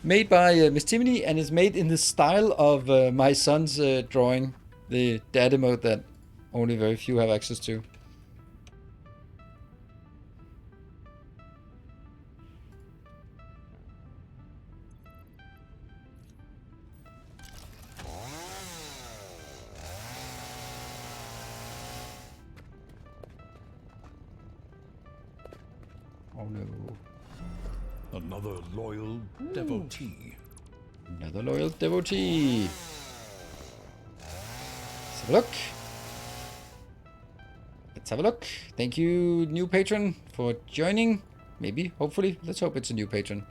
made by Miss Timony and is made in the style of my son's drawing. The dad emote that only very few have access to. Oh no. Another loyal devotee. Another loyal devotee. Let's have a look. Let's have a look. Thank you, new patron, for joining. Maybe, hopefully. Let's hope it's a new patron.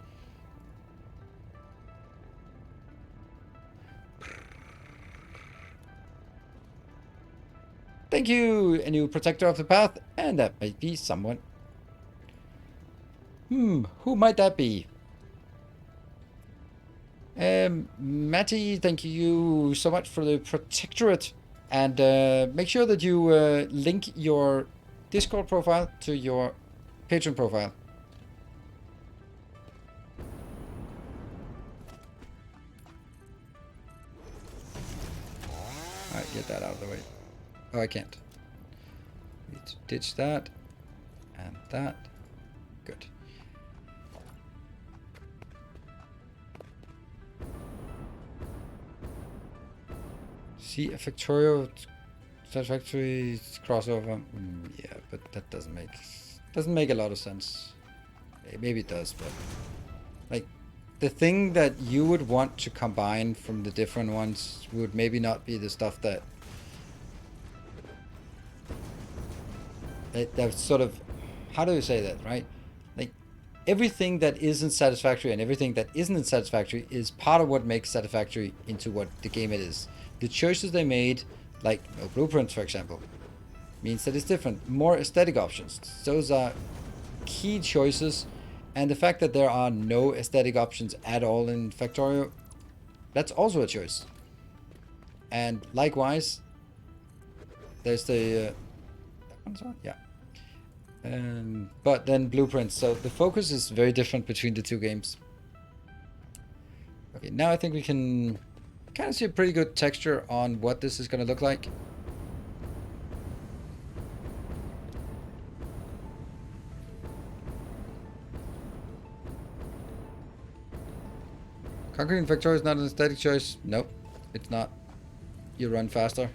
Thank you, a new protector of the path. And that might be someone. Who might that be? Matty, thank you so much for the protectorate. And make sure that you link your Discord profile to your Patreon profile. Alright, get that out of the way. Oh, I can't. Need to ditch that. And that. Good. See a Factorio Satisfactory crossover. Yeah, but that doesn't make a lot of sense. Maybe it does, but like the thing that you would want to combine from the different ones would maybe not be the stuff that that's sort of, how do you say that, right? Like everything that isn't Satisfactory and everything that isn't in Satisfactory is part of what makes Satisfactory into what the game it is. The choices they made, like no blueprints, for example, means that it's different. More aesthetic options. Those are key choices, and the fact that there are no aesthetic options at all in Factorio, that's also a choice. And likewise, there's the that one's on? Yeah. But then blueprints. So the focus is very different between the two games. Okay, now I think we can kind of see a pretty good texture on what this is going to look like. Conquering Factorio is not an aesthetic choice. Nope, it's not. You run faster.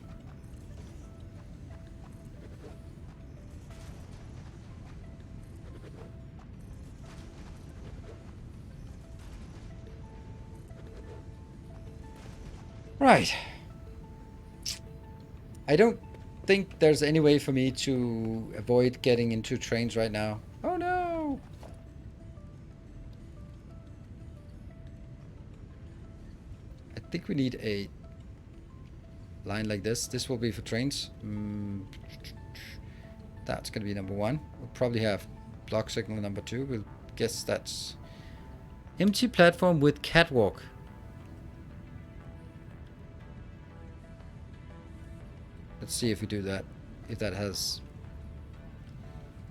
Right. I don't think there's any way for me to avoid getting into trains right now. Oh no! I think we need a line like this. This will be for trains. That's going to be number 1. We'll probably have block signal number 2. We'll guess that's empty platform with catwalk. Let's see if we do that. If that has...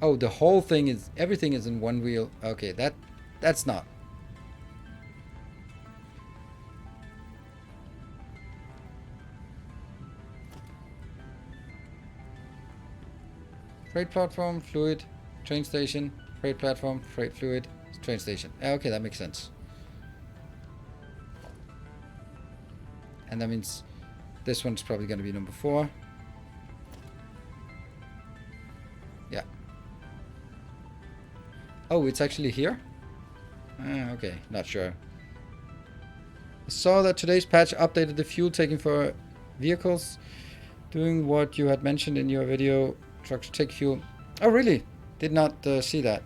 Oh, the whole thing is... Everything is in one wheel. Okay, that's not. Freight platform, fluid, train station, freight platform, freight fluid, train station. Okay, that makes sense. And that means this one's probably going to be number 4. Yeah. Oh, it's actually here? Okay, not sure. I saw that today's patch updated the fuel taking for vehicles, doing what you had mentioned in your video. Trucks take fuel. Oh, really? Did not see that.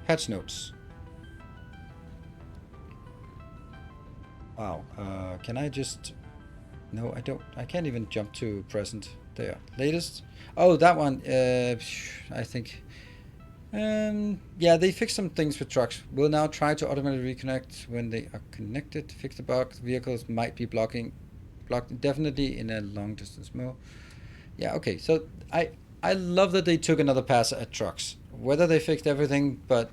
Patch notes. Wow. Can I just... No, I don't. I can't even jump to present. There. Latest. Oh, that one. I think... yeah, they fixed some things with trucks. We'll now try to automatically reconnect when they are connected. Fix the bug. Vehicles might be blocked definitely in a long distance mode. Yeah, okay. So I love that they took another pass at trucks. Whether they fixed everything, but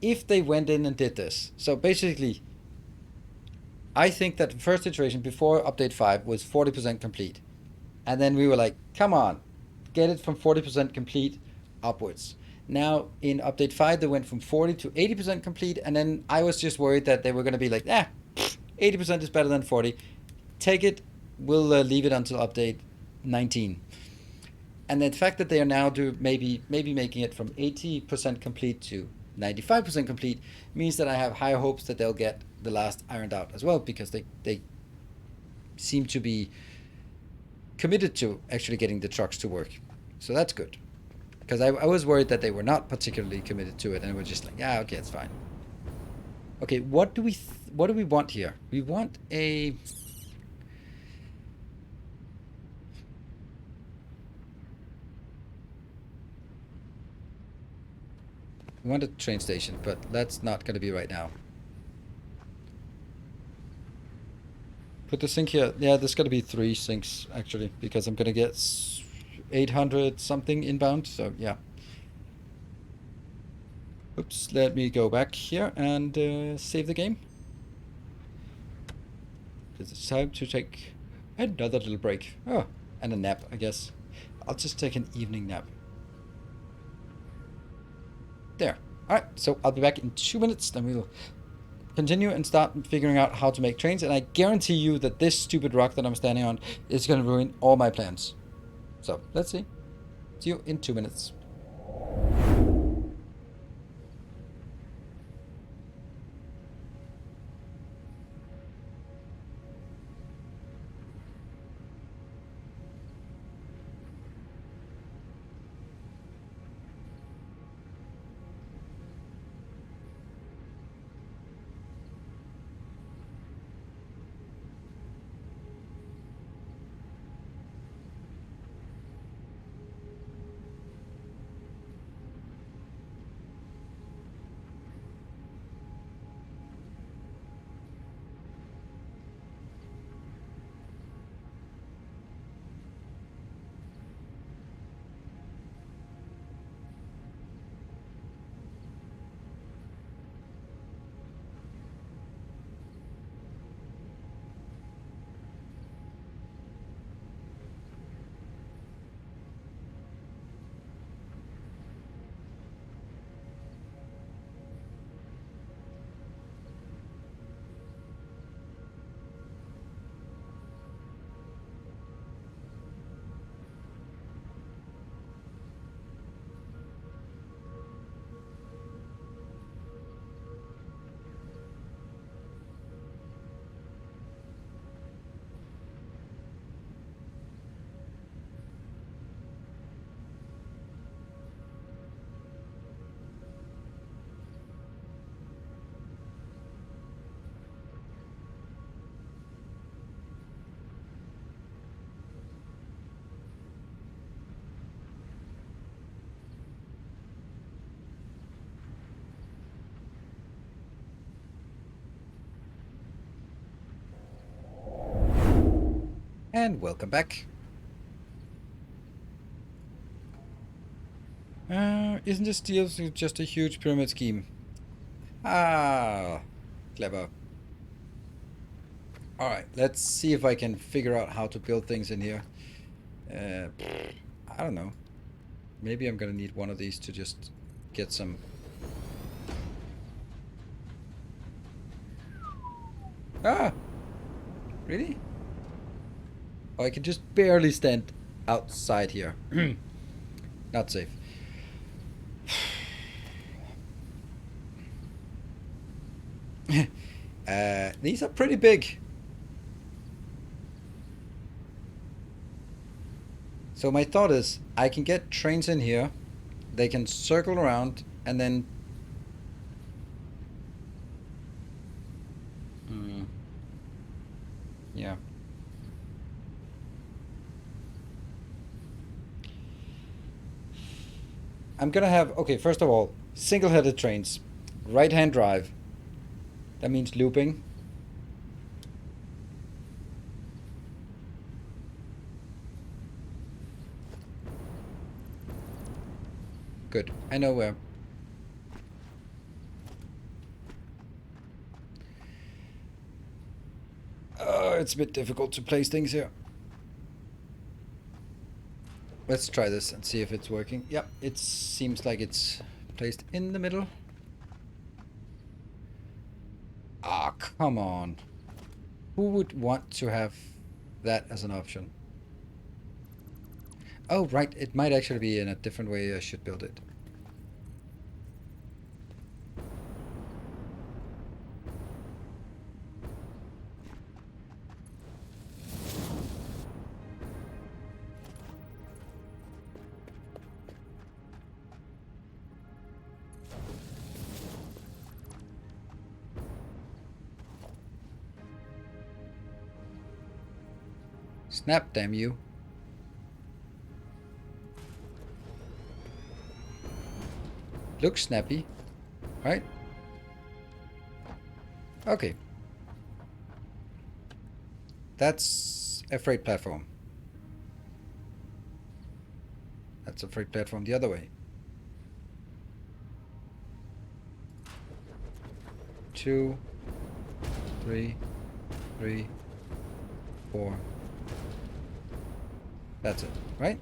if they went in and did this. So basically, I think that the first iteration before update 5 was 40% complete. And then we were like, come on, get it from 40% complete upwards. Now in update 5 they went from 40 to 80% complete, and then I was just worried that they were going to be like, 80% is better than 40. Take it, we'll leave it until update 19. And the fact that they are now maybe making it from 80% complete to 95% complete means that I have higher hopes that they'll get the last ironed out as well, because they seem to be committed to actually getting the trucks to work. So that's good. Because I was worried that they were not particularly committed to it and were just like, yeah, okay, it's fine. Okay, what do we want here? We want a... We want a train station, but that's not going to be right now. Put the sink here. Yeah, there's going to be 3 sinks, actually, because I'm going to get 800 something inbound, so yeah. Oops, let me go back here and save the game. It's time to take another little break. Oh, and a nap, I guess. I'll just take an evening nap. There. Alright, so I'll be back in 2 minutes, then we'll continue and start figuring out how to make trains, and I guarantee you that this stupid rock that I'm standing on is going to ruin all my plans. So, let's see. See you in 2 minutes. And welcome back. Isn't this still just a huge pyramid scheme? Ah, clever. Alright, let's see if I can figure out how to build things in here. I don't know. Maybe I'm gonna need one of these to just get some... Ah! Really? Oh, I can just barely stand outside here. Not safe. These are pretty big. So my thought is, I can get trains in here. They can circle around and then... Yeah. I'm gonna have... Okay, first of all, single-headed trains. Right-hand drive. That means looping. Good. I know where. It's a bit difficult to place things here. Let's try this and see if it's working. Yep, it seems like it's placed in the middle. Ah, come on. Who would want to have that as an option? Oh, right. It might actually be in a different way I should build it. Snap, damn you. Looks snappy, right? Okay. That's a freight platform. That's a freight platform the other way. 2, 3, 3, 4. That's it, right?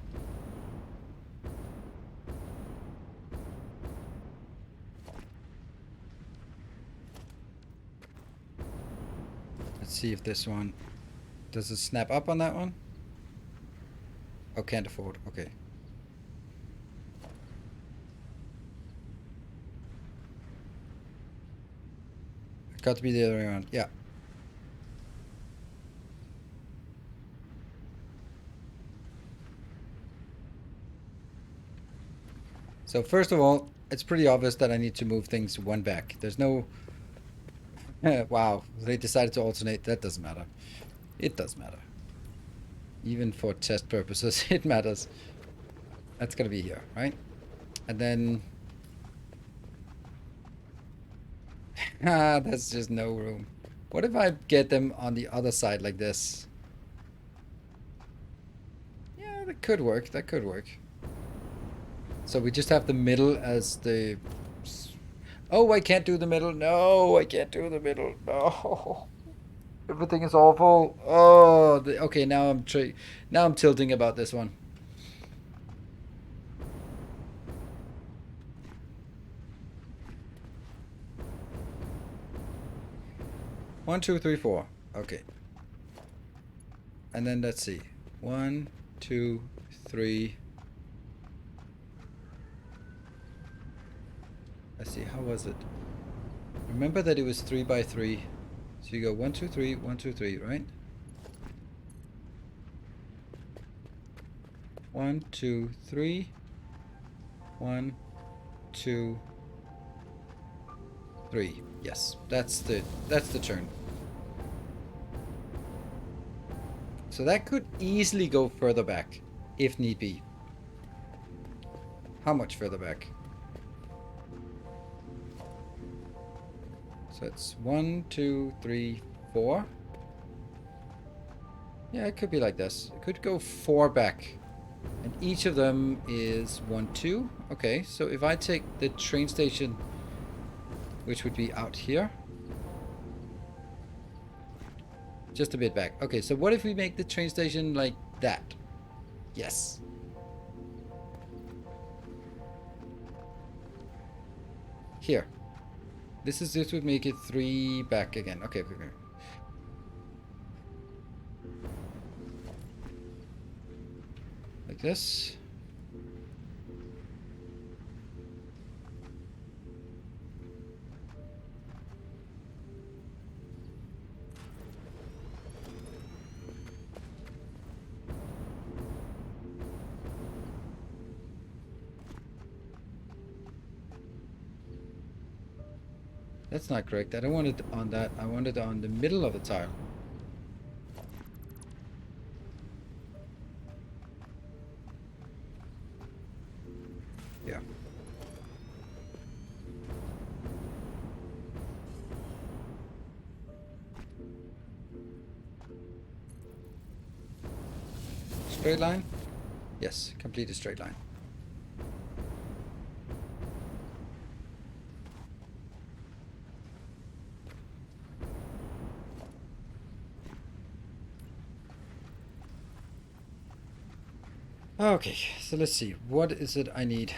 Let's see if this one... Does it snap up on that one? Oh, can't afford. Okay. Got to be the other way around. Yeah. So first of all, it's pretty obvious that I need to move things one back. There's no... Wow, they decided to alternate. That doesn't matter. It does matter. Even for test purposes, it matters. That's gonna be here, right? And then... There's just no room. What if I get them on the other side like this? Yeah, that could work. That could work. So we just have the middle as the... Oh, I can't do the middle. No, I can't do the middle. No. Everything is awful. Oh, okay, now I'm tilting about this one. One, two, three, four. Okay. And then let's see. 1, 2, 3. Let's see, how was it? Remember that it was 3 by 3. So you go 1, 2, 3, 1, 2, 3, right? 1, 2, 3. 1, 2, 3. Yes, that's the turn. So that could easily go further back, if need be. How much further back? So it's 1, 2, 3, 4. Yeah, it could be like this. It could go 4 back. And each of them is 1, 2. Okay, so if I take the train station, which would be out here. Just a bit back. Okay, so what if we make the train station like that? Yes. Here. This would make it 3 back again. Okay, okay, okay. Like this. That's not correct. I don't want it on that. I want it on the middle of the tile. Yeah. Straight line? Yes, complete a straight line. Okay, so let's see. What is it I need?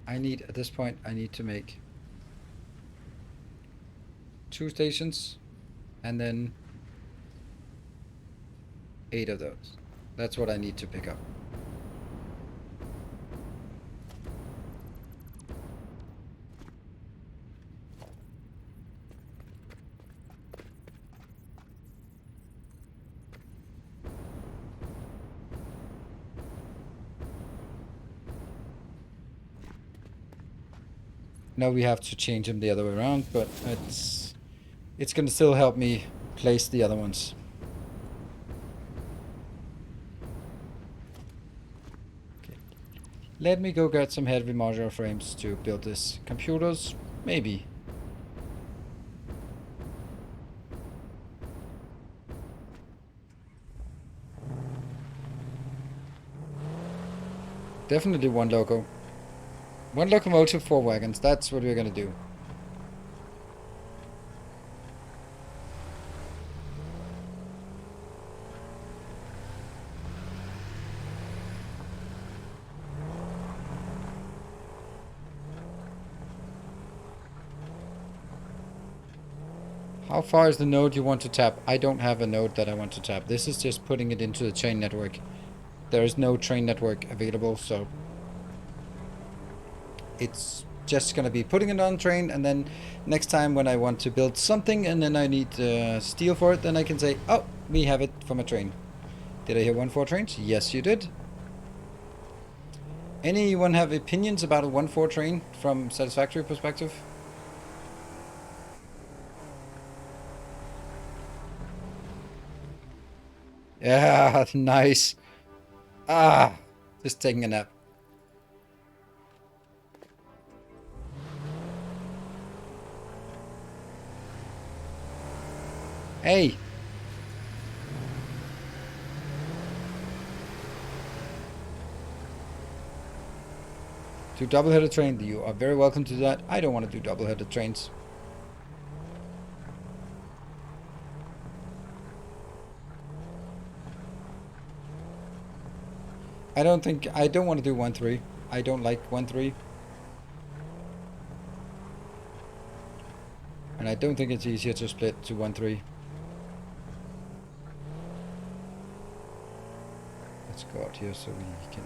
At this point, I need to make 2 stations and then 8 of those. That's what I need to pick up. Now we have to change them the other way around, but it's gonna still help me place the other ones. Okay. Let me go get some heavy modular frames to build this. Computers, maybe. Definitely 1 loco. 1 locomotive, 4 wagons. That's what we're gonna do. How far is the node you want to tap? I don't have a node that I want to tap. This is just putting it into the train network. There is no train network available, so it's just gonna be putting it on train, and then next time when I want to build something and then I need steel for it, then I can say, oh, we have it from a train. Did I hear 1-4 trains? Yes, you did. Anyone have opinions about a 1-4 train from Satisfactory perspective? Yeah, nice. Ah, just taking a nap. Hey. Do double-headed train. You are very welcome to that. I don't want to do double-headed trains. I don't want to do 1-3. I don't like 1-3. And I don't think it's easier to split to 1-3. Let's go out here so we can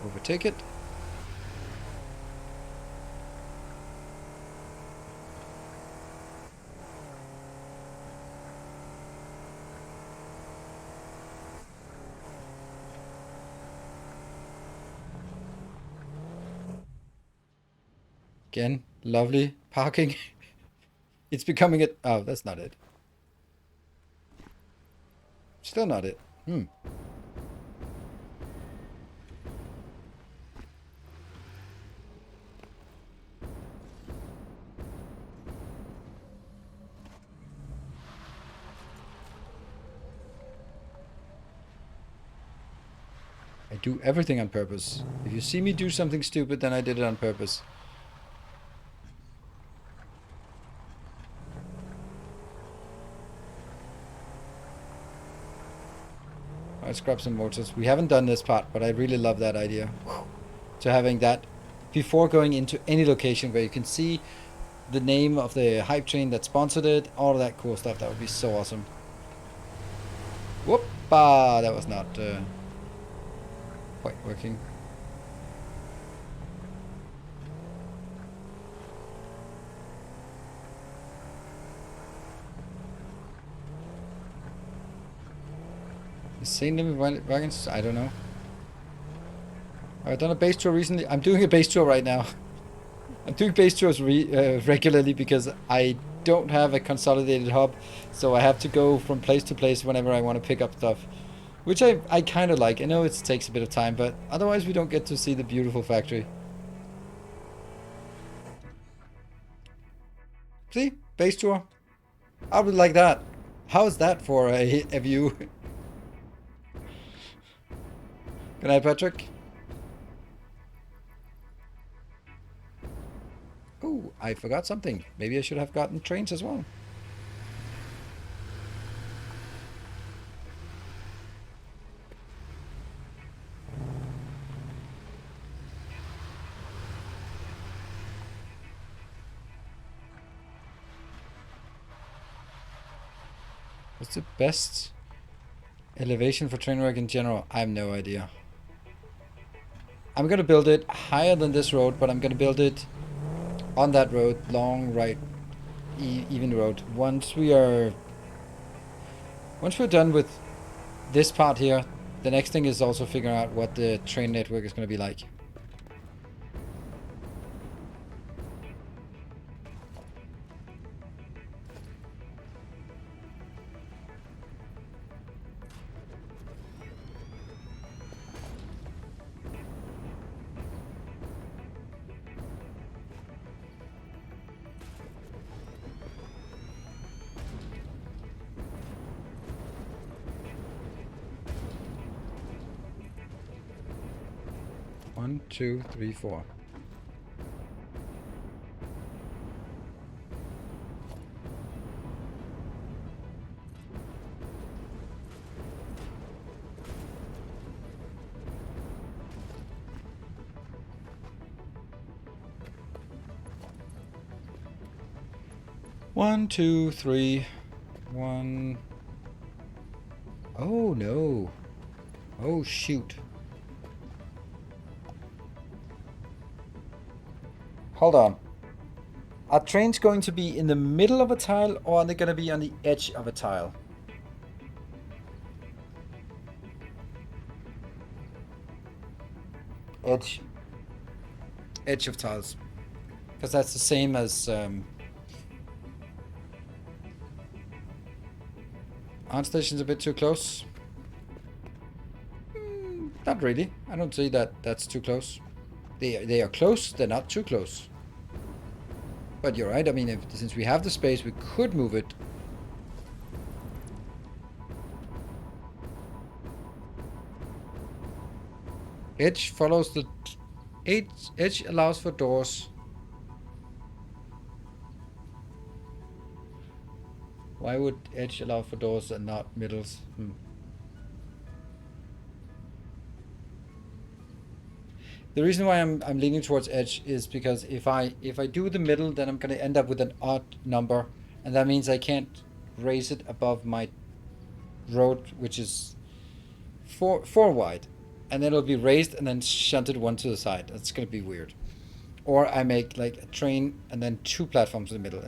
overtake it. Again, lovely parking. It's becoming it. Oh, that's not it. Still not it. do everything on purpose. If you see me do something stupid, then I did it on purpose. Let's grab some motors. We haven't done this part, but I really love that idea. To having that before going into any location where you can see the name of the hype train that sponsored it, all of that cool stuff. That would be so awesome. Whoop-ah, that was not quite working. Insane limit wagons? I don't know. I've done a base tour recently. I'm doing a base tour right now. I'm doing base tours regularly because I don't have a consolidated hub, so I have to go from place to place whenever I want to pick up stuff, which I kind of like. I know it takes a bit of time, but otherwise we don't get to see the beautiful factory. See? Base tour. I would like that. How's that for a view? Good night, Patrick. Oh, I forgot something. Maybe I should have gotten trains as well. What's the best elevation for train work in general? I have no idea. I'm gonna build it higher than this road, but I'm gonna build it on that road, long right, even road. Once we're done with this part here, the next thing is also figuring out what the train network is gonna be like. One, two, three, four. One, two, three, one. Oh no. Oh shoot. Hold on. Are trains going to be in the middle of a tile, or are they going to be on the edge of a tile? Edge. Edge of tiles. Because that's the same as... Aren't stations a bit too close? Not really. I don't see that that's too close. They are close, they're not too close. But you're right, I mean, since we have the space, we could move it. Edge follows the... Edge allows for doors. Why would edge allow for doors and not middles? The reason why I'm leaning towards edge is because if I do the middle, then I'm going to end up with an odd number, and that means I can't raise it above my road, which is four wide, and then it'll be raised and then shunted one to the side. That's going to be weird. Or I make like a train and then two platforms in the middle.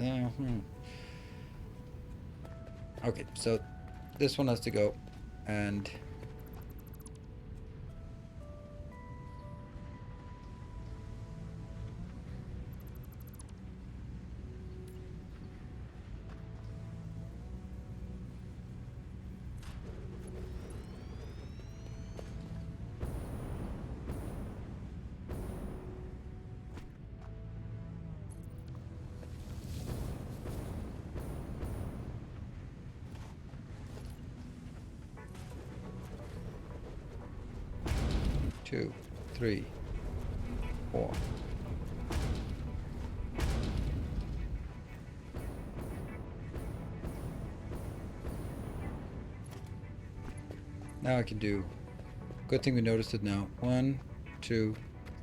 Okay, so this one has to go, and 2, 3, 4. Now I can do. Good thing we noticed it now. 1, 2,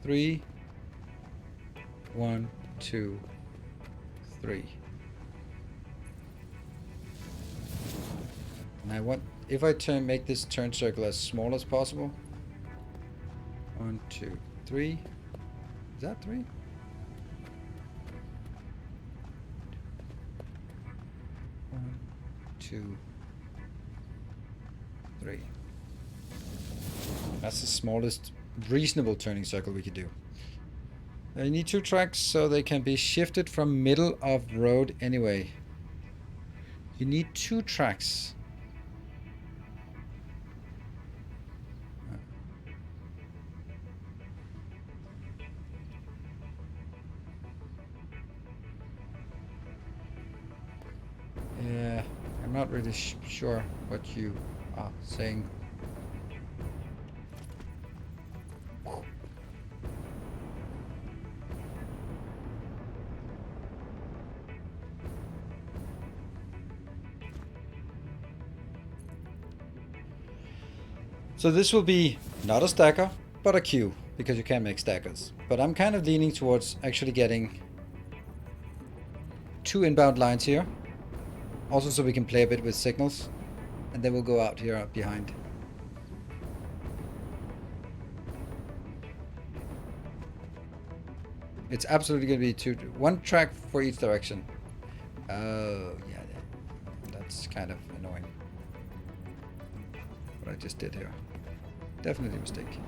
3. 1, 2, 3. And I want, if I make this turn circle as small as possible. 1, 2, 3. Is that 3? 1, 2, 3. That's the smallest reasonable turning circle we could do. I need 2 tracks so they can be shifted from middle of road anyway. You need 2 tracks. Yeah, I'm not really sure what you are saying. So this will be not a stacker, but a queue, because you can make stackers. But I'm kind of leaning towards actually getting 2 inbound lines here. Also so we can play a bit with signals. And then we'll go out here up behind. It's absolutely going to be 1 track for each direction. Oh, yeah. That's kind of annoying. What I just did here. Definitely a mistake.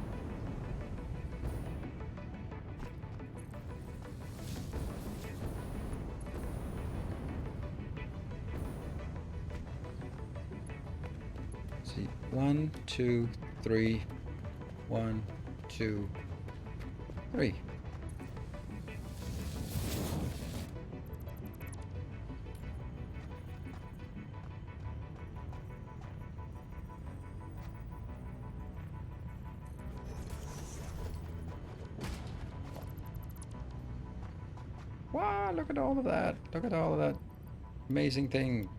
See, 1, 2, 3. 1, 2, 3. Wow, look at all of that. Look at all of that amazing thing.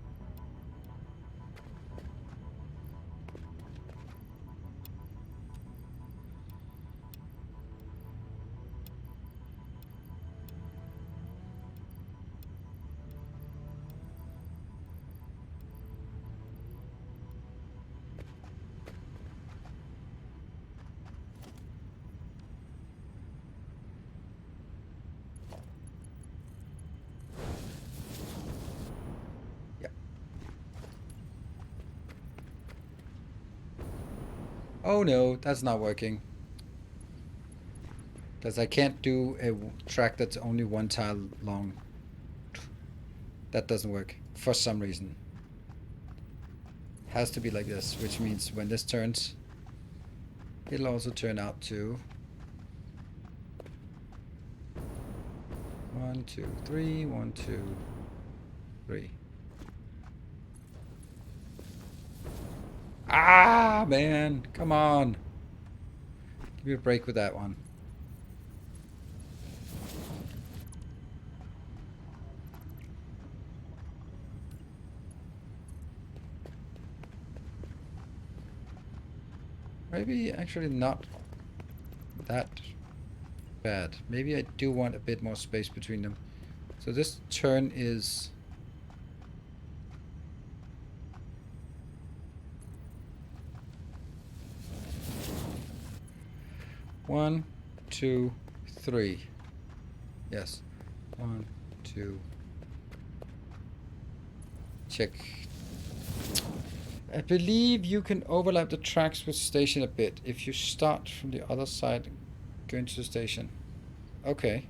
Oh no, that's not working. Because I can't do a track that's only 1 tile long. That doesn't work for some reason. Has to be like this, which means when this turns, it'll also turn out to 1, 2, 3, 1, 2, 3. Ah, man, come on. Give me a break with that one. Maybe actually not that bad. Maybe I do want a bit more space between them. So this turn is... One, 2, 3. Yes. 1, 2. Check. I believe you can overlap the tracks with station a bit if you start from the other side and go into the station. Okay.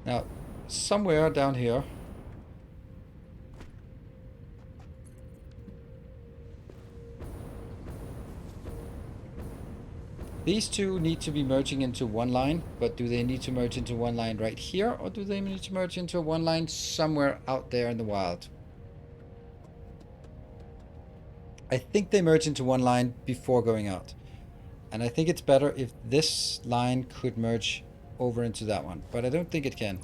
Now, somewhere down here, These two need to be merging into one line, but do they need to merge into one line right here, or do they need to merge into one line somewhere out there in the wild? I think they merge into one line before going out. And I think it's better if this line could merge over into that one, but I don't think it can.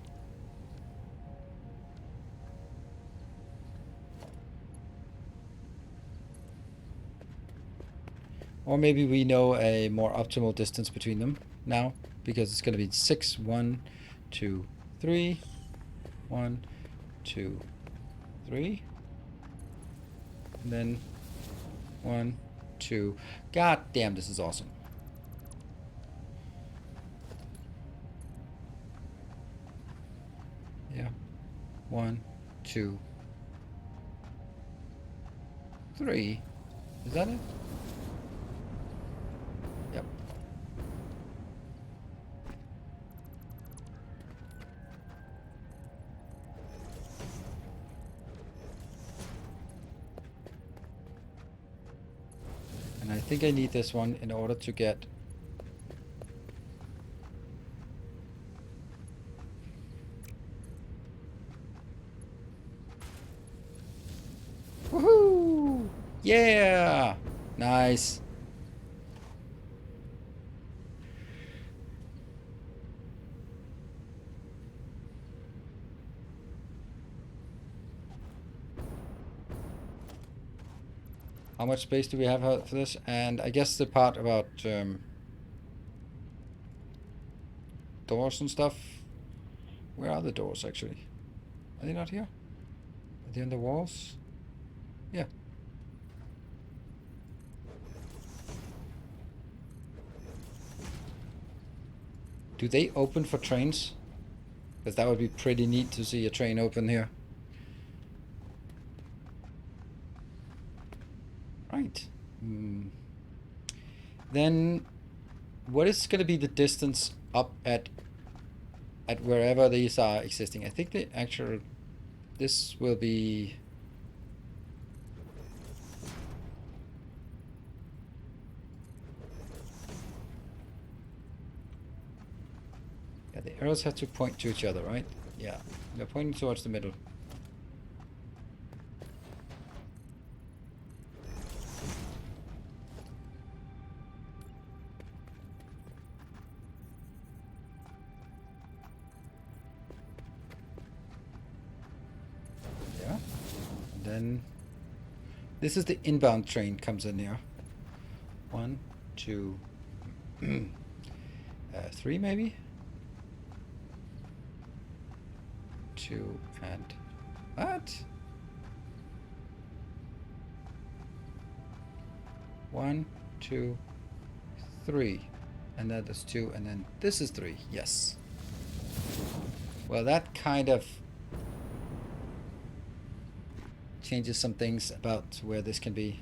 Or maybe we know a more optimal distance between them now, because it's going to be 6, 1, 2, 3, 1, 2, 3, and then 1, 2. God damn, this is awesome. Yeah. 1, 2, 3. Is that it? Yep. And I think I need this one in order to get... Woohoo! Yeah! Nice. How much space do we have for this? And I guess the part about doors and stuff. Where are the doors actually? Are they not here? Are they on the walls? Yeah. Do they open for trains? Because that would be pretty neat to see a train open here. Right. Then what is going to be the distance up at wherever these are existing? I think the actual... This will be... Yeah, the arrows have to point to each other, right? Yeah, they're pointing towards the middle. Yeah, and then this is the inbound train comes in here. 1, 2, 3 maybe? 2 and... What? 1, 2, 3. And that is 2, and then this is 3. Yes. Well, that kind of changes some things about where this can be.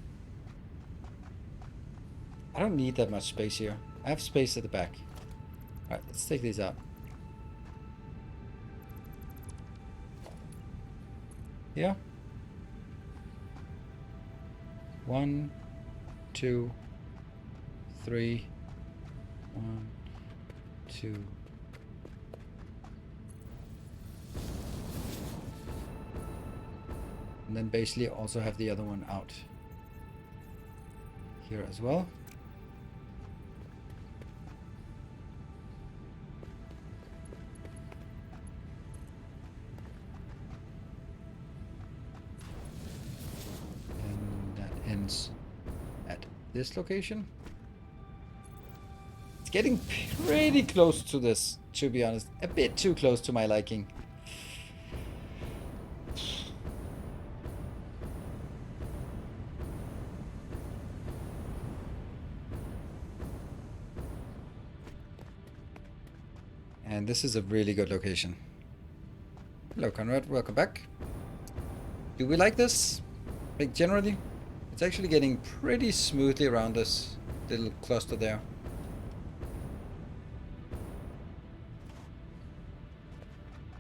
I don't need that much space here. I have space at the back. Alright, let's take these out. Here. 1, 2, 3. 1, 2. And then basically also have the other one out here as well. And that ends at this location. It's getting pretty close to this, to be honest. A bit too close to my liking. And this is a really good location. Hello, Conrad. Welcome back. Do we like this? Like, generally, it's actually getting pretty smoothly around this little cluster there.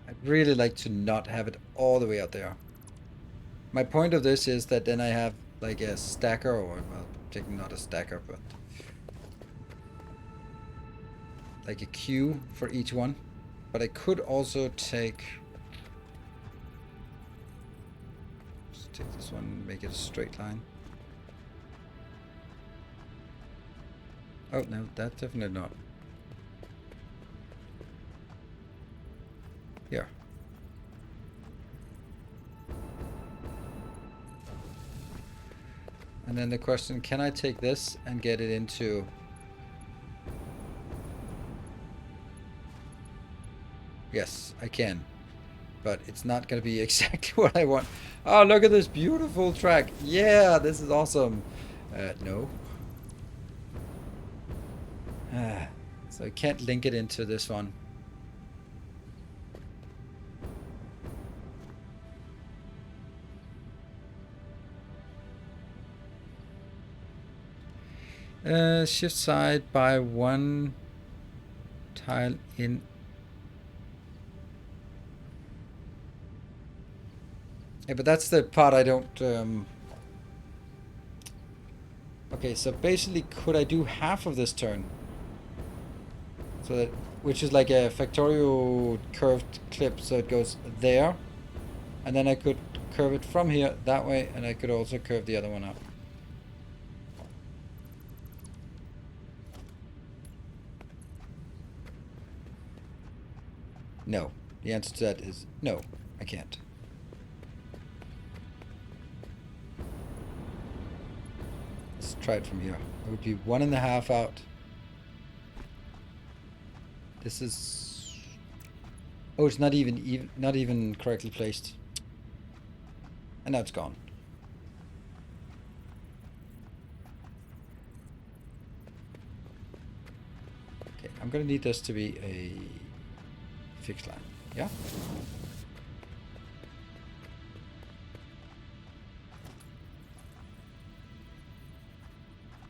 I'd really like to not have it all the way out there. My point of this is that then I have like a stacker, or, well, technically not a stacker, but like a queue for each one. But I could also take... Let's take this one, make it a straight line. Oh, no, that's definitely not. Here. And then the question, can I take this and get it into... Yes, I can. But it's not going to be exactly what I want. Oh, look at this beautiful track. Yeah, this is awesome. No. So I can't link it into this one. Shift side by one tile in. Yeah, but that's the part I don't... Okay, so basically could I do half of this turn? So that, which is like a factorial curved clip, so it goes there. And then I could curve it from here that way, and I could also curve the other one up. No. The answer to that is no, I can't. Let's try it from here. It would be 1.5 out. This is... Oh, it's not even correctly placed. And now it's gone. Okay, I'm gonna need this to be a fixed line. Yeah?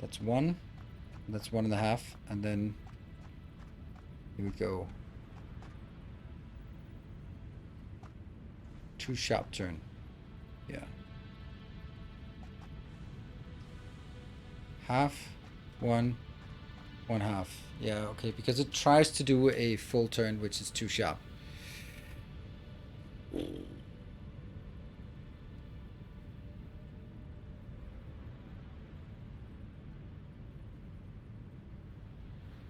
That's 1. That's 1.5. And then here we go. 2 sharp turn. Yeah. Half, 1, 1/2. Yeah, okay, because it tries to do a full turn, which is 2 sharp.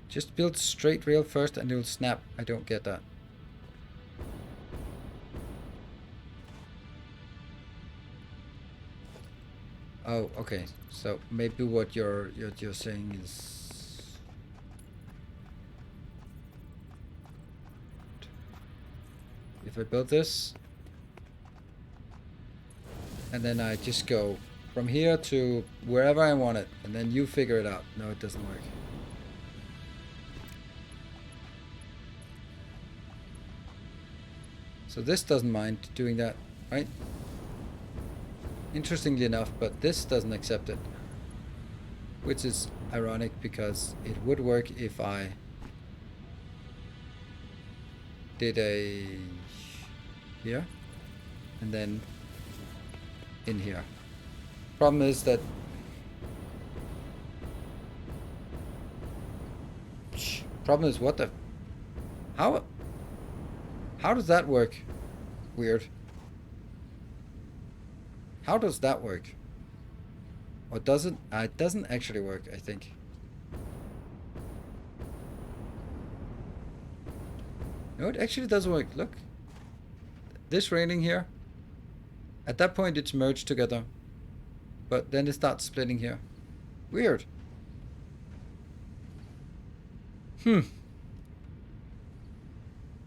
Just build straight rail first and it'll snap. I don't get that. Oh, okay. So maybe what you're saying is if I build this and then I just go from here to wherever I want it and then you figure it out. No, it doesn't work. So this doesn't mind doing that, right? Interestingly enough, but this doesn't accept it. Which is ironic because it would work if I did a here and then in here. Problem is that problem is what the how does that work? Weird. How does that work? Or does it? It doesn't actually work, I think. No, it actually does work. Look. This railing here. At that point it's merged together. But then it starts splitting here. Weird.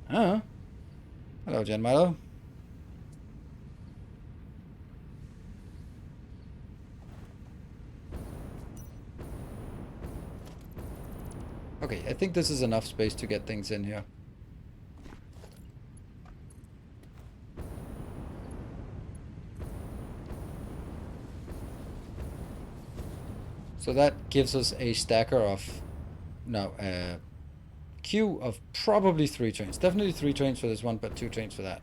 Hello, Jen Milo. Okay, I think this is enough space to get things in here. So that gives us a stacker of, no, a queue of probably 3 trains. Definitely 3 trains for this one, but 2 trains for that.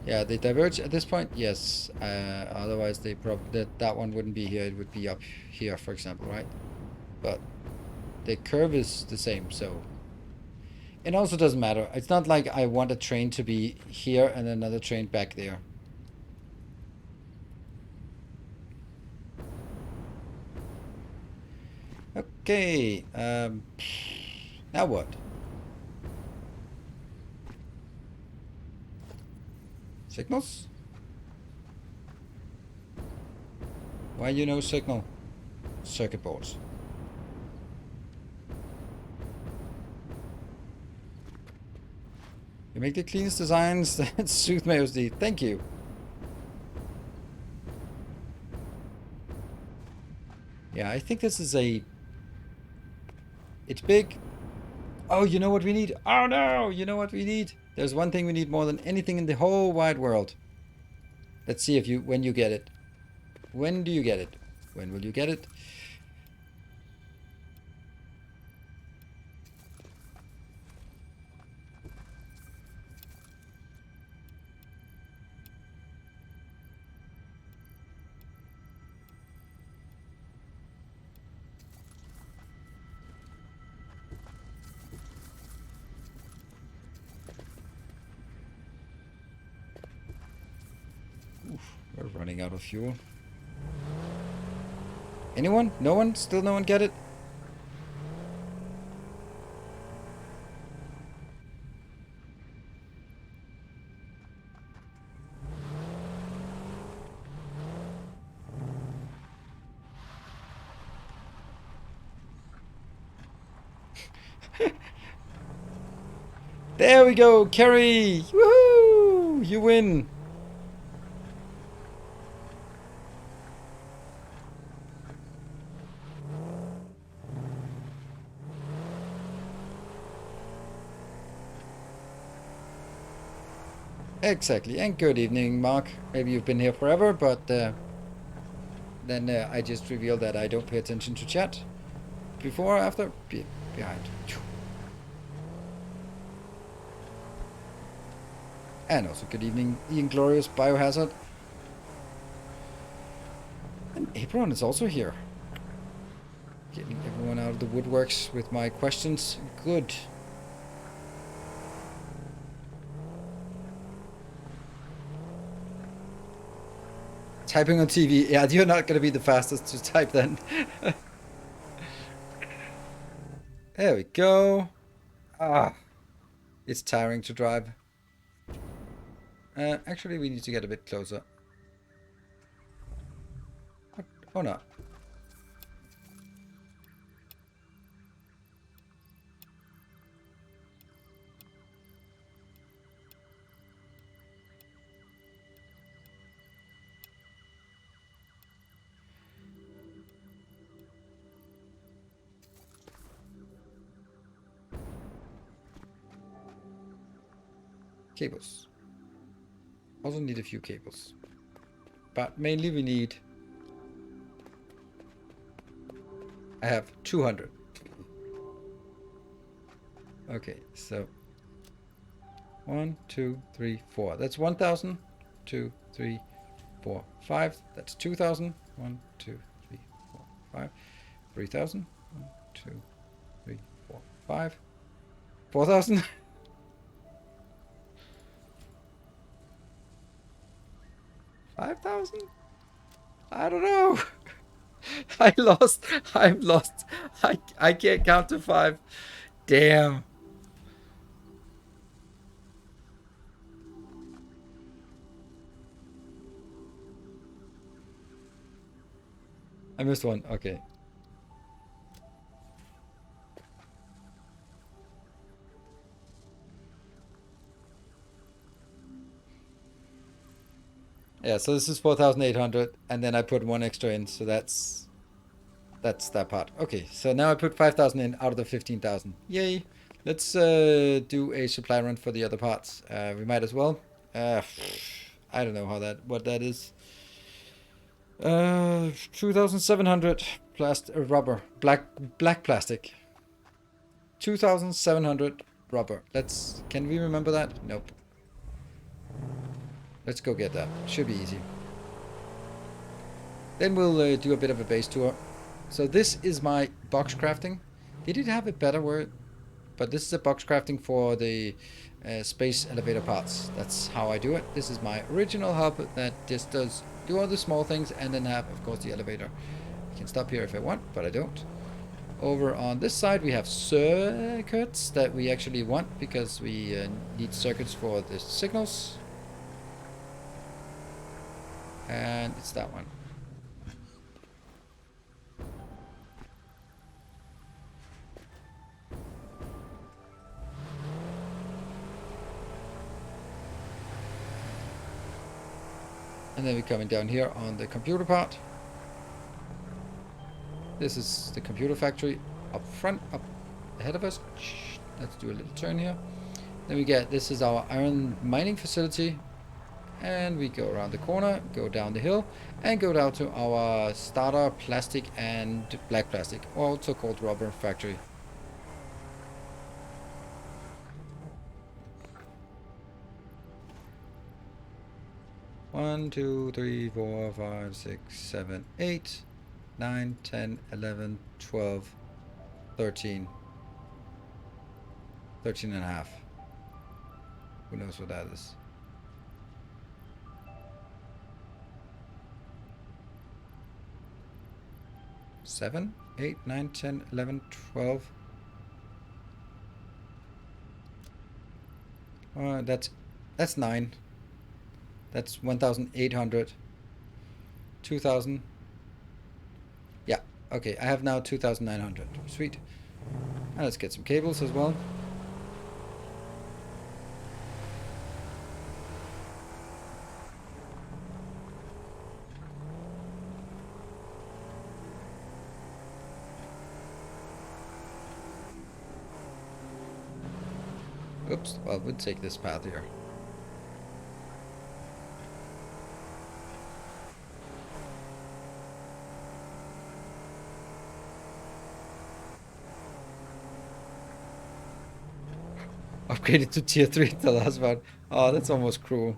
Yeah, they diverge at this point. Yes. Otherwise, they that one wouldn't be here. It would be up here, for example, right? But the curve is the same, so it also doesn't matter. It's not like I want a train to be here and another train back there. Okay. Now what? Signals? Why you no signal? Circuit boards. You make the cleanest designs that suit my OSD. Thank you. Yeah, I think this is a... It's big. Oh, you know what we need? Oh no! You know what we need? There's one thing we need more than anything in the whole wide world. Let's see if when you get it. When do you get it? When will you get it? Oof, we're running out of fuel. Anyone? No one? Still no one get it? There we go, Kerry! Woohoo! You win! Exactly, and good evening, Mark. Maybe you've been here forever, but then I just revealed that I don't pay attention to chat. Before or after? Behind. And also good evening, the Inglorious Biohazard. And Apron is also here. Getting everyone out of the woodworks with my questions. Good. Typing on TV. Yeah, you're not going to be the fastest to type then. There we go. Ah, it's tiring to drive. Actually, we need to get a bit closer. Oh no. Cables. Also need a few cables. But mainly we need... I have 200. Okay, so... 1, 2, 3, 4. That's 1,000. 2, 3, 4, 5. That's 2,000. 1, 2, 3, 4, 5. 3,000. 1, 2, 3, 4, 5. 4,000. 5,000? I don't know. I lost. I'm lost. I can't count to 5. Damn. I missed one. Okay. Yeah, so this is 4,800, and then I put one extra in, so that's that part. Okay, so now I put 5,000 in out of the 15,000. Yay! Let's do a supply run for the other parts. We might as well. I don't know what that is. 2,700 rubber, black plastic. 2,700 rubber. Can we remember that? Nope. Let's go get that. Should be easy. Then we'll do a bit of a base tour. So this is my box crafting. They did have a better word, but this is a box crafting for the space elevator parts. That's how I do it. This is my original hub that just does do all the small things and then have, of course, the elevator. I can stop here if I want, but I don't. Over on this side we have circuits that we actually want because we need circuits for the signals. And it's that one. And then we're coming down here on the computer part. This is the computer factory up front, up ahead of us. Let's do a little turn here. Then we get, this is our iron mining facility. And we go around the corner, go down the hill, and go down to our starter plastic and black plastic, also called rubber factory. One, 2, 3, 4, 5, 6, 7, 8, 9, 10, 11, 12, 13. 13 and a half. Who knows what that is? Seven, 8, 9, 10, 11, 12. That's 9. That's 1,800. 2,000. Yeah, okay, I have now 2,900. Sweet. And let's get some cables as well. Oops, well, we'll take this path here. Upgraded to tier 3 the last one. Oh, that's almost cruel.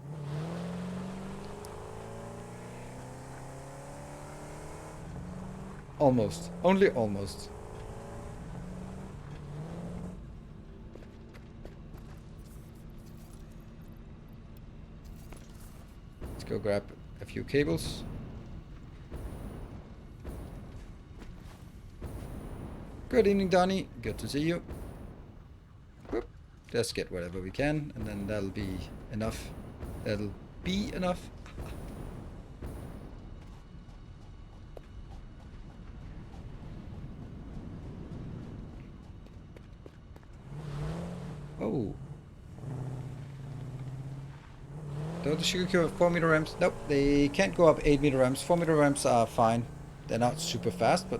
Almost. Only almost. Let's go grab a few cables. Good evening, Donnie. Good to see you. Whoop. Just get whatever we can, and then that'll be enough. That'll be enough. Oh. Don't the sugar cube have 4 meter ramps? Nope, they can't go up 8 meter ramps. 4 meter ramps are fine. They're not super fast, but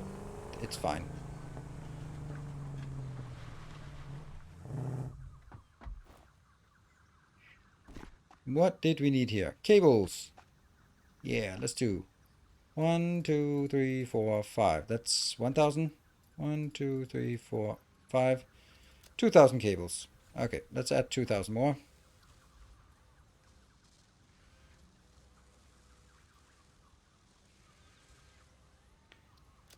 it's fine. What did we need here? Cables. Yeah, let's do 1, 2, 3, 4, 5. That's 1,000. 1, 2, 3, 4, 5. 2,000 cables. Okay, let's add 2,000 more.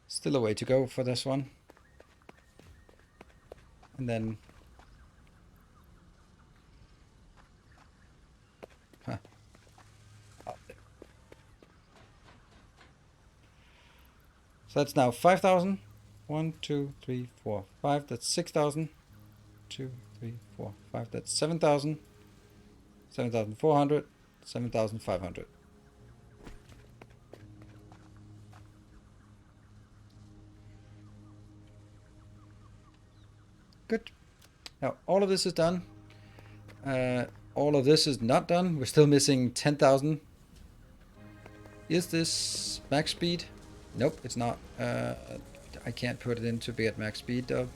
Still a way to go for this one. And then... Huh. Up there. So that's now 5,000. 1, 2, 3, 4, 5. That's 6,000. 2, 3, 4, 5. That's 7,000. 7,400. 7,500. Good. Now all of this is done. All of this is not done. We're still missing 10,000. Is this max speed? Nope, it's not. I can't put it in to be at max speed though.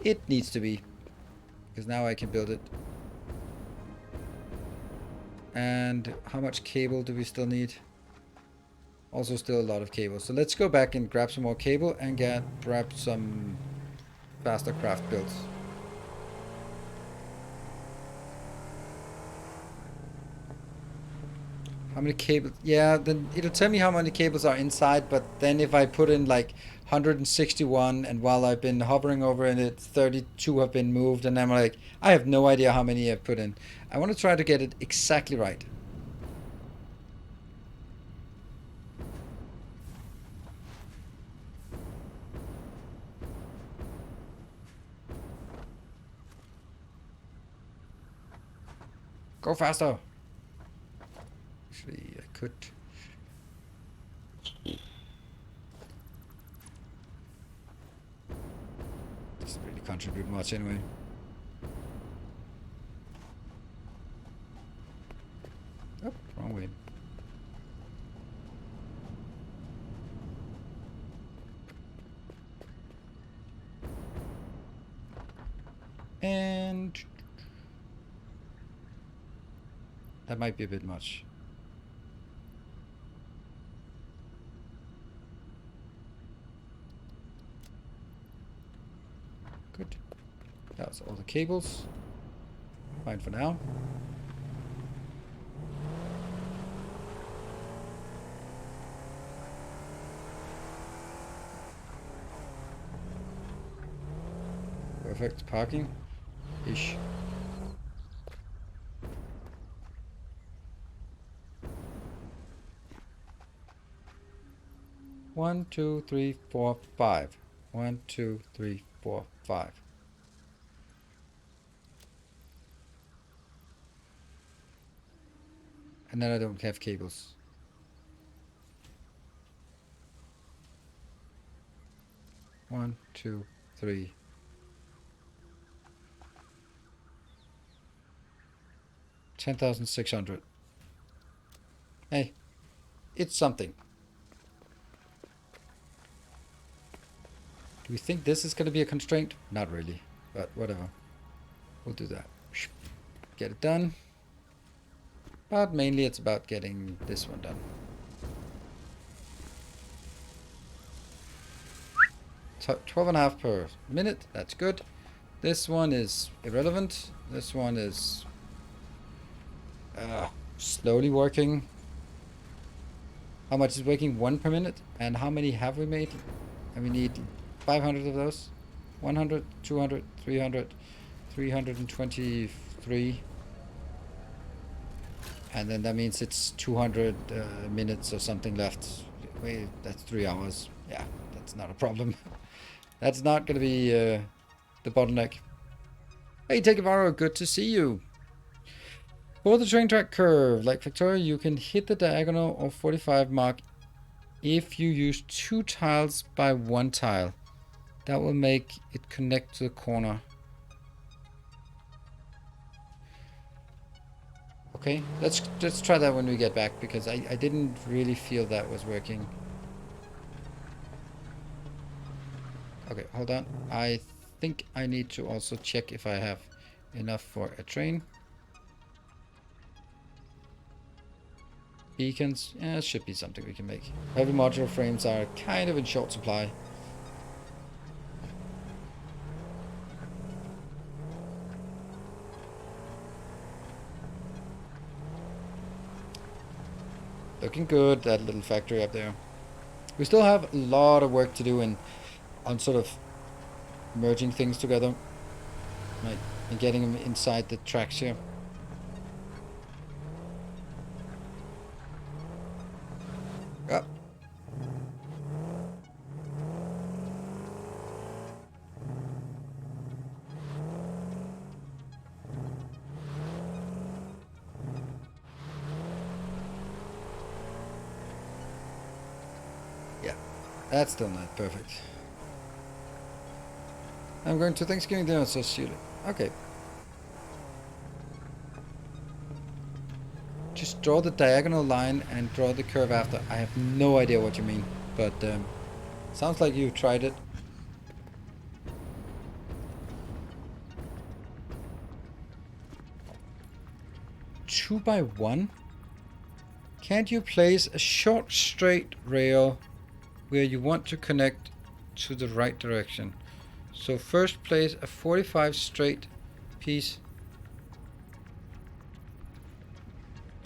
It needs to be, because now I can build it. And how much cable do we still need? Also still a lot of cable. So let's go back and grab some more cable and grab some faster craft builds. How many cables? Yeah, then it'll tell me how many cables are inside, but then if I put in like 161 and while I've been hovering over it, 32 have been moved, and I'm like, I have no idea how many I've put in. I want to try to get it exactly right. Go faster. Actually, I could. Doesn't really contribute much anyway. Oh, wrong way. And that might be a bit much. Good. That's all the cables. Fine for now. Perfect parking. Ish. One, two, three, four, five. 1, 2, 3, 4, 5. And then I don't have cables. One, two, three. $10,600. Hey, it's something. Do we think this is going to be a constraint? Not really, but whatever. We'll do that. Get it done. But mainly it's about getting this one done. 12.5 per minute. That's good. This one is irrelevant. This one is slowly working. How much is working? 1 per minute. And how many have we made? And we need 500 of those. 100, 200, 300, 323. And then that means it's 200 minutes or something left. Wait, that's 3 hours. Yeah, that's not a problem. That's not going to be the bottleneck. Hey, Takevaro, good to see you. For the train track curve, like Victoria, you can hit the diagonal or 45 mark if you use 2 tiles by 1 tile. That will make it connect to the corner. Okay, let's try that when we get back, because I didn't really feel that was working. Okay, hold on. I think I need to also check if I have enough for a train. Beacons, yeah, it should be something we can make. Heavy modular frames are kind of in short supply. Looking good, that little factory up there. We still have a lot of work to do on sort of merging things together, right, and getting them inside the tracks here. Up. Yeah, that's still not perfect. I'm going to Thanksgiving dinner, so see you later. Okay. Just draw the diagonal line and draw the curve after. I have no idea what you mean, but sounds like you've tried it. Two by one? Can't you place a short straight rail where you want to connect to the right direction? So first place a 45 straight piece.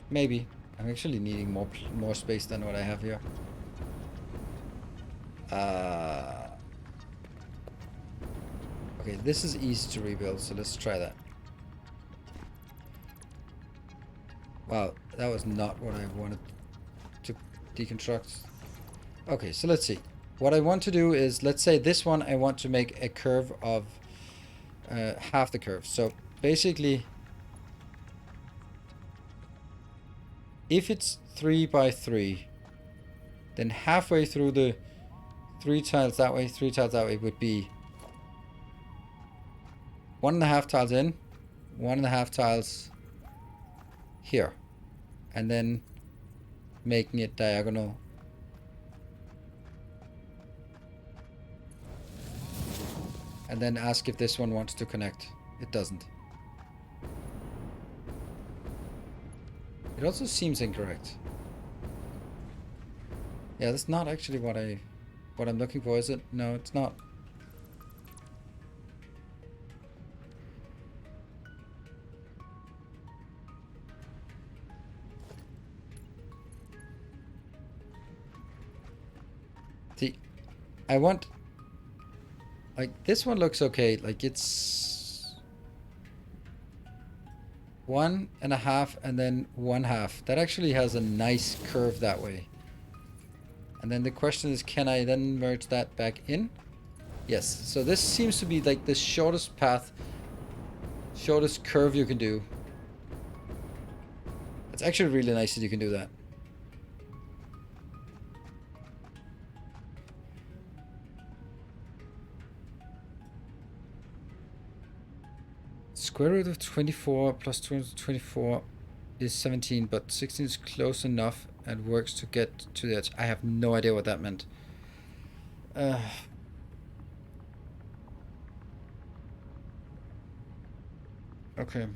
Maybe. I'm actually needing more space than what I have here. Okay, this is easy to rebuild, so let's try that. Wow, that was not what I wanted to deconstruct. Okay, so let's see. What I want to do is, let's say this one, I want to make a curve of half the curve. So basically, if it's 3 by 3, then halfway through the 3 tiles that way, 3 tiles that way would be 1.5 tiles in, 1.5 tiles here, and then making it diagonal. And then ask if this one wants to connect. It doesn't. It also seems incorrect. Yeah, that's not actually what I'm looking for, is it? No, it's not. See, I want, like, this one looks okay. Like, it's 1.5 and then 1/2. That actually has a nice curve that way. And then the question is, can I then merge that back in? Yes. So this seems to be like the shortest path, shortest curve you can do. It's actually really nice that you can do that. Square root of 24 plus 224 is 17, but 16 is close enough and works to get to the edge. I have no idea what that meant. Okay.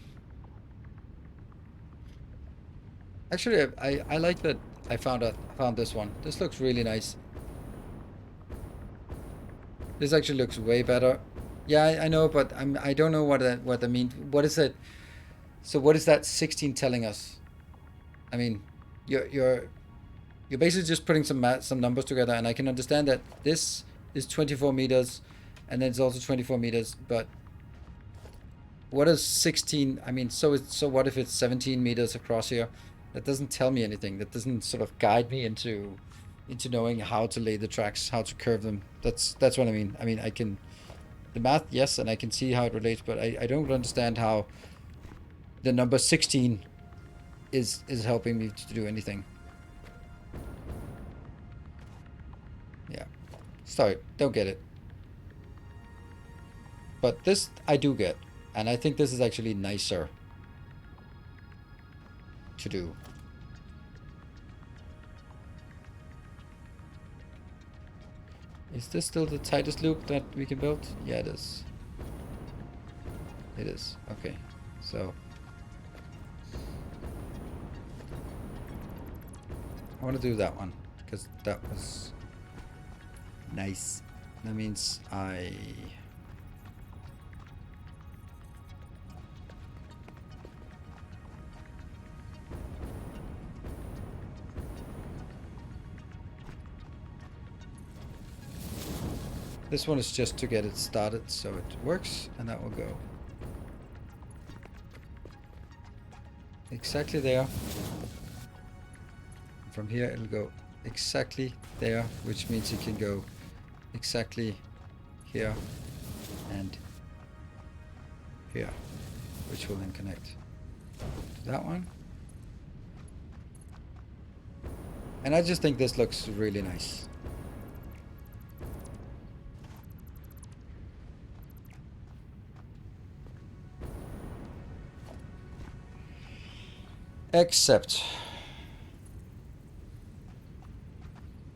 Actually, I like that I found this one. This looks really nice. This actually looks way better. Yeah, I know, but I don't know what that means. What is it? So what is that 16 telling us? I mean, you're basically just putting some numbers together, and I can understand that this is 24 meters, and then it's also 24 meters. But what is 16? I mean, so what if it's 17 meters across here? That doesn't tell me anything. That doesn't sort of guide me into knowing how to lay the tracks, how to curve them. That's what I mean. I mean, I can the math, yes, and I can see how it relates, but I don't understand how the number 16 is helping me to do anything. Yeah. Sorry, don't get it. But this I do get, and I think this is actually nicer to do. Is this still the tightest loop that we can build? Yeah, it is. It is. Okay. So I want to do that one because that was nice. That means this one is just to get it started so it works, and that will go exactly there. From here it'll go exactly there, which means it can go exactly here and here, which will then connect to that one. And I just think this looks really nice. Except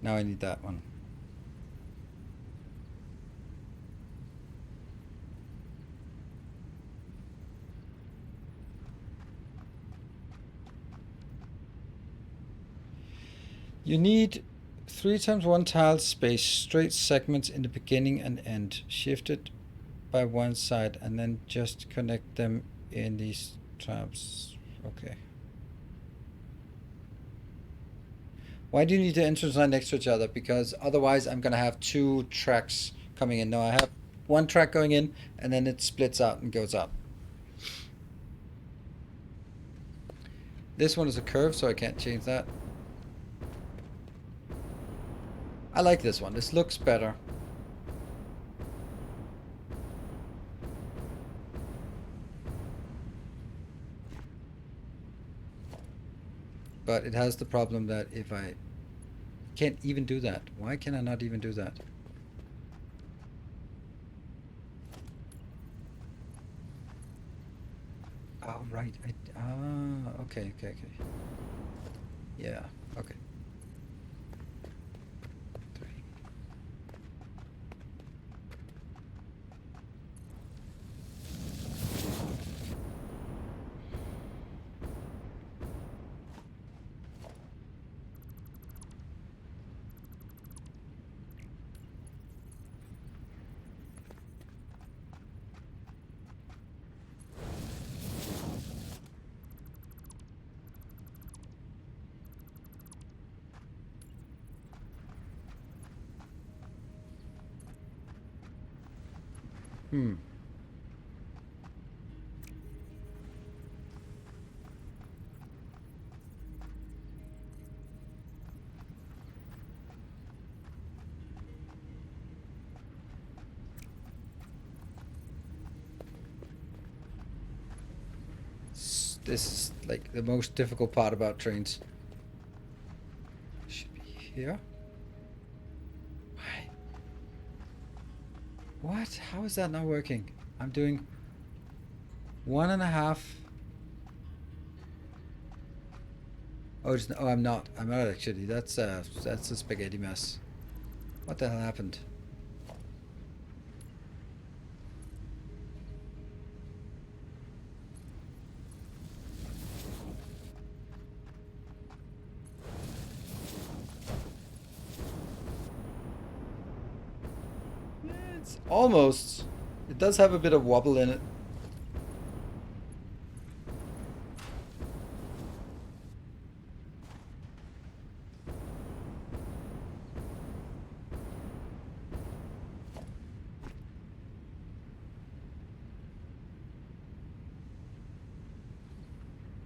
now I need that one. You need 3 times 1 tile space, straight segments in the beginning and end, shifted by one side, and then just connect them in these tabs. Okay. Why do you need the entrance line next to each other? Because otherwise I'm gonna have two tracks coming in. No, I have one track going in and then it splits out and goes out. This one is a curve, so I can't change that. I like this one. This looks better. But it has the problem that if I can't even do that. Why can I not even do that? Oh, right. Okay. Yeah, okay. 3. This is like the most difficult part about trains. Should be here. Why? What? How is that not working? I'm doing 1.5. Oh, I'm not. I'm not actually. That's a spaghetti mess. What the hell happened? It's almost. It does have a bit of wobble in it.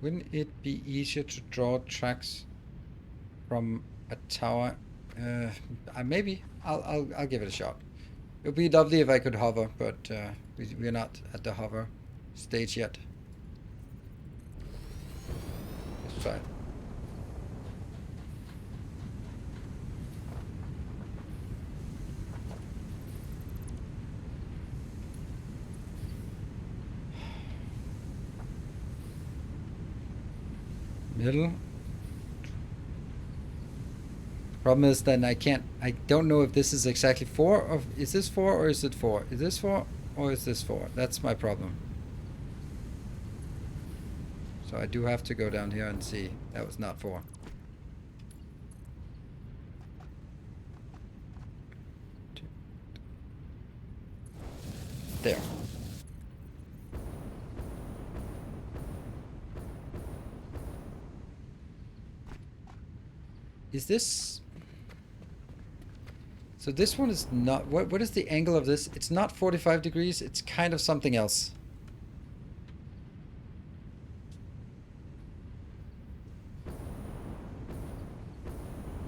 Wouldn't it be easier to draw tracks from a tower? Maybe. I'll give it a shot. It would be lovely if I could hover, but we're not at the hover stage yet. Let's try it. Middle. Problem is then I don't know if this is exactly 4 or is this 4 or is it 4? Is this 4 or is this 4? That's my problem. So I do have to go down here and see. That was not 4. There. Is this... So this one is not... What is the angle of this? It's not 45 degrees. It's kind of something else.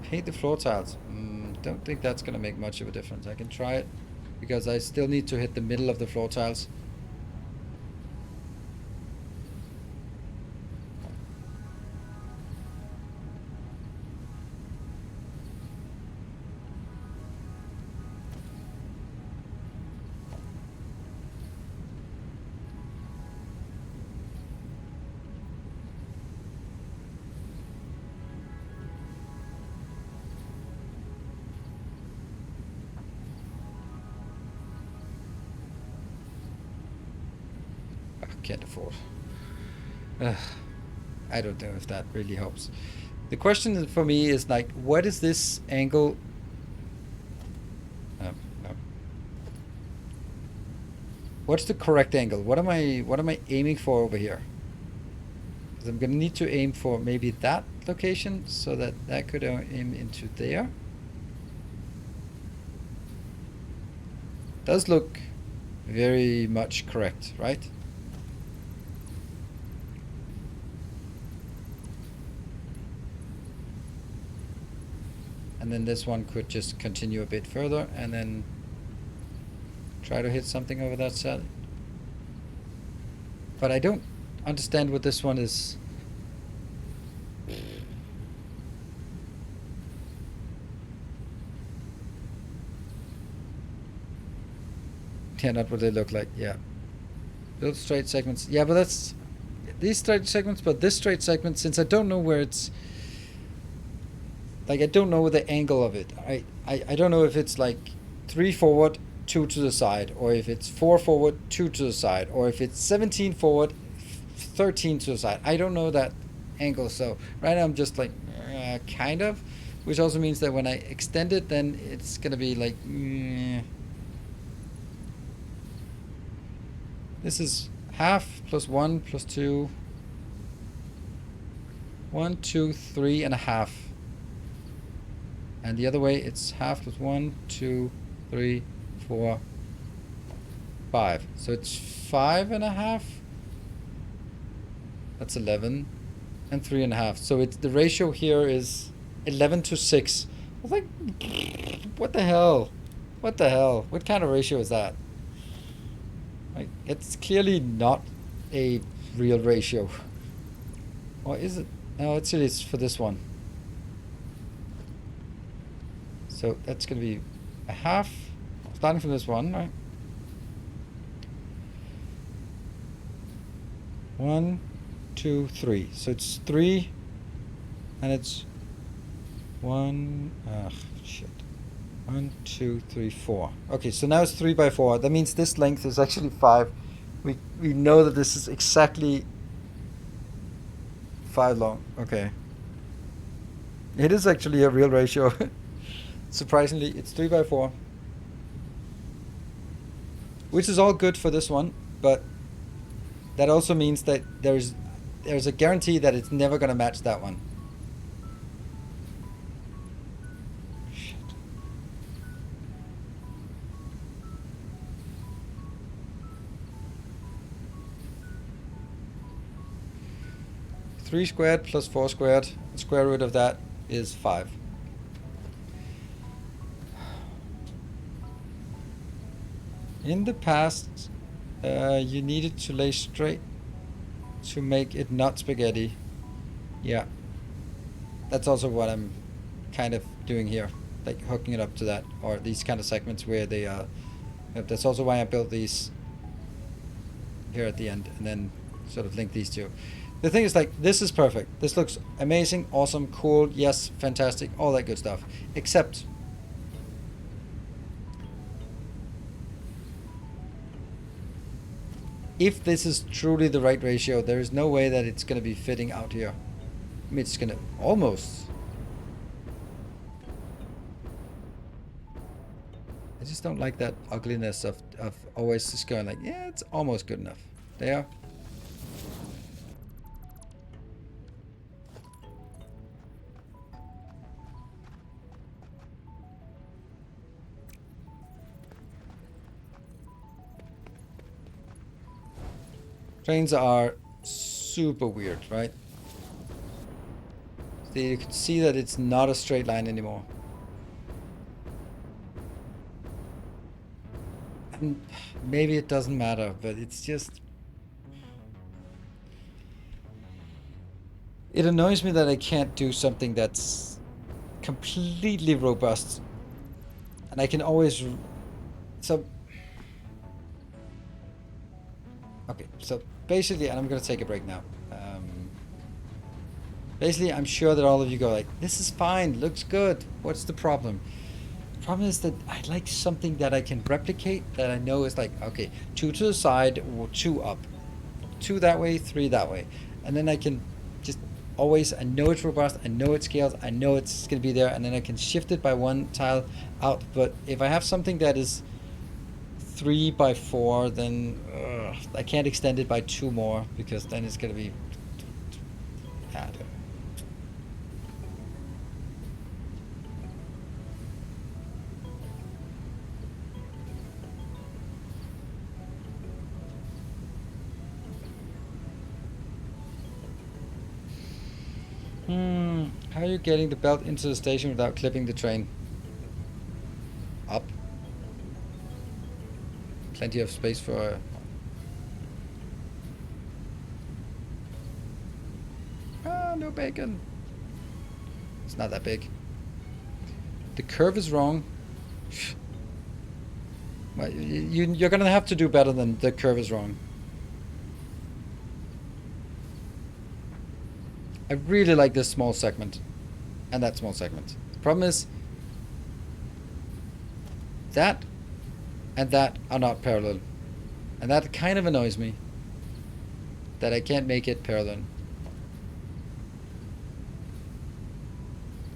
Paint the floor tiles. Don't think that's going to make much of a difference. I can try it because I still need to hit the middle of the floor tiles. Can't afford. I don't know if that really helps. The question for me is like, what is this angle? No. What's the correct angle? What am I aiming for over here? Because I'm gonna need to aim for maybe that location so that that could aim into there. Does look very much correct, right? And then this one could just continue a bit further and then try to hit something over that side. But I don't understand what this one is. Yeah, not what they look like. Yeah. Build straight segments. Yeah, but that's these straight segments, but this straight segment, since I don't know where it's like, I don't know the angle of it. I don't know if it's like 3 forward, 2 to the side, or if it's 4 forward, 2 to the side, or if it's 17 forward, 13 to the side. I don't know that angle, so right now I'm just like kind of, which also means that when I extend it, then it's gonna be like this is half plus 1 plus 2, 1 2 3 and a half. And the other way, it's half plus 1, 2, 3, 4, 5. So it's 5 and a half. That's 11. And 3 and a half. So it's the ratio here is 11 to 6. I was like, what the hell? What the hell? What kind of ratio is that? Like, it's clearly not a real ratio. Or is it? No, actually it's for this one. So that's going to be a half, starting from this one, right? 1, 2, 3. So it's 3, and it's 1, shit. 1, 2, 3, 4. Okay, so now it's 3 by 4. That means this length is actually 5. We know that this is exactly 5 long. Okay. It is actually a real ratio. Surprisingly, it's 3 by 4. Which is all good for this one, but that also means that there's a guarantee that it's never going to match that one. Shit. Three squared plus 4 squared, the square root of that is 5. In the past, you needed to lay straight to make it not spaghetti. Yeah. That's also what I'm kind of doing here, like hooking it up to that, or these kind of segments where they are. That's also why I built these here at the end, and then sort of link these two. The thing is, like, this is perfect. This looks amazing, awesome, cool, yes, fantastic, all that good stuff. Except if this is truly the right ratio, there is no way that it's going to be fitting out here. I mean, it's going to almost. I just don't like that ugliness of always just going like, yeah, it's almost good enough. There. Trains are super weird, right? So you can see that it's not a straight line anymore. And maybe it doesn't matter, but it's just... It annoys me that I can't do something that's completely robust. And I can always... So... Okay, so basically, and I'm going to take a break now. Basically, I'm sure that all of you go like, this is fine, looks good, what's the problem? The problem is that I like something that I can replicate, that I know is like, okay, 2 to the side, or 2 up. 2 that way, 3 that way. And then I can just always, I know it's robust, I know it scales, I know it's going to be there, and then I can shift it by 1 tile out. But if I have something that is 3 by 4, then I can't extend it by 2 more, because then it's going to be... How are you getting the belt into the station without clipping the train? Up. Plenty of space for... no bacon. It's not that big. The curve is wrong. Well, you're gonna have to do better than the curve is wrong. I really like this small segment. And that small segment. The problem is... that and that are not parallel. And that kind of annoys me. That I can't make it parallel.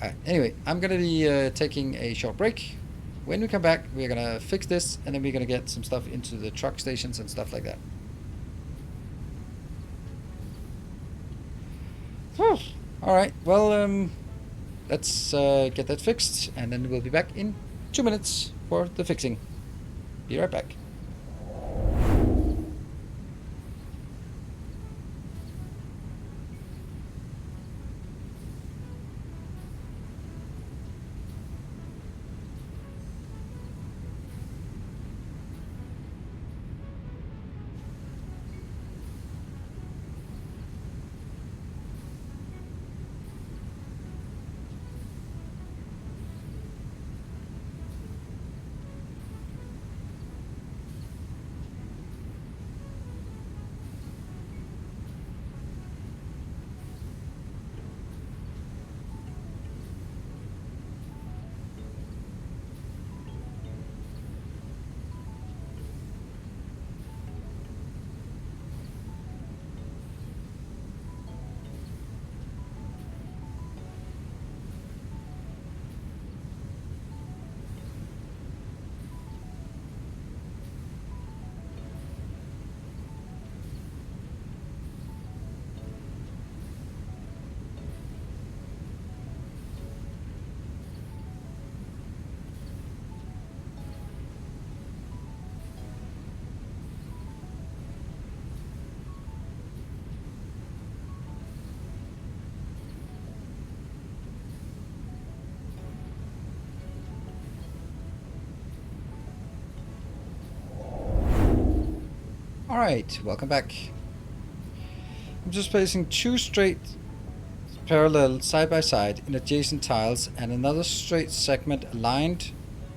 Alright, anyway, I'm gonna be taking a short break. When we come back, we're gonna fix this, and then we're gonna get some stuff into the truck stations and stuff like that. Alright, well, let's get that fixed, and then we'll be back in 2 minutes for the fixing. Be right back. Alright, welcome back. I'm just placing 2 straight parallel side by side in adjacent tiles and another straight segment aligned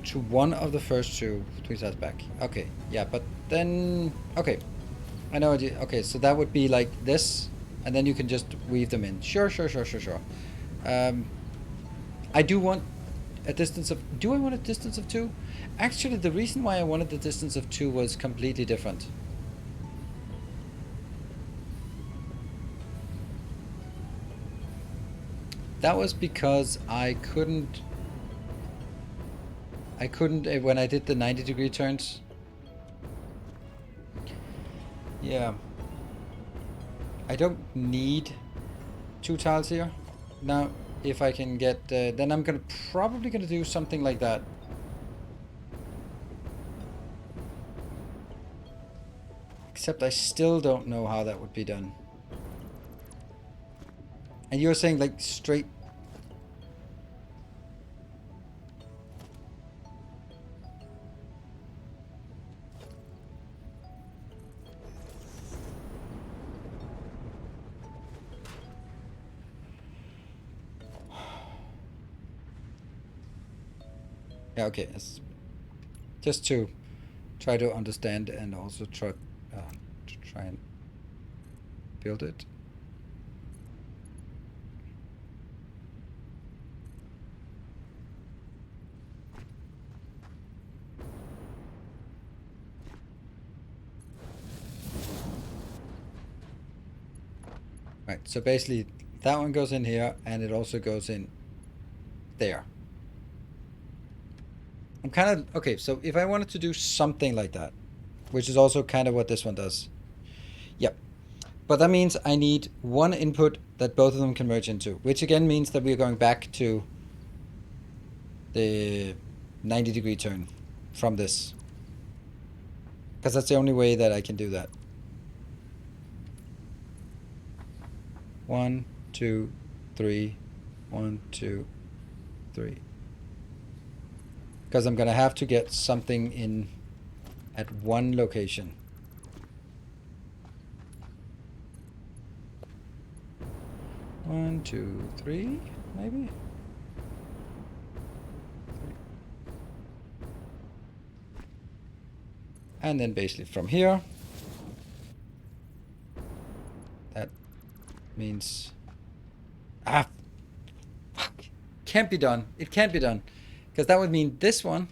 to one of the first 2 between sides back. Okay, yeah, but then... okay, I know what you... okay, so that would be like this, and then you can just weave them in. Sure. I do want a distance of... do I want a distance of 2? Actually, the reason why I wanted the distance of 2 was completely different. That was because I couldn't when I did the 90-degree turns. Yeah. I don't need 2 tiles here. Now, if I can get, then I'm probably gonna do something like that. Except I still don't know how that would be done. And you're saying like straight... yeah, okay. It's just to try to understand and also try to try and build it. Right, so basically that one goes in here and it also goes in there. I'm kind of... okay, so if I wanted to do something like that, which is also kind of what this one does. Yep. But that means I need one input that both of them can merge into, which again means that we're going back to the 90-degree turn from this. Because that's the only way that I can do that. 1, 2, 3. 1, 2, 3. Because I'm gonna have to get something in at one location. One, two, three, maybe? And then basically from here, that means, fuck. Can't be done. It can't be done. Because that would mean this one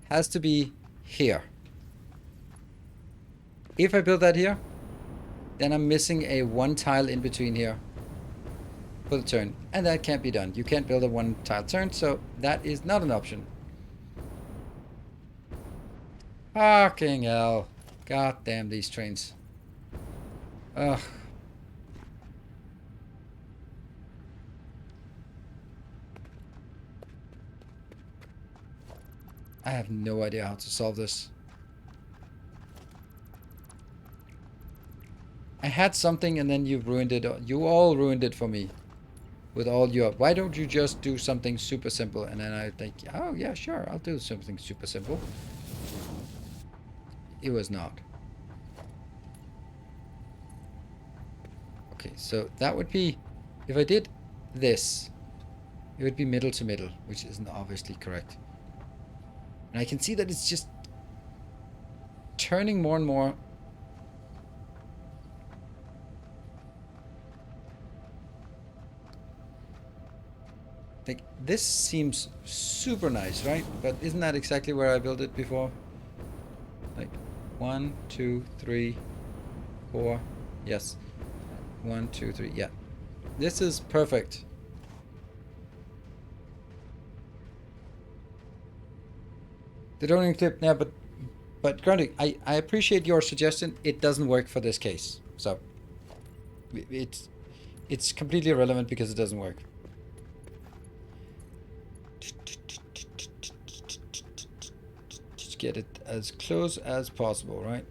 has to be here. If I build that here, then I'm missing a one tile in between here for the turn. And that can't be done. You can't build a one tile turn, so that is not an option. Fucking hell. God damn these trains. Ugh. I have no idea how to solve this. I had something and then you ruined it. You all ruined it for me. With all your... Why don't you just do something super simple? And then I think, oh yeah, sure, I'll do something super simple. It was not. Okay, so that would be... If I did this, it would be middle to middle, which isn't obviously correct. And I can see that it's just turning more and more. Like, this seems super nice, right? But isn't that exactly where I built it before? Like, 1, 2, 3, 4. Yes. 1, 2, 3. Yeah. This is perfect. They don't include... Yeah, but granted, I appreciate your suggestion. It doesn't work for this case. So, it's completely irrelevant because it doesn't work. Just get it as close as possible, right?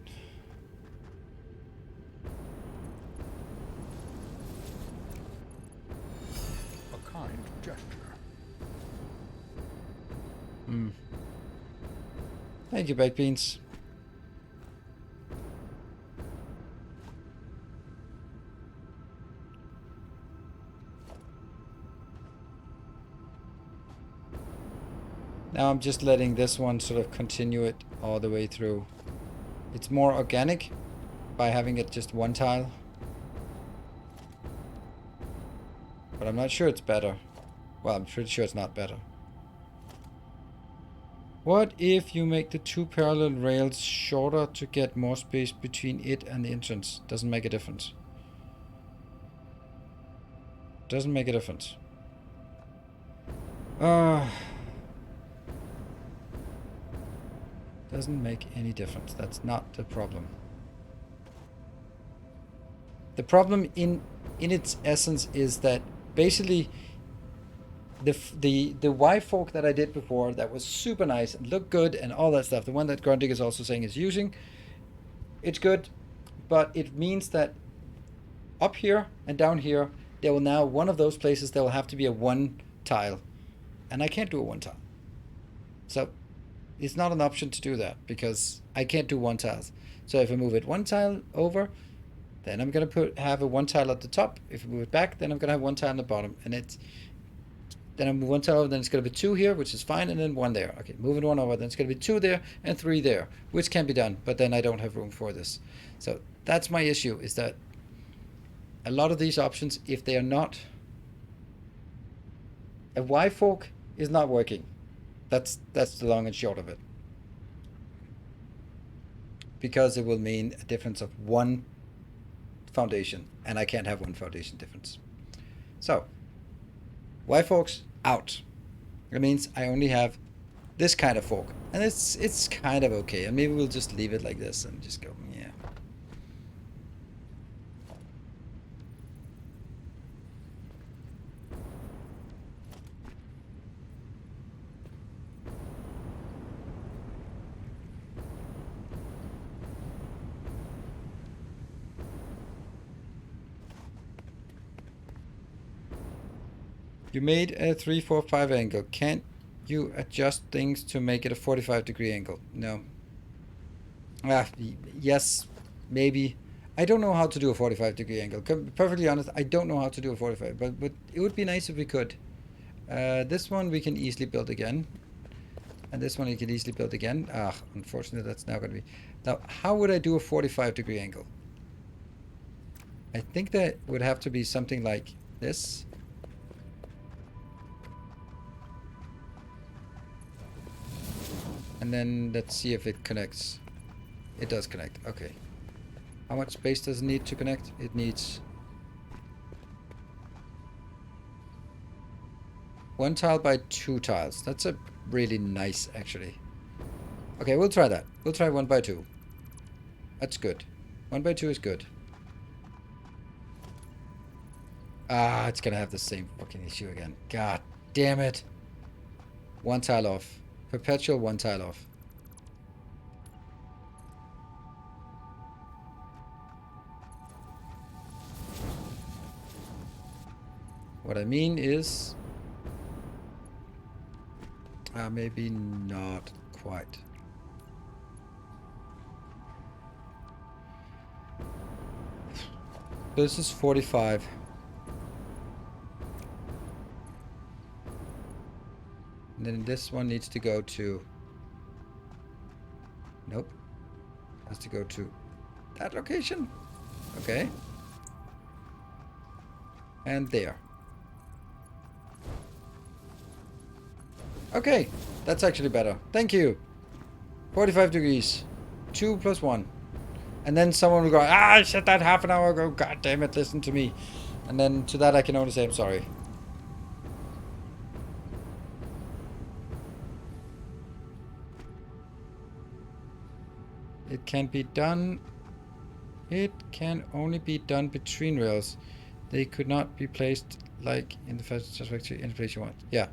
A kind gesture. Thank you, baked beans. Now I'm just letting this one sort of continue it all the way through. It's more organic by having it just one tile. But I'm not sure it's better. Well, I'm pretty sure it's not better. What if you make the two parallel rails shorter to get more space between it and the entrance? Doesn't make a difference. Doesn't make a difference. Doesn't make any difference. That's not the problem. The problem in its essence is that basically the Y fork that I did before that was super nice and looked good and all that stuff, the one that Grundig is also saying is using, it's good, but it means that up here and down here, there will now, one of those places, there will have to be a one tile. And I can't do a one tile. So it's not an option to do that because I can't do one tile. So if I move it one tile over, then I'm going to have a one tile at the top. If I move it back, then I'm going to have one tile on the bottom. And then I move one tile over, then it's going to be 2 here, which is fine, and then 1 there. Okay, moving 1 over, then it's going to be 2 there and 3 there, which can be done, but then I don't have room for this. So that's my issue, is that a lot of these options, if they are not... A Y fork is not working. That's the long and short of it. Because it will mean a difference of 1 foundation, and I can't have 1 foundation difference. So, Y forks out. It means I only have this kind of fork, and it's kind of okay. And maybe we'll just leave it like this and just go, yeah. You made a 345 angle. Can't you adjust things to make it a 45-degree angle? No. Yes, maybe. I don't know how to do a 45-degree angle. To be perfectly honest, I don't know how to do a 45, but it would be nice if we could. This one we can easily build again. And this one you can easily build again. Unfortunately, that's now going to be... Now, how would I do a 45-degree angle? I think that would have to be something like this. And then let's see if it connects. It does connect. Okay. How much space does it need to connect? It needs 1 tile by 2 tiles. That's a really nice, actually. Okay, we'll try that. We'll try 1 by 2. That's good. 1 by 2 is good. It's gonna have the same fucking issue again. God damn it. 1 tile off. Perpetual 1 tile off. What I mean is... maybe not quite. This is 45. And then this one needs to go to... Nope. Has to go to that location. Okay. And there. Okay. That's actually better. Thank you. 45 degrees. 2 plus 1. And then someone will go, I said that half an hour ago. God damn it, listen to me. And then to that I can only say I'm sorry. It can be done. It can only be done between rails. They could not be placed like in the Satisfactory in the place you want. Yeah.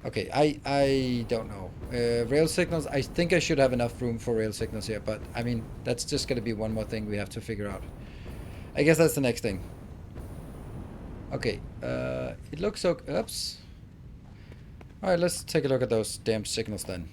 Okay, I don't know. Rail signals, I think I should have enough room for rail signals here, but I mean, that's just going to be one more thing we have to figure out. I guess that's the next thing. Okay, it looks so... Oops. Alright, let's take a look at those damn signals then.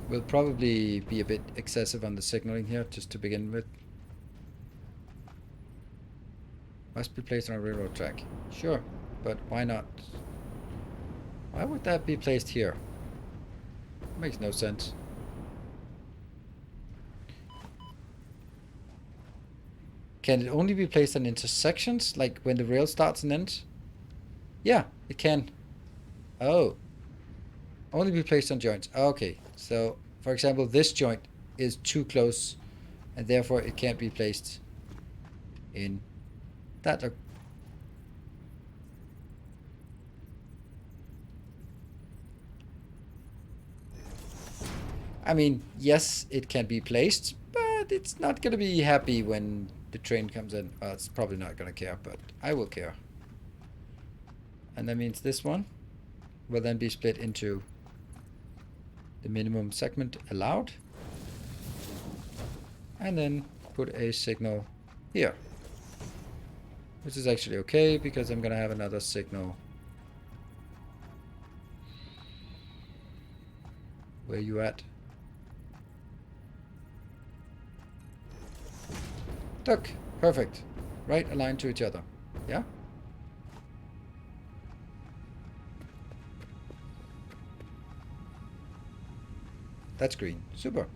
We'll probably be a bit excessive on the signaling here, just to begin with. Must be placed on a railroad track. Sure, but why not? Why would that be placed here? Makes no sense. Can it only be placed on intersections? Like when the rail starts and ends? Yeah, it can. Oh. Only be placed on joints. Okay, so for example, this joint is too close and therefore it can't be placed in that. I mean, yes, it can be placed, but it's not going to be happy when the train comes in. Well, it's probably not going to care, but I will care. And that means this one will then be split into the minimum segment allowed. And then put a signal here. Which is actually okay, because I'm going to have another signal. Where you at? Look, perfect. Right aligned to each other. Yeah? That's green. Super.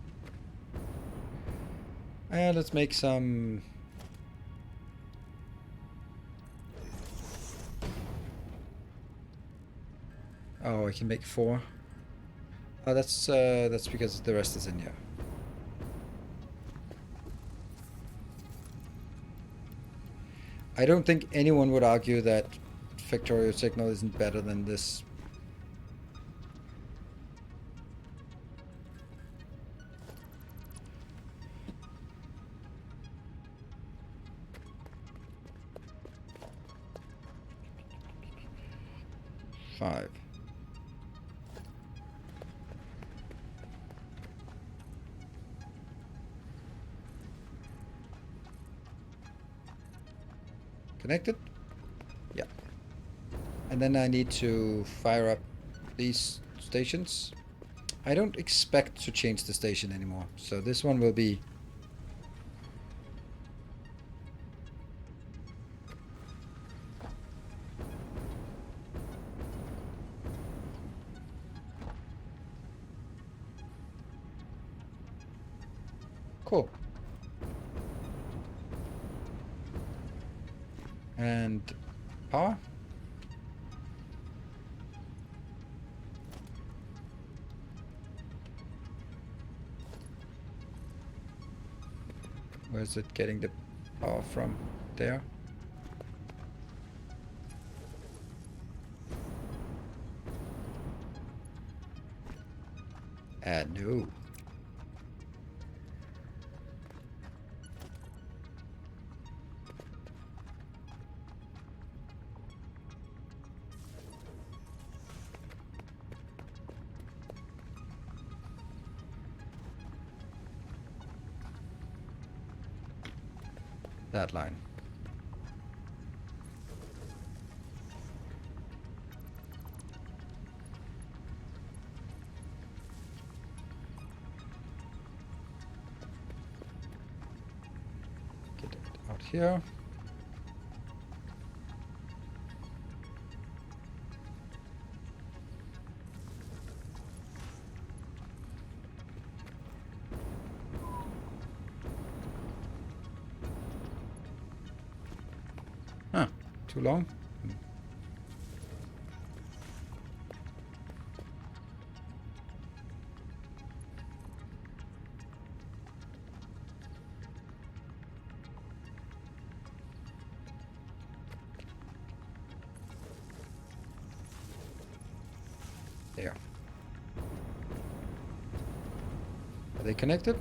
And let's make some... Oh, I can make 4. Oh, that's because the rest is in here. I don't think anyone would argue that Factorio signal isn't better than this. 5. Connected? Yeah. And then I need to fire up these stations. I don't expect to change the station anymore, so this one will be... Cool. And power? Where's it getting the power from? There? No. That line. Get it out here. Huh. Too long? There. Are they connected?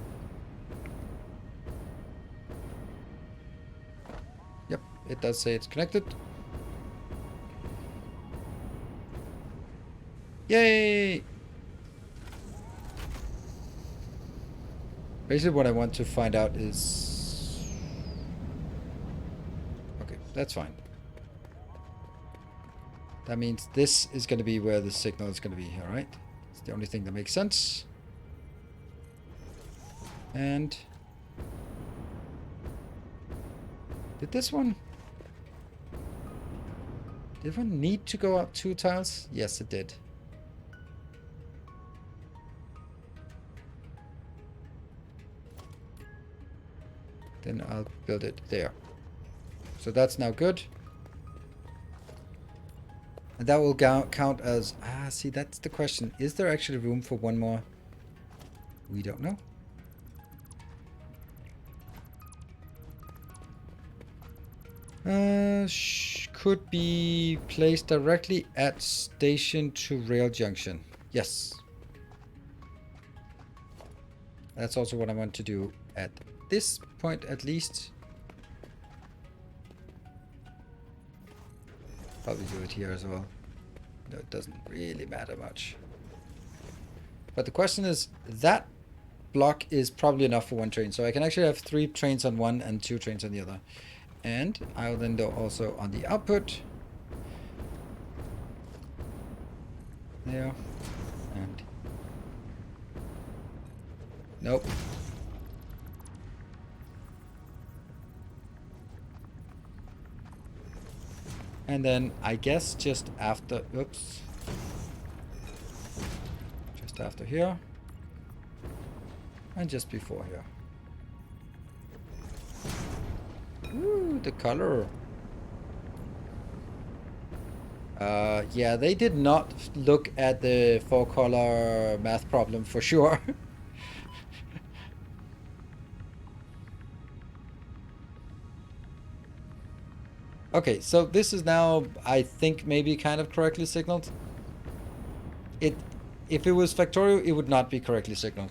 Yep, it does say it's connected. Yay! Basically what I want to find out is... Okay, that's fine. That means this is going to be where the signal is going to be, alright? It's the only thing that makes sense. And... Did this one... Did one need to go up 2 tiles? Yes, it did. Then I'll build it there. So that's now good. And that will count as... Ah, see, that's the question. Is there actually room for one more? We don't know. Could be placed directly at station to rail junction. Yes. That's also what I want to do at this point at least. Probably do it here as well. No, it doesn't really matter much. But the question is, that block is probably enough for 1 train. So I can actually have 3 trains on one and 2 trains on the other. And I'll then do also on the output. There. And... Nope. And then I guess just after... Oops. Just after here. And just before here. Ooh, the color. Yeah, they did not look at the 4-color math problem for sure. Okay, so this is now, I think, maybe kind of correctly signaled. If it was factorial, it would not be correctly signaled.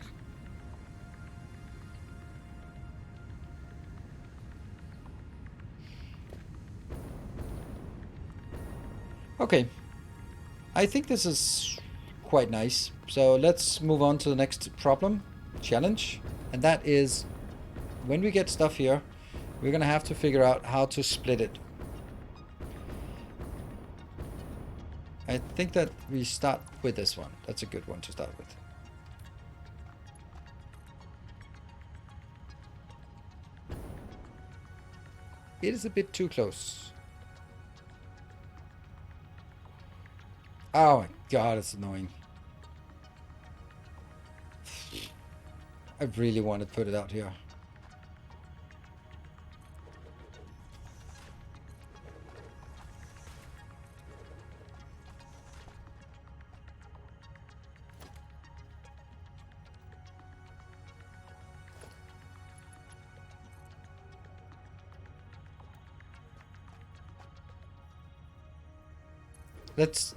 Okay. I think this is quite nice. So let's move on to the next problem, challenge. And that is, when we get stuff here, we're going to have to figure out how to split it. I think that we start with this one. That's a good one to start with. It is a bit too close. Oh my god, it's annoying. I really want to put it out here.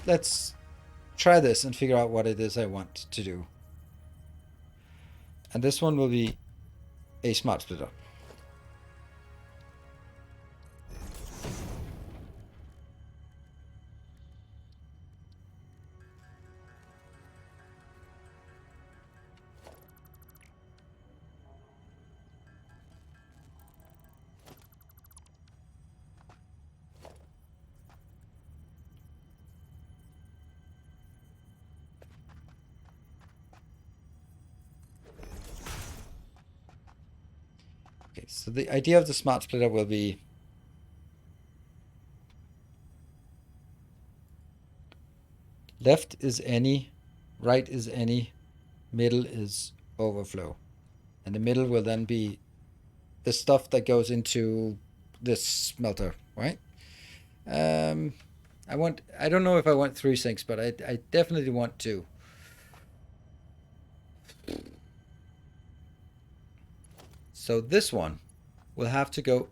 Let's try this and figure out what it is I want to do. And this one will be a smart splitter. Okay, so the idea of the smart splitter will be left is any, right is any, middle is overflow. And the middle will then be the stuff that goes into this smelter, right? I don't know if I want 3 sinks, but I definitely want 2. So this one will have to go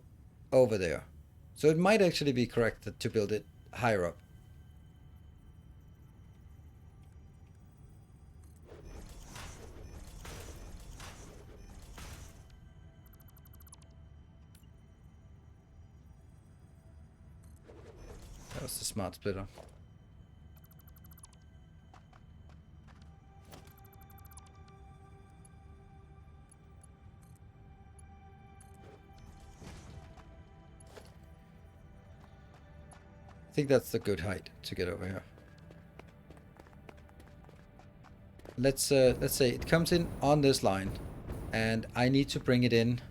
over there. So it might actually be correct to build it higher up. That was the smart splitter. I think that's the good height to get over here. Let's say it comes in on this line, and I need to bring it in.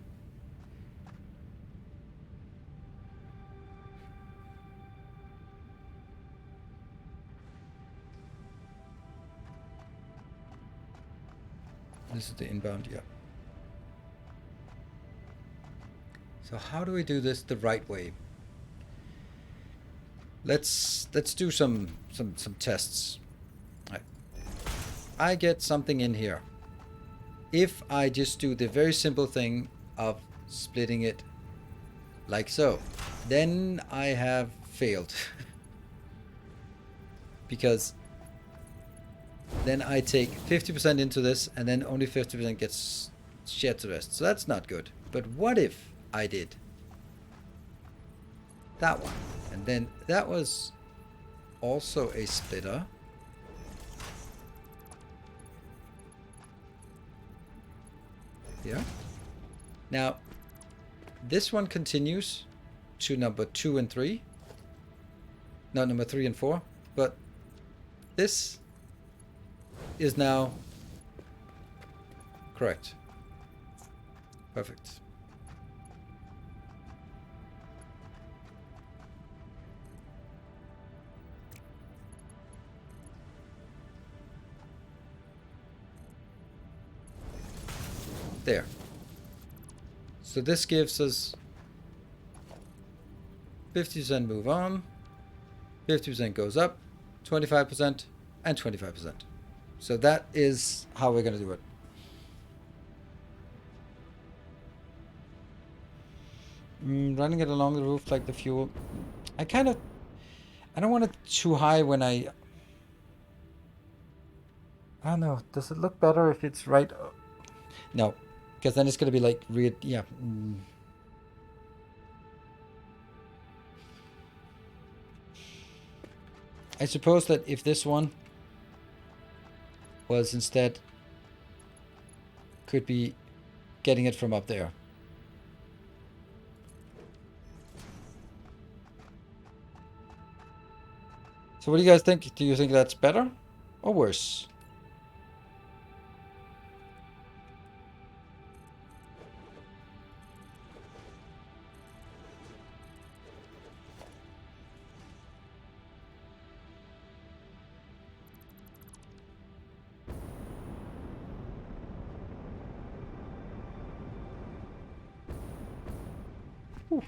This is the inbound, yeah. So how do we do this the right way? Let's do some tests. Right. I get something in here. If I just do the very simple thing of splitting it like so, then I have failed. Because then I take 50% into this, and then only 50% gets shared to the rest. So that's not good. But what if I did that one? And then that was also a splitter. Yeah. Now, this one continues to number 2 and 3. No, number 3 and 4. But this is now correct. Perfect. There. So this gives us 50% move on, 50% goes up, 25%, and 25%. So that is how we're going to do it. Running it along the roof like the fuel. I don't want it too high when I don't know. Does it look better if it's right? No, because then it's going to be like weird. Yeah. I suppose that if this one was instead could be getting it from up there. So what do you guys think? Do you think that's better or worse? Whew.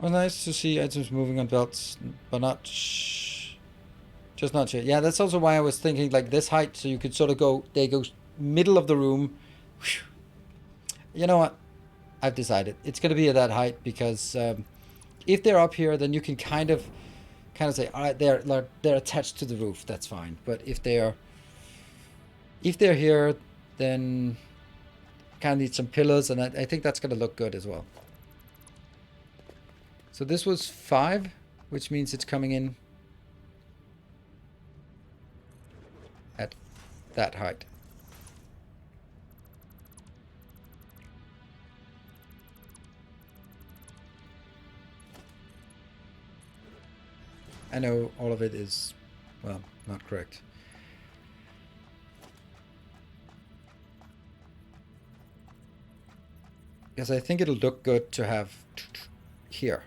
Well, nice to see items moving on belts, but not just not sure. Yeah, that's also why I was thinking like this height, so you could sort of go. They go middle of the room. Whew. You know what? I've decided it's going to be at that height because if they're up here, then you can kind of say, all right, they're attached to the roof. That's fine. But if they're here, then kind of need some pillars, and I think that's going to look good as well. So this was 5, which means it's coming in at that height. I know all of it is, well, not correct. Because I think it'll look good to have here.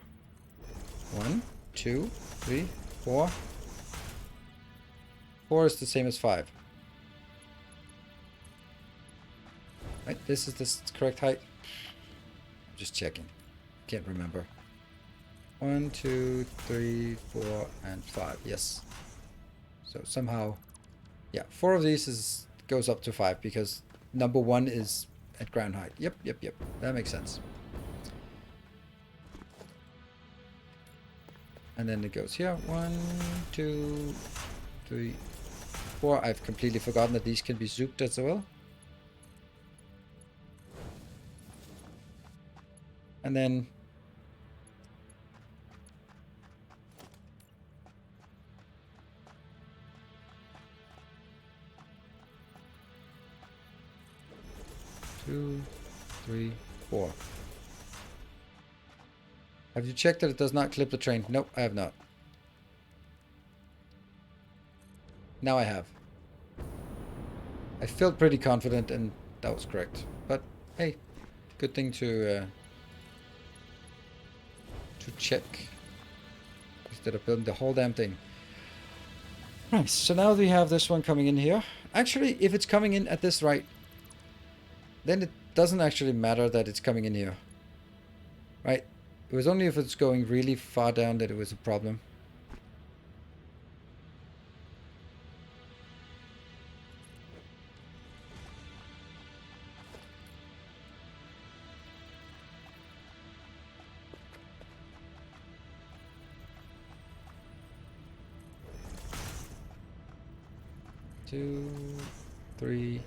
1, 2, 3, 4. 4 is the same as 5. Right, this is the correct height. Just checking. Can't remember. 1, 2, 3, 4, and 5. Yes. So somehow, yeah, 4 of these goes up to 5 because number 1 is at ground height. Yep. That makes sense. And then it goes here. 1, 2, 3, 4. I've completely forgotten that these can be zooped as well. And then two, 3, 4. Have you checked that it does not clip the train? Nope, I have not. Now I have. I felt pretty confident and that was correct. But hey, good thing to check instead of building the whole damn thing. Right, so now we have this one coming in here. Actually, if it's coming in at this right, then it doesn't actually matter that it's coming in here. Right? It was only if it's going really far down that it was a problem. Two, 3,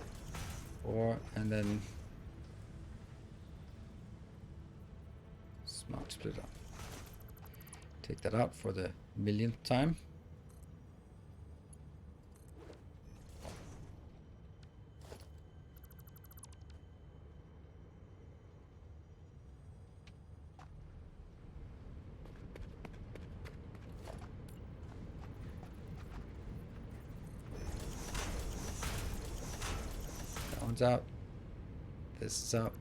4, and then smart splitter. Take that out for the millionth time. That one's out. This is up.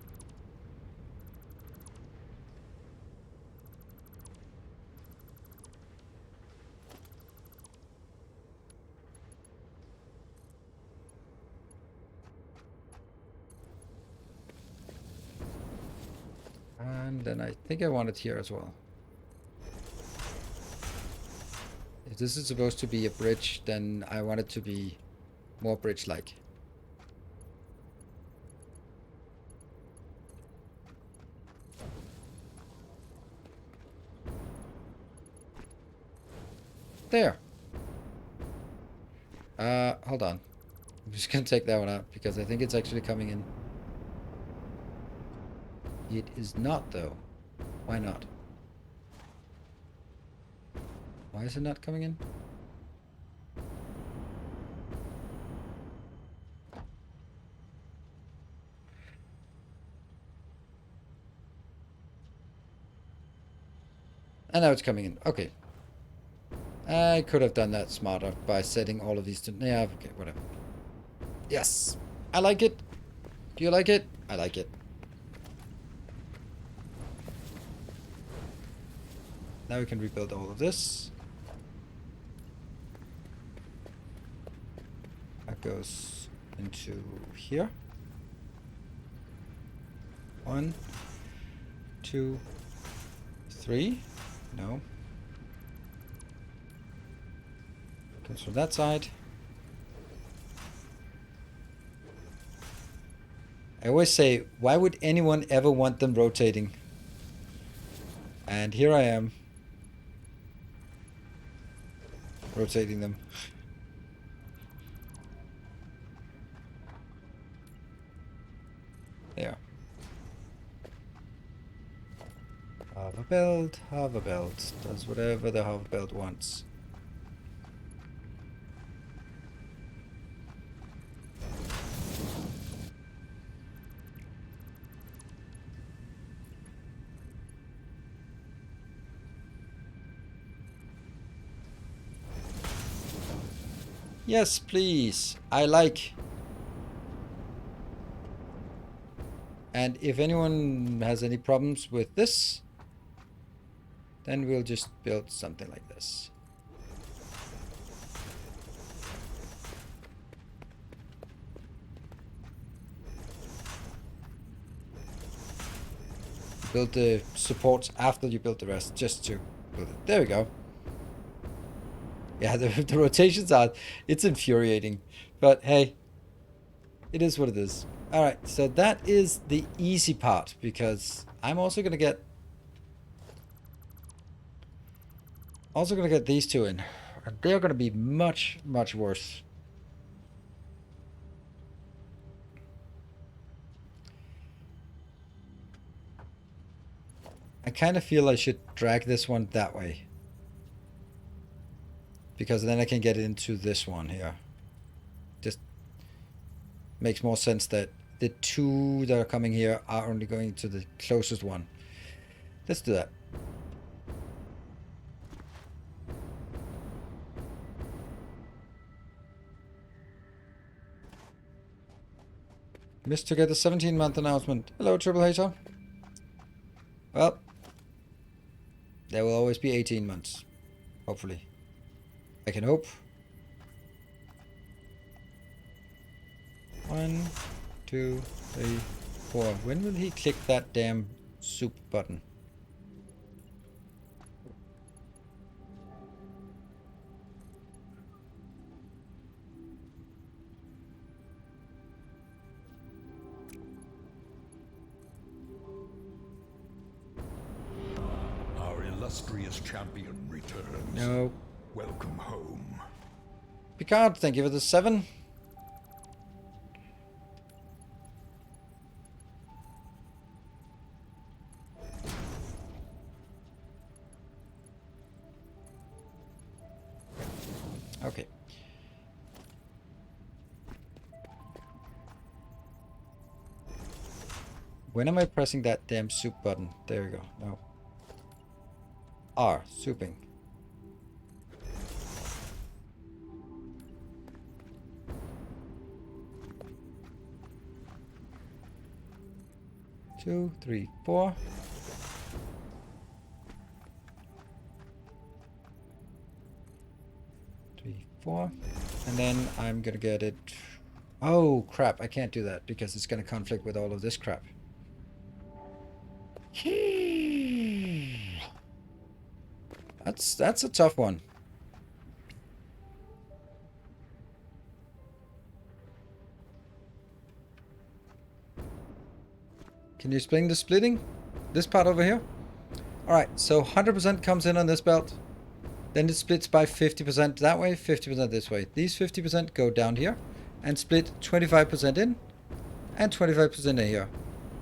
And then I think I want it here as well. If this is supposed to be a bridge, then I want it to be more bridge-like. There. Hold on. I'm just gonna take that one out because I think it's actually coming in It is not, though. Why not? Why is it not coming in? And now it's coming in. Okay. I could have done that smarter by setting all of these to... Yeah, okay, whatever. Yes! I like it! Do you like it? I like it. Now we can rebuild all of this. That goes into here. 1, 2, 3. No. Comes from that side. I always say, why would anyone ever want them rotating? And here I am. Rotating them. There. Hover belt. Does whatever the hover belt wants. Yes, please. I like. And if anyone has any problems with this, then we'll just build something like this. Build the supports after you build the rest, just to build it. There we go. Yeah, the rotations are, it's infuriating. But hey, it is what it is. Alright, so that is the easy part, because I'm also gonna get these two in. And they're gonna be much, much worse. I kind of feel I should drag this one that way. Because then I can get it into this one here. Just makes more sense that the two that are coming here are only going to the closest one. Let's do that. Missed to get the 17-month announcement. Hello, Triple Hater. Well, there will always be 18 months. Hopefully. I can hope. 1, 2, 3, 4. When will he click that damn soup button? Our illustrious champion returns. No. Welcome home. Picard, thank you for the 7. Okay. When am I pressing that damn soup button? There we go. No. R, souping. Two, three, 4. Three, 4. And then I'm gonna get it. Oh crap, I can't do that because it's gonna conflict with all of this crap. That's a tough one. Can you explain the splitting? This part over here? Alright, so 100% comes in on this belt. Then it splits by 50% that way, 50% this way. These 50% go down here and split 25% in and 25% in here.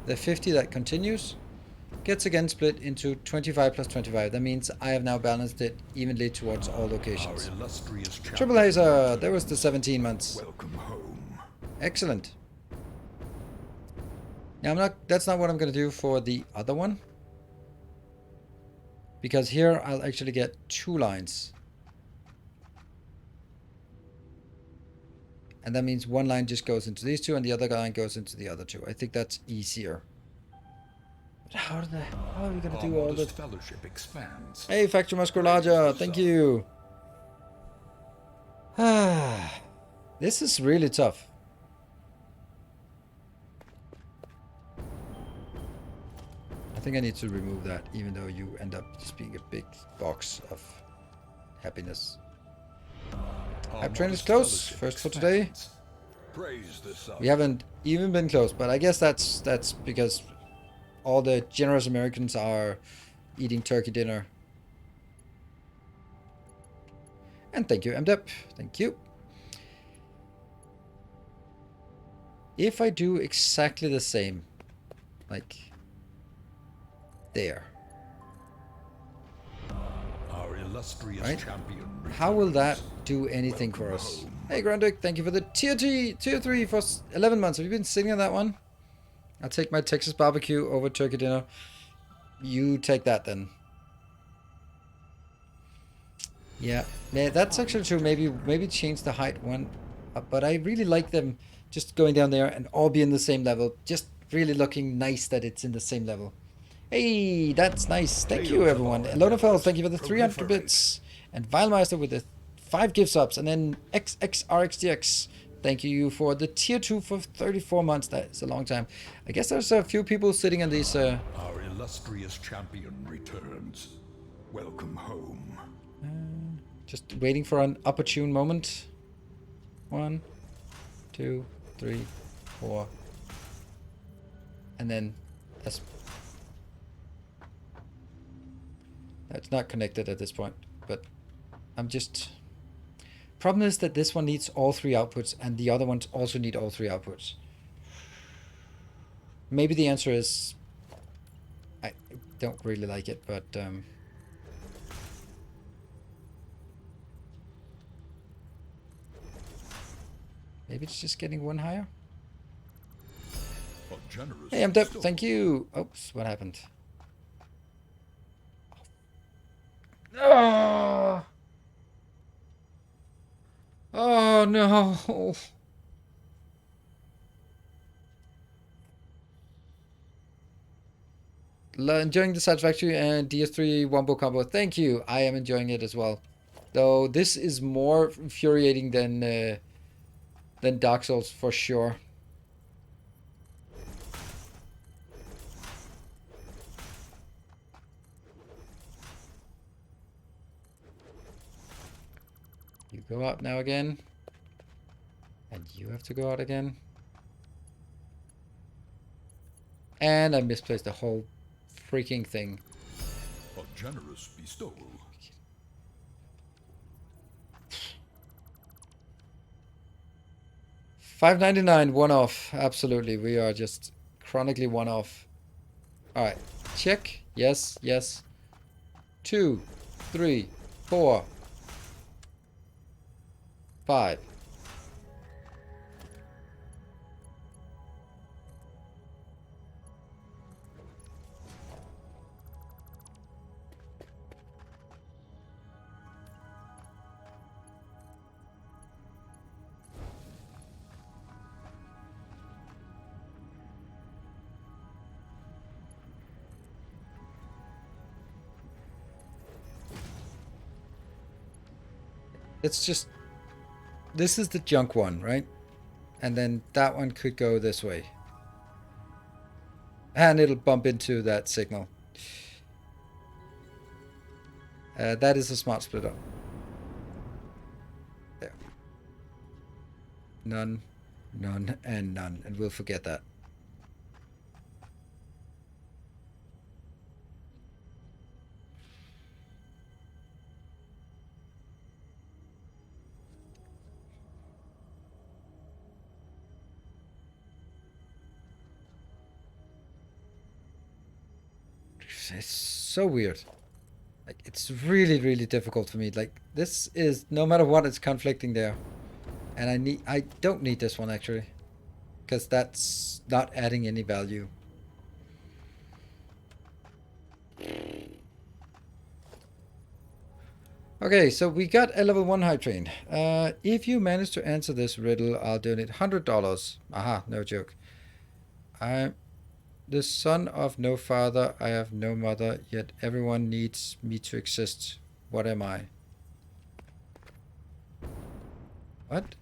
The 50 that continues gets again split into 25 plus 25. That means I have now balanced it evenly towards all Our locations. illustrious Triple champion Hazer, there was the returns. 17 months. Welcome home. Excellent. Now that's not what I'm going to do for the other one. Because here I'll actually get 2 lines. And that means one line just goes into these 2 and the other line goes into the other 2. I think that's easier. But how are we going to do all Modest this? fellowship expands. Hey, Factory Musculaja, thank you. This is really tough. I think I need to remove that, even though you end up just being a big box of happiness. Hype train is close. First for today. Praise the sun. We haven't even been close, but I guess that's because all the generous Americans are eating turkey dinner. And thank you, MDEP. Thank you. If I do exactly the same, like there, Our illustrious right? champion How will that returns. do anything for Welcome us? home. Hey, Grundig, thank you for the tier 3 for 11 months. Have you been sitting on that one? I'll take my Texas barbecue over turkey dinner. You take that then. Yeah, that's actually true. Maybe change the height one, but I really like them just going down there and all be in the same level. Just really looking nice that it's in the same level. Hey, that's nice. Thank you, Tales of everyone. our Elonafels, endeavors thank you for the 300 proliferate. bits. And Vilemeister with the 5 gift subs. And then XXRXDX, thank you for the tier 2 for 34 months. That is a long time. I guess there's a few people sitting on these... Our illustrious champion returns. Welcome home. just waiting for an opportune moment. 1, 2, 3, 4. And then that's not connected at this point, but I'm just... Problem is that this one needs all 3 outputs and the other ones also need all 3 outputs. Maybe the answer is I don't really like it, but maybe it's just getting 1 higher. A generous Hey, I'm Deb. bestow. Thank you. Oops, what happened? Oh, oh no. Enjoying the Satisfactory and DS3 Wombo combo. Thank you. I am enjoying it as well. Though this is more infuriating than Dark Souls for sure. You go out now again. And you have to go out again. And I misplaced the whole freaking thing. A generous bestowal. $5.99 one off. Absolutely. We are just chronically one off. Alright. Check. Yes, yes. 2, 3, 4, 5. It's just... This is the junk one, right? And then that one could go this way. And it'll bump into that signal. That is a smart splitter. There. None, none, and none. And we'll forget that. It's so weird. Like, it's really, really difficult for me. Like, this is, no matter what, it's conflicting there. And I don't need this one, actually. Because that's not adding any value. Okay, so we got a level 1 hype train. If you manage to answer this riddle, I'll donate $100. Aha, no joke. I'm the son of no father, I have no mother, yet everyone needs me to exist. What am I? What?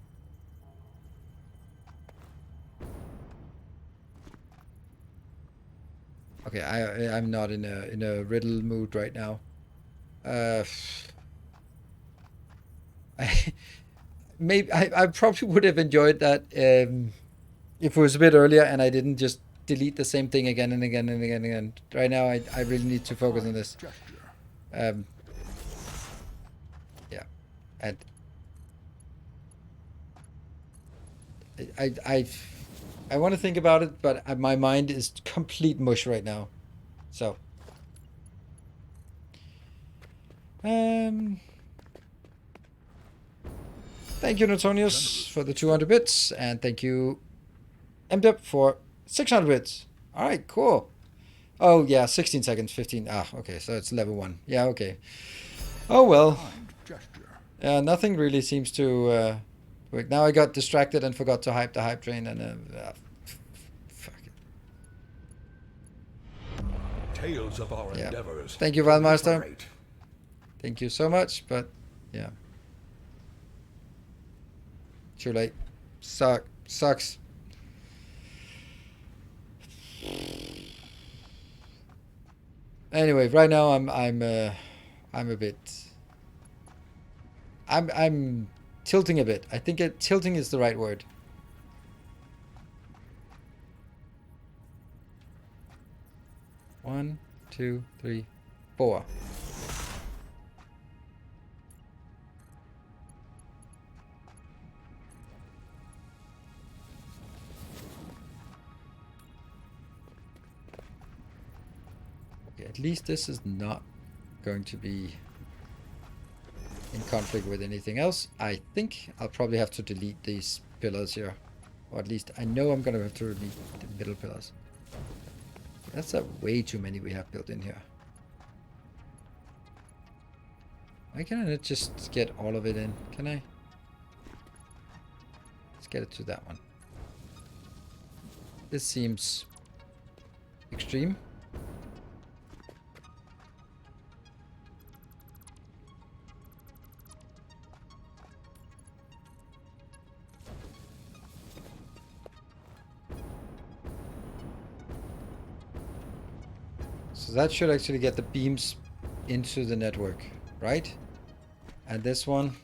Okay, I'm not in a riddle mood right now. I maybe I probably would have enjoyed that if it was a bit earlier and I didn't just delete the same thing again and again and again and again. Right now, I really need to focus on this. Gesture. Yeah, and I want to think about it, but my mind is complete mush right now. So, thank you, Notonius, for the 200 bits, and thank you, MDep, for 600 bits. All right, cool. Oh yeah, 16 seconds, 15. Ah, okay, so it's level 1. Yeah, okay. Oh well. Kind gesture. Nothing really seems to work. Now I got distracted and forgot to hype the hype train, and fuck it. Tales of our Yeah. endeavors. Thank you, Valmeister. proliferate. Thank you so much, but yeah. Too late. Sucks. Anyway, right now I'm a bit. I'm tilting a bit. I think tilting is the right word. One, two, three, 4. Okay, at least this is not going to be in conflict with anything else. I think I'll probably have to delete these pillars here. Or at least I know I'm going to have to delete the middle pillars. That's way too many we have built in here. Why can't I not just get all of it in? Can I? Let's get it to that one. This seems extreme. So that should actually get the beams into the network, right? And this one.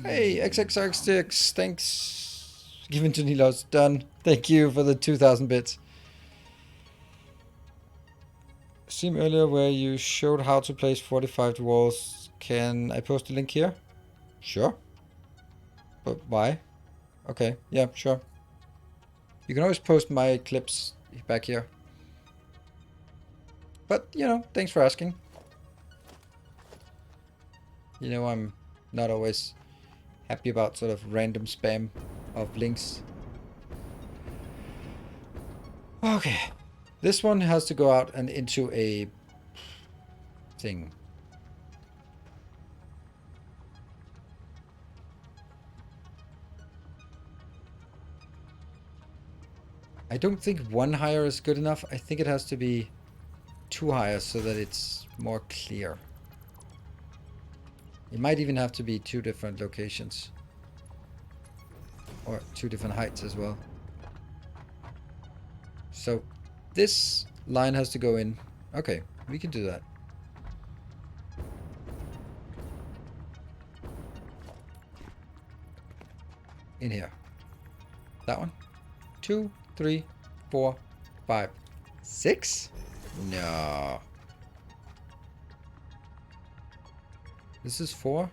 Hey, XXR6, thanks. Given to Nilos, done. Thank you for the 2,000 bits. Stream earlier where you showed how to place 45 walls. Can I post a link here? Sure. But why? Okay, yeah, sure. You can always post my clips back here. But, you know, thanks for asking. You know, I'm not always happy about sort of random spam of links. Okay. This one has to go out and into a thing. I don't think 1 higher is good enough. I think it has to be 2 higher so that it's more clear. It might even have to be 2 different locations. Or 2 different heights as well. So this line has to go in. Okay, we can do that. In here. That one. 2, 3, 4, 5, 6? No. This is 4.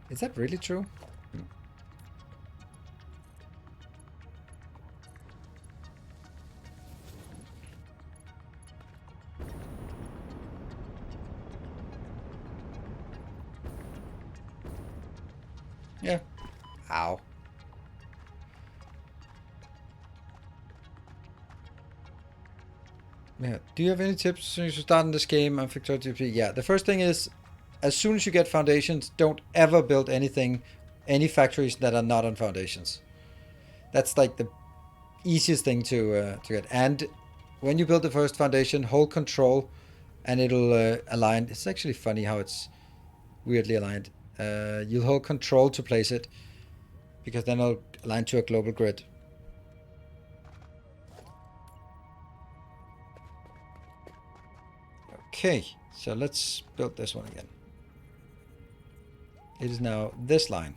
Is that really true? Yeah. Ow. Yeah. Do you have any tips when you start in this game on Victoria? Yeah. The first thing is, as soon as you get foundations, don't ever build any factories that are not on foundations. That's like the easiest thing to get. And when you build the first foundation, hold control, and it'll align. It's actually funny how it's weirdly aligned. You'll hold control to place it, because then it'll align to a global grid. Okay, so let's build this one again. It is now this line.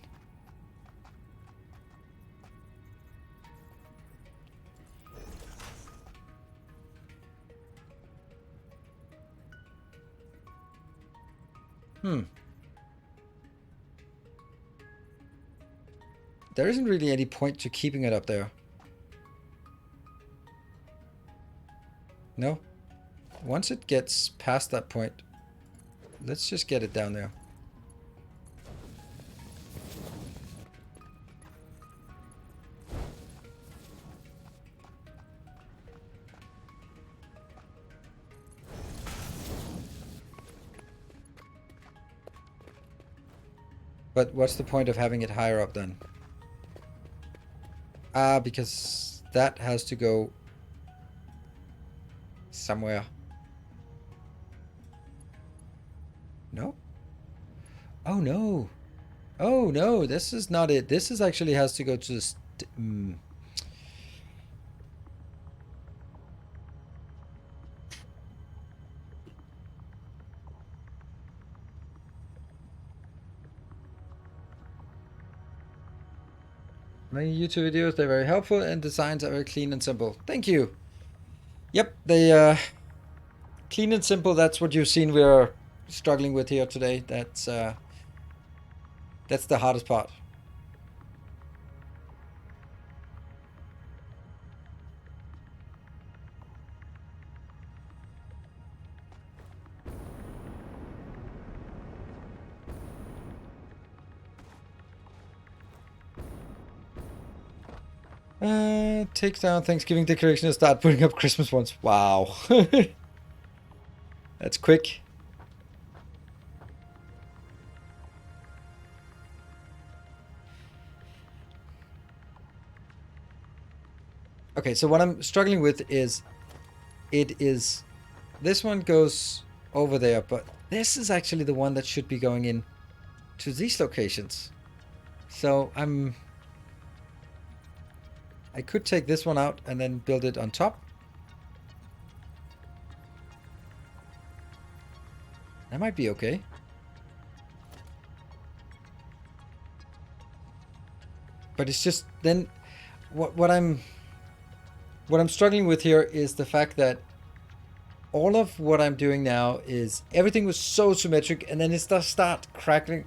There isn't really any point to keeping it up there. No? Once it gets past that point, let's just get it down there. But what's the point of having it higher up then? Ah, because that has to go somewhere. No? Oh no. Oh no, this is not it. This is actually has to go to the... My YouTube videos, they're very helpful and designs are very clean and simple. Thank you. Yep, they clean and simple, that's what you've seen we're struggling with here today. That's the hardest part. Take down Thanksgiving decoration and start putting up Christmas ones. Wow. That's quick. Okay, so what I'm struggling with is, this one goes over there, but this is actually the one that should be going in to these locations. So I could take this one out and then build it on top. That might be okay. But it's just then what I'm struggling with here is the fact that all of what I'm doing now is everything was so symmetric, and then it start cracking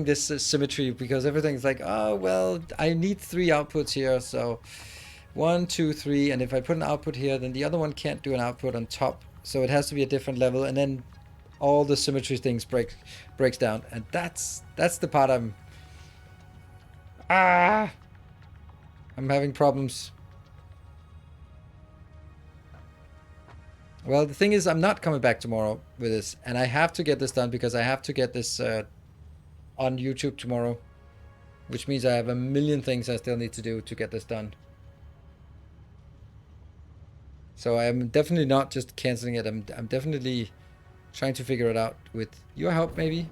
this symmetry, because everything's like, oh well, I need 3 outputs here, so 1, 2, 3, and if I put an output here, then the other one can't do an output on top, so it has to be a different level, and then all the symmetry things breaks down, and that's the part I'm having problems. Well, the thing is, I'm not coming back tomorrow with this, and I have to get this done because I have to get this on YouTube tomorrow, which means I have a million things I still need to do to get this done. So I'm definitely not just canceling it. I'm definitely trying to figure it out with your help, maybe.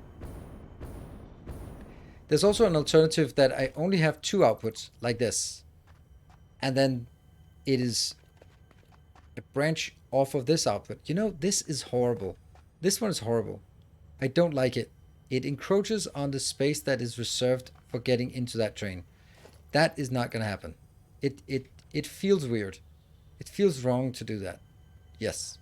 There's also an alternative that I only have 2 outputs, like this, and then it is a branch off of this output. You know, this is horrible. This one is horrible. I don't like it. It encroaches on the space that is reserved for getting into that train. That is not going to happen. It feels weird. It feels wrong to do that. Yes.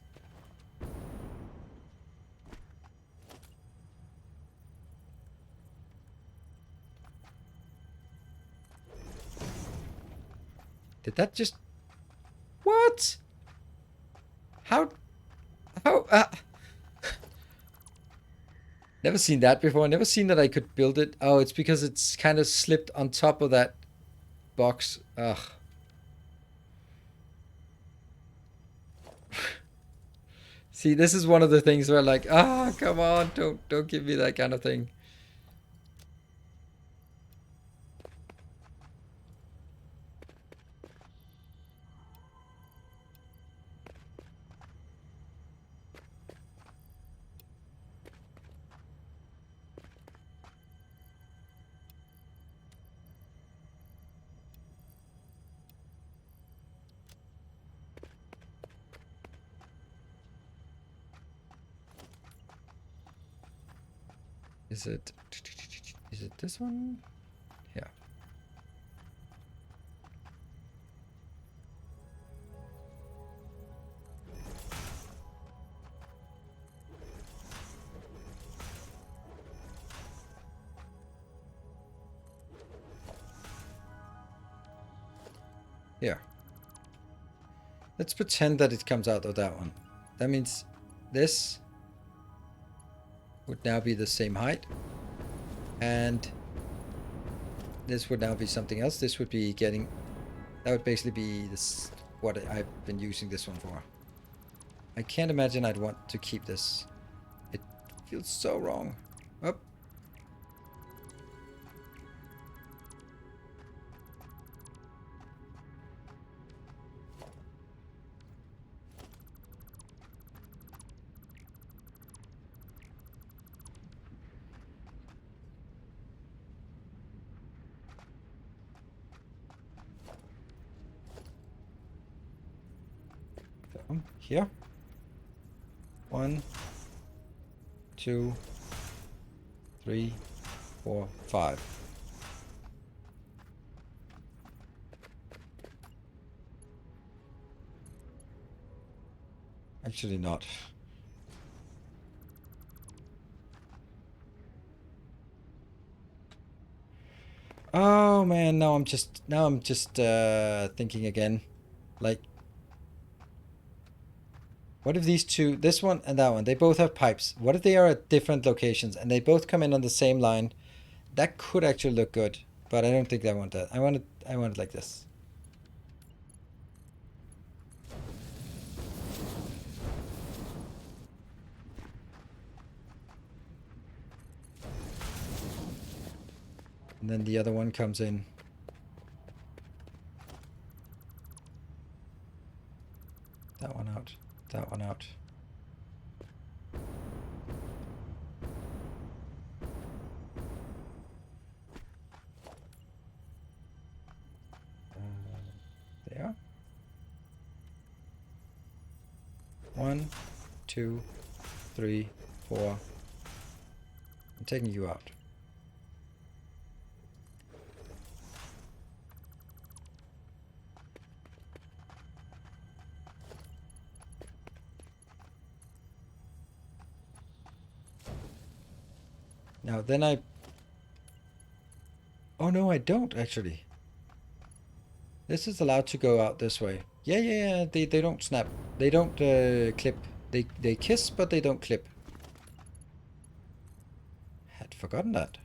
Did that just... What? How... How... Never seen that before. Never seen that I could build it. Oh, it's because it's kind of slipped on top of that box. Ugh. See, this is one of the things where like, come on, don't give me that kind of thing. Is it this one? Yeah. Here. Let's pretend that it comes out of that one. That means this would now be the same height. And this would now be something else. This would be getting... That would basically be this, what I've been using this one for. I can't imagine I'd want to keep this. It feels so wrong. Up. Here. 1, 2, 3, 4, 5. Actually not. Oh man, now I'm just thinking again. Like, what if these two, this one and that one, they both have pipes? What if they are at different locations and they both come in on the same line? That could actually look good, but I don't think I want that. I want it like this. And then the other one comes in. That one out. That one out. There. 1, 2, 3, 4. I'm taking you out. Now then I... Oh no, I don't actually. This is allowed to go out this way. Yeah. They don't snap. They don't clip. They kiss, but they don't clip. Had forgotten that.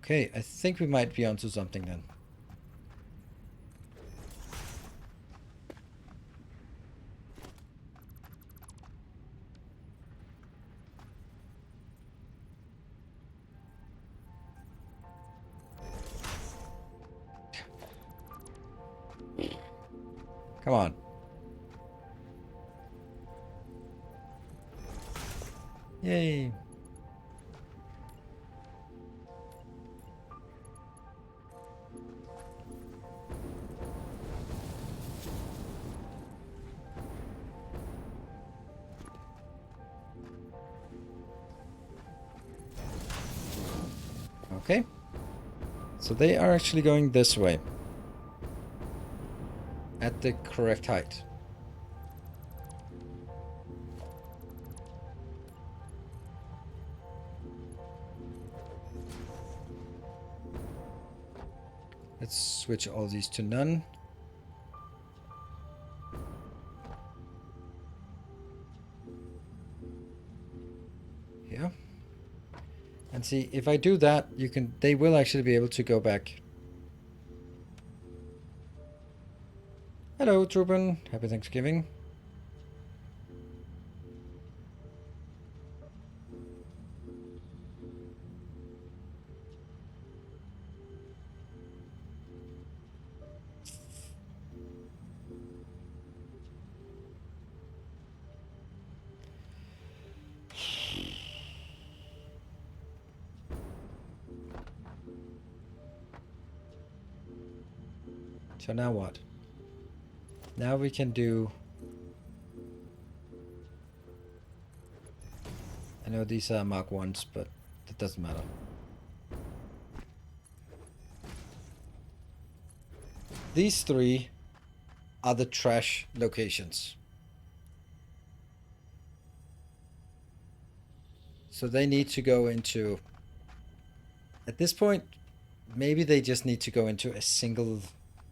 Okay, I think we might be onto something then. Come on. Yay. Okay. So they are actually going this way. At the correct height. Let's switch all these to none. Here. And see, if I do that, they will actually be able to go back. Hello, Trubin. Happy Thanksgiving. So now what? Now we can do... I know these are Mark 1s, but that doesn't matter. These three are the trash locations. So they need to go into... At this point, maybe they just need to go into a single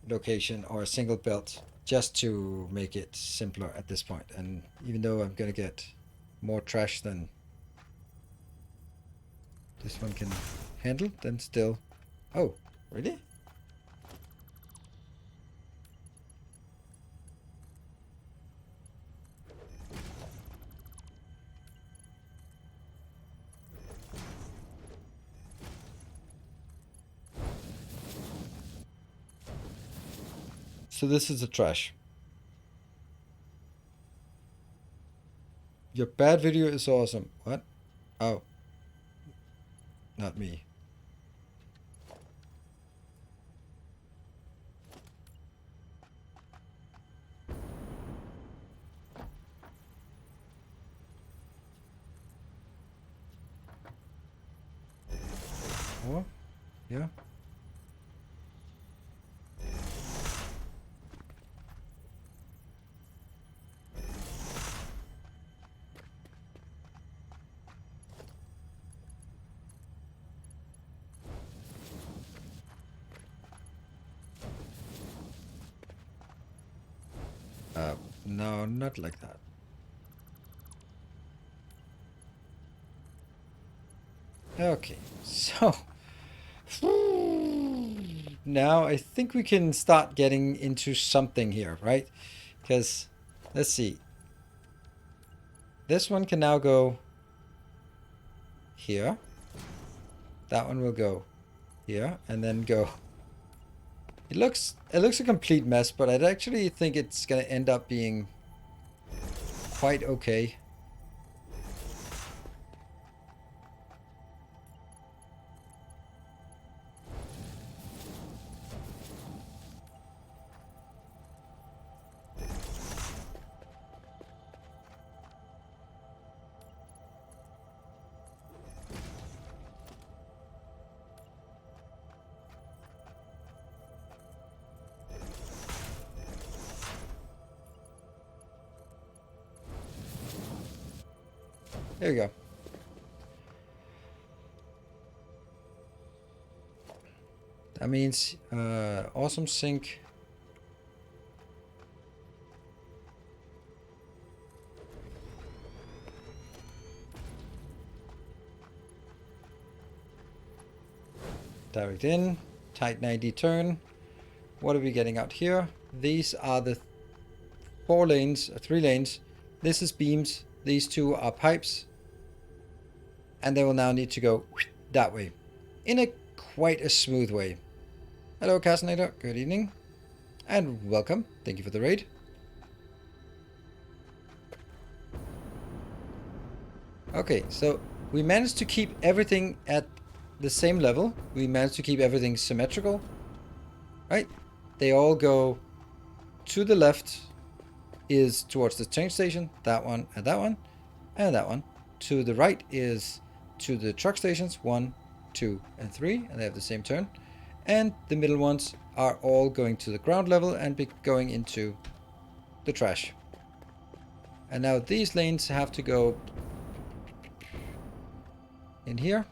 location or a single belt just to make it simpler at this point. And even though I'm gonna get more trash than this one can handle, then still... Oh, really? So this is the trash. Your bad video is awesome. What? Oh. Not me. Oh, yeah. No, not like that. Okay, so now I think we can start getting into something here, right? Because let's see. This one can now go here. That one will go here and then go. It looks a complete mess, but I actually think it's gonna end up being quite okay. There we go. That means awesome sync. Direct in, tight 90 turn. What are we getting out here? These are the 4 lanes, 3 lanes. This is beams. These 2 are pipes. And they will now need to go that way. In a quite a smooth way. Hello, Casinator. Good evening. And welcome. Thank you for the raid. Okay, so we managed to keep everything at the same level. We managed to keep everything symmetrical. Right? They all go to the left is towards the train station. That one and that one. And that one. To the right is to the truck stations. 1, 2, and 3. And they have the same turn. And the middle ones are all going to the ground level and be going into the trash. And now these lanes have to go in here.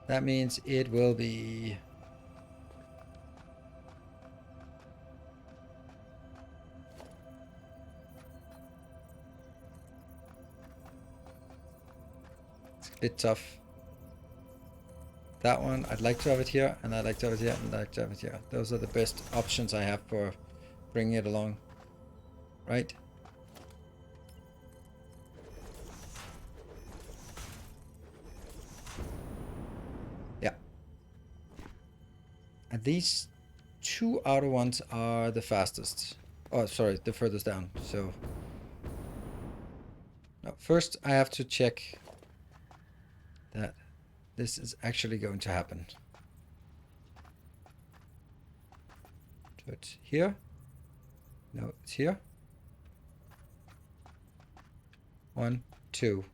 That means it will be It's a bit tough. That one, I'd like to have it here, and I'd like to have it here, and I'd like to have it here. Those are the best options I have for bringing it along. Right? Yeah. And these two outer ones are the fastest. Oh, sorry, the furthest down. So, no, first I have to check that this is actually going to happen. So it's here. No, it's here. 1, 2.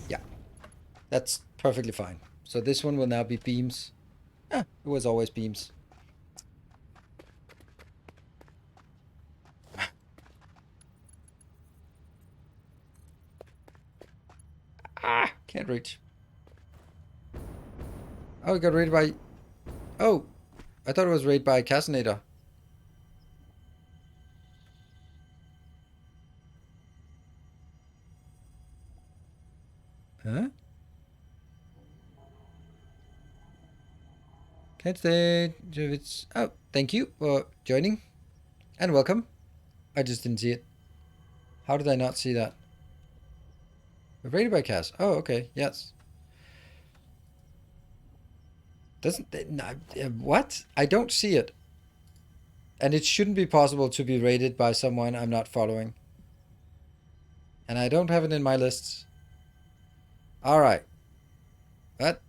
Yeah, that's perfectly fine. So this one will now be beams. Ah, it was always beams. Ah, can't reach. Oh, it got raided by... Oh, I thought it was raided by Cassinator. Huh? Can't stay. It's... Oh, thank you for joining. And welcome. I just didn't see it. How did I not see that? Raided by Cass. Oh, okay. Yes. Doesn't... What? I don't see it. And it shouldn't be possible to be raided by someone I'm not following. And I don't have it in my lists. Alright. What?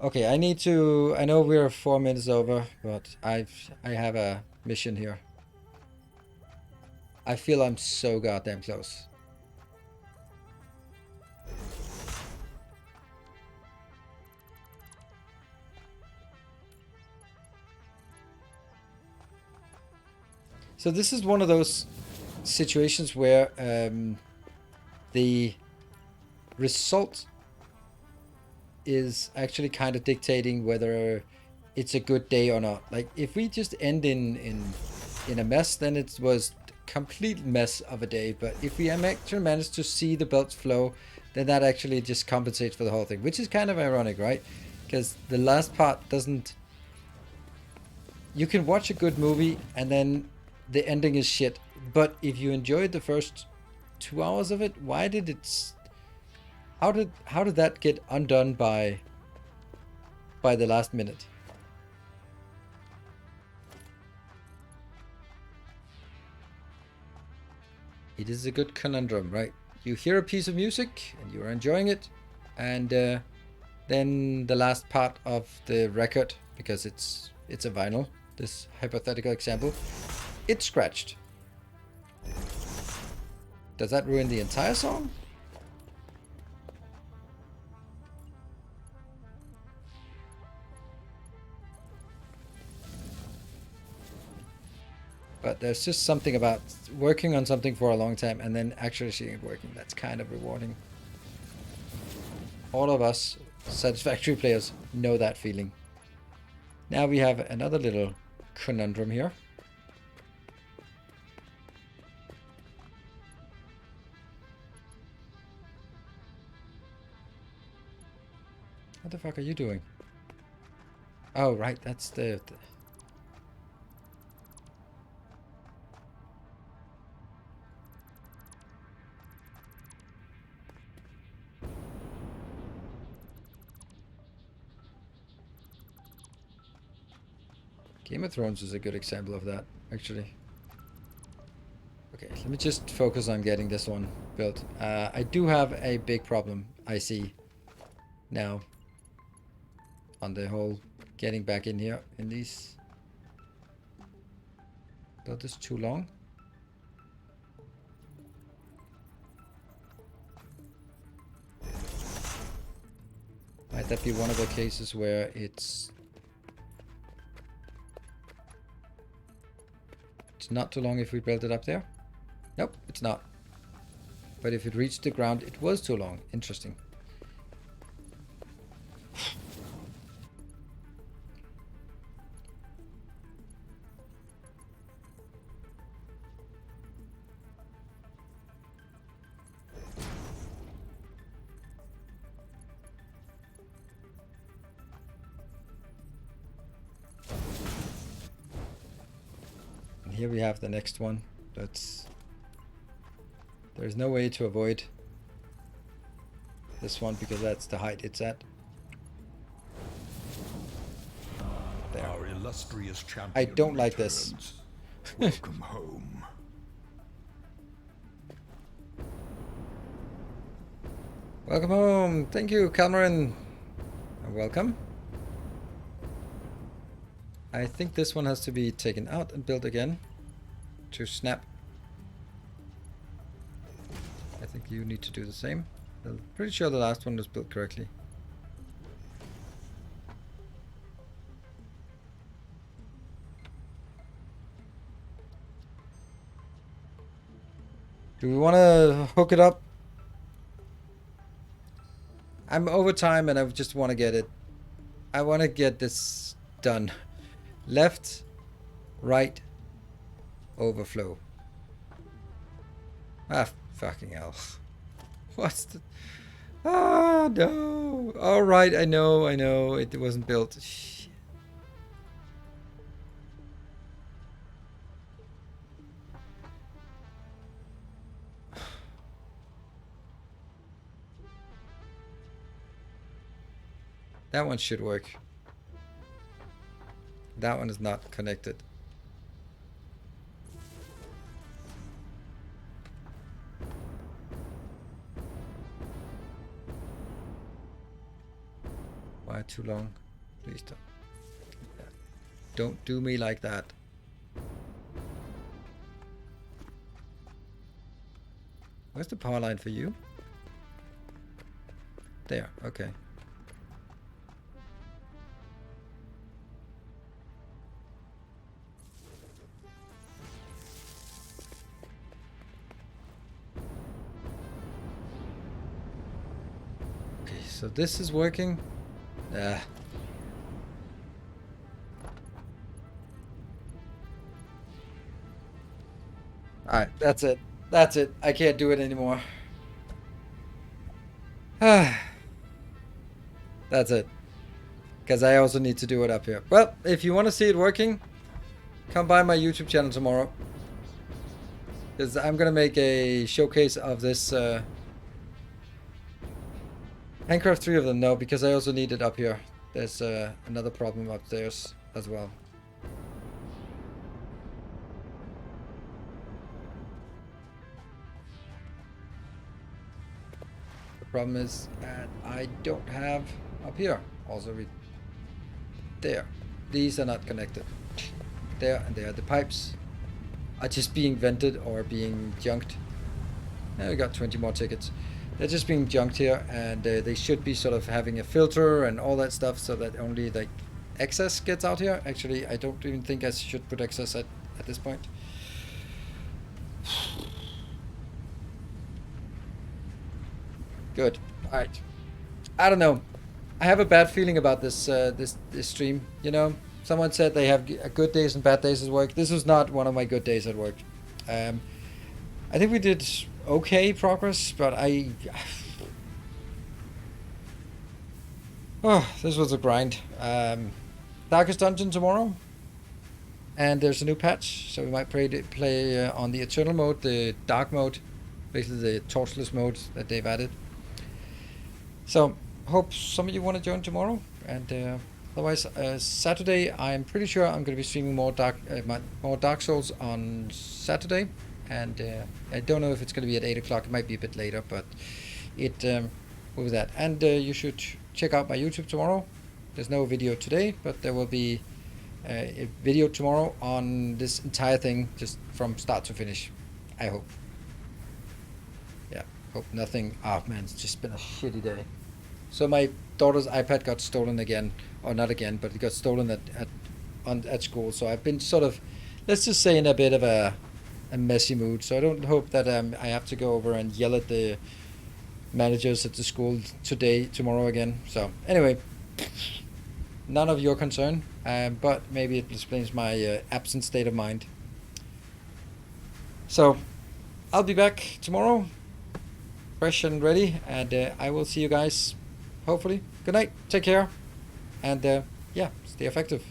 Okay, I need to... I know we're 4 minutes over, but I have a mission here. I feel I'm so goddamn close. So this is one of those situations where the result is actually kind of dictating whether it's a good day or not. Like if we just end in a mess, then it was complete mess of a day. But if we actually manage to see the belts flow, then that actually just compensates for the whole thing, which is kind of ironic, right? Because the last part doesn't... You can watch a good movie and then the ending is shit. But if you enjoyed the first 2 hours of it, why did it... How did that get undone by the last minute? It is a good conundrum, right? You hear a piece of music and you are enjoying it, and then the last part of the record, because it's a vinyl, this hypothetical example, it's scratched. Does that ruin the entire song? But there's just something about working on something for a long time and then actually seeing it working. That's kind of rewarding. All of us Satisfactory players know that feeling. Now we have another little conundrum here. What the fuck are you doing? Oh, right, that's the... Game of Thrones is a good example of that, actually. Okay, let me just focus on getting this one built. I do have a big problem, I see, now. On the whole getting back in here in these. Built this too long. Might that be one of the cases where it's It's not too long if we build it up there. Nope, it's not. But if it reached the ground, it was too long. Interesting. And here we have the next one. There's no way to avoid this one because that's the height it's at. There. Our illustrious champion I don't like this. returns. Welcome home. Welcome home. Thank you, Cameron. Welcome. I think this one has to be taken out and built again to snap. I think you need to do the same. I'm pretty sure the last one was built correctly. Do we want to hook it up? I'm over time and I just want to get it. I want to get this done. Left, right, overflow. Ah, fucking hell. What's the... Ah, no. Alright, I know. It wasn't built. Shit. That one should work. That one is not connected. Why too long? Please don't do me like that. Where's the power line for you? There, okay. So this is working. Alright, that's it. That's it. I can't do it anymore. That's it. Because I also need to do it up here. Well, if you want to see it working, come by my YouTube channel tomorrow. Because I'm going to make a showcase of this... Handcraft 3 of them, no, because I also need it up here. There's another problem upstairs as well. The problem is that I don't have up here. Also, there. These are not connected. There and there. The pipes are just being vented or being junked. Now we got 20 more tickets. They're just being junked here, and they should be sort of having a filter and all that stuff so that only like excess gets out here. Actually, I don't even think I should put excess at this point. Good. All right. I don't know. I have a bad feeling about this this stream. You know, someone said they have good days and bad days at work. This was not one of my good days at work. I think we did okay progress, but oh, this was a grind. Darkest Dungeon tomorrow, and there's a new patch, so we might play on the Eternal mode, the Dark mode, basically the torchless mode that they've added. So hope some of you want to join tomorrow, and otherwise Saturday I'm pretty sure I'm going to be streaming more Dark Souls on Saturday. And I don't know if it's going to be at 8 o'clock. It might be a bit later, but it will be that. And you should check out my YouTube tomorrow. There's no video today, but there will be a video tomorrow on this entire thing, just from start to finish. I hope. Yeah, hope nothing. Oh man, it's just been a shitty day. So my daughter's iPad got stolen again, or not again, but it got stolen at school. So I've been sort of let's just say in a bit of a messy mood. So I don't hope that I have to go over and yell at the managers at the school tomorrow again. So anyway, none of your concern, but maybe it explains my absent state of mind. So I'll be back tomorrow, fresh and ready, and I will see you guys hopefully. Good night, take care, and yeah, stay effective.